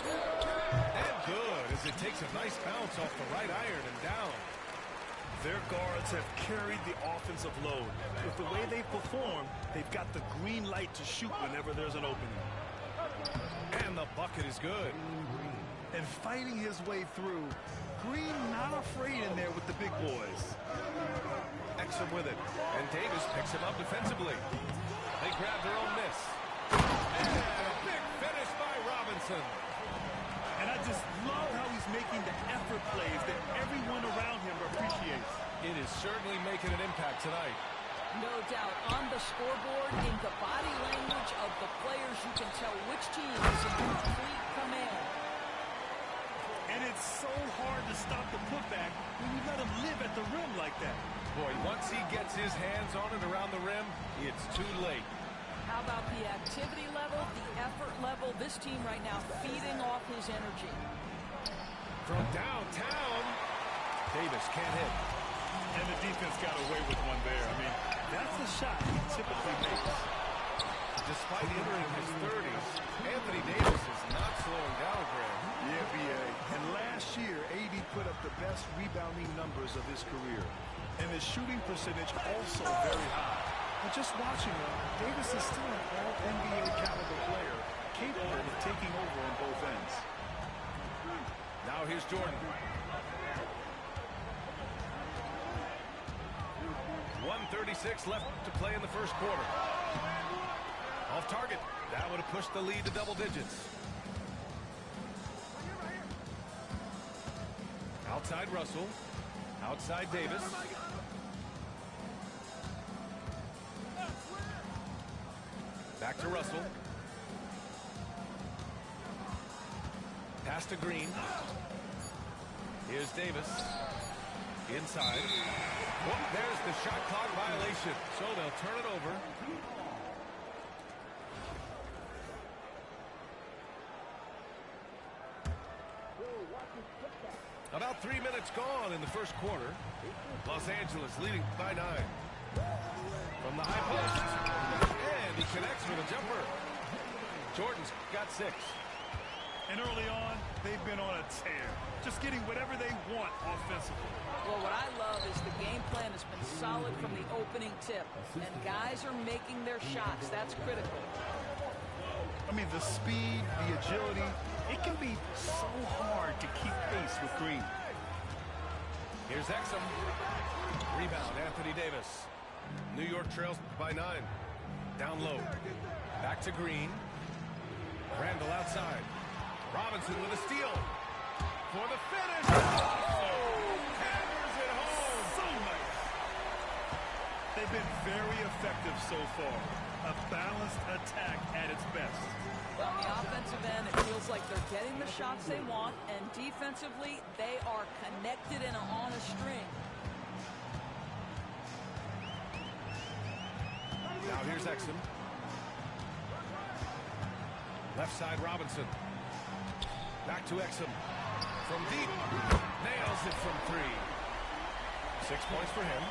And good as it takes a nice bounce off the right iron and down. Their guards have carried the offensive load. With the way they perform, they've got the green light to shoot whenever there's an opening. And the bucket is good. And fighting his way through, Green not afraid in there with the big boys. Exum with it. And Davis picks him up defensively. They grab their own miss. And a big finish by Robinson. And I just love how he's making the effort plays that everyone around him appreciates. It is certainly making an impact tonight. No doubt. On the scoreboard, in the body language of the players, you can tell which team is in complete command. And it's so hard to stop the putback when you let him live at the rim like that. Boy, once he gets his hands on it around the rim, it's too late. How about the activity level, the effort level? This team right now feeding off his energy. From downtown, Davis can't hit. And the defense got away with one there. I mean, that's the shot he typically makes. Despite entering his 30s, Anthony Davis is not slowing down, Graham. Yeah, B.A. And last year, AD put up the best rebounding numbers of his career. And his shooting percentage also very high. But just watching him, Davis is still an all-NBA caliber player, capable of taking over on both ends. Now here's Jordan. 1:36 left to play in the first quarter. Off target. That would have pushed the lead to double digits. Outside Russell. Outside Davis. Back to Russell. Pass to Green. Here's Davis. Inside. Oh, there's the shot clock violation. So they'll turn it over. About 3 minutes gone in the first quarter. Los Angeles leading by 9. From the high post. And he connects with a jumper. Jordan's got 6. And early on, they've been on a tear. Just getting whatever they want offensively. Well, what I love is the game plan has been solid from the opening tip. And guys are making their shots. That's critical. I mean, the speed, the agility, it can be so hard to keep pace with Green. Here's Exum. Rebound, Anthony Davis. New York trails by 9. Down low. Back to Green. Randall outside. Robinson with a steal. For the finish. Oh! Hammers it home. So nice. They've been very effective so far. A balanced attack at its best. On the offensive end, it feels like they're getting the shots they want, and defensively, they are connected and on a string. Now here's Exum. Left side Robinson. Back to Exum. From deep. Nails it from 3. 6 points for him.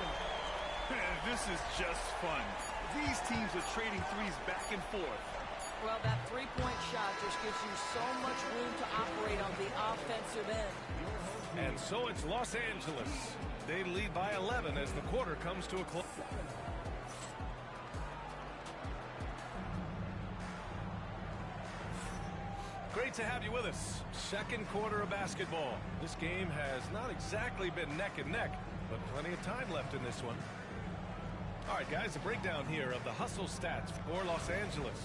This is just fun. These teams are trading threes back and forth. Well, that three-point shot just gives you so much room to operate on the offensive end. And so it's Los Angeles. They lead by 11 as the quarter comes to a close. Great to have you with us. Second quarter of basketball. This game has not exactly been neck and neck, but plenty of time left in this one. All right, guys, a breakdown here of the hustle stats for Los Angeles.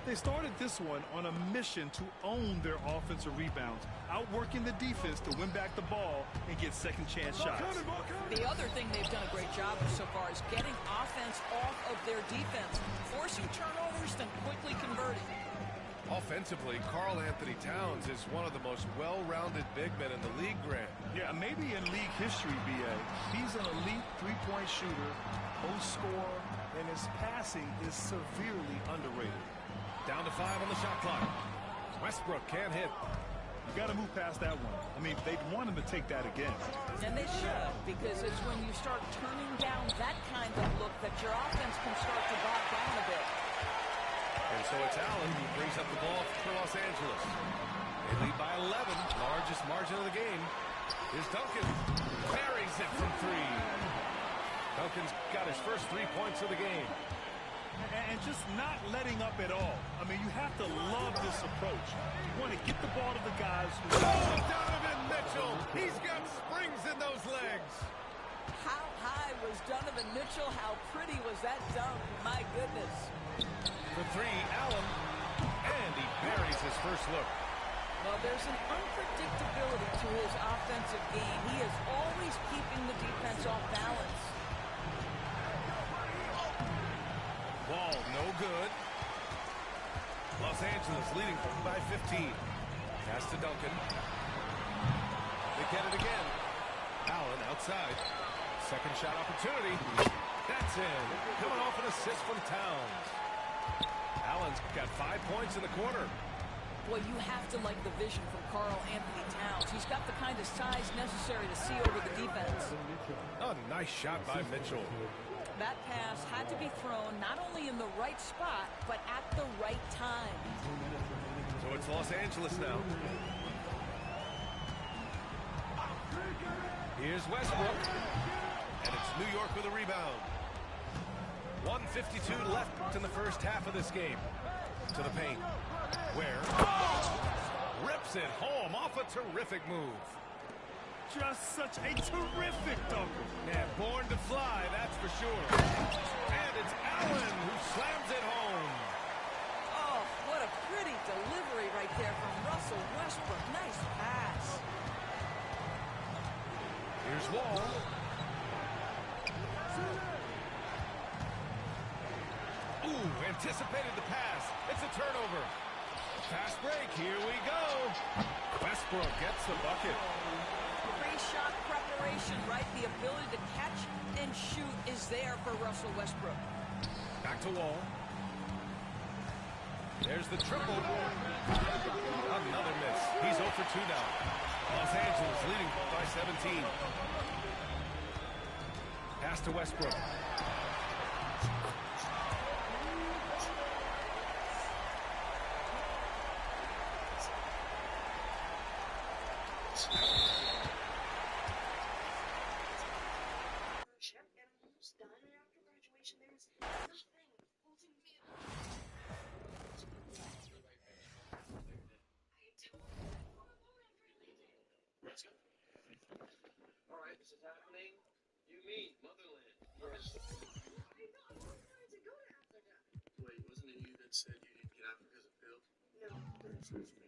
They started this one on a mission to own their offensive rebounds, outworking the defense to win back the ball and get second chance shots. The other thing they've done a great job of so far is getting offense off of their defense, forcing turnovers, then quickly converting. Offensively, Karl Anthony Towns is one of the most well-rounded big men in the league, Grant. Yeah, maybe in league history, B.A. He's an elite three-point shooter, post scorer, and his passing is severely underrated. Down to 5 on the shot clock. Westbrook can't hit. You got to move past that one. I mean, they'd want him to take that again. And they should, because it's when you start turning down that kind of look that your offense can start to bog down a bit. And so it's Allen who brings up the ball for Los Angeles. They lead by 11, largest margin of the game. Here's Duncan. Buries it from 3. Duncan's got his first 3 points of the game. And just not letting up at all. I mean, you have to love this approach. You want to get the ball to the guys who... Oh, Donovan Mitchell! He's got springs in those legs! How high was Donovan Mitchell? How pretty was that dunk? My goodness. For three, Allen. And he buries his first look. Well, there's an unpredictability to his offensive game. He is always keeping the defense off balance. Ball no good. Los Angeles leading by 15. Pass to Duncan. They get it again. Allen outside. Second shot opportunity. That's in. Coming off an assist from Towns. Allen's got 5 points in the quarter. Boy, you have to like the vision from Karl Anthony Towns. He's got the kind of size necessary to see over the defense. A nice shot by Mitchell. That pass had to be thrown not only in the right spot, but at the right time. So it's Los Angeles now. Here's Westbrook. And it's New York with a rebound. 1:52 left in the first half of this game. To the paint. Where? Rips it home off a terrific move. Just such a terrific dunker. Yeah, born to fly, that's for sure. And it's Allen who slams it home. Oh, what a pretty delivery right there from Russell Westbrook. Nice pass. Here's Wall. Ooh, anticipated the pass. It's a turnover. Fast break, here we go. Westbrook gets the bucket. Pre-shot preparation, right? The ability to catch and shoot is there for Russell Westbrook. Back to Wall. There's the triple. Another miss. He's 0 for 2 now. Los Angeles leading by 17. Pass to Westbrook. All right, this is happening. You mean motherland? Yes. Wait, wasn't it you that said you didn't get Africa as a field? No. Excuse me.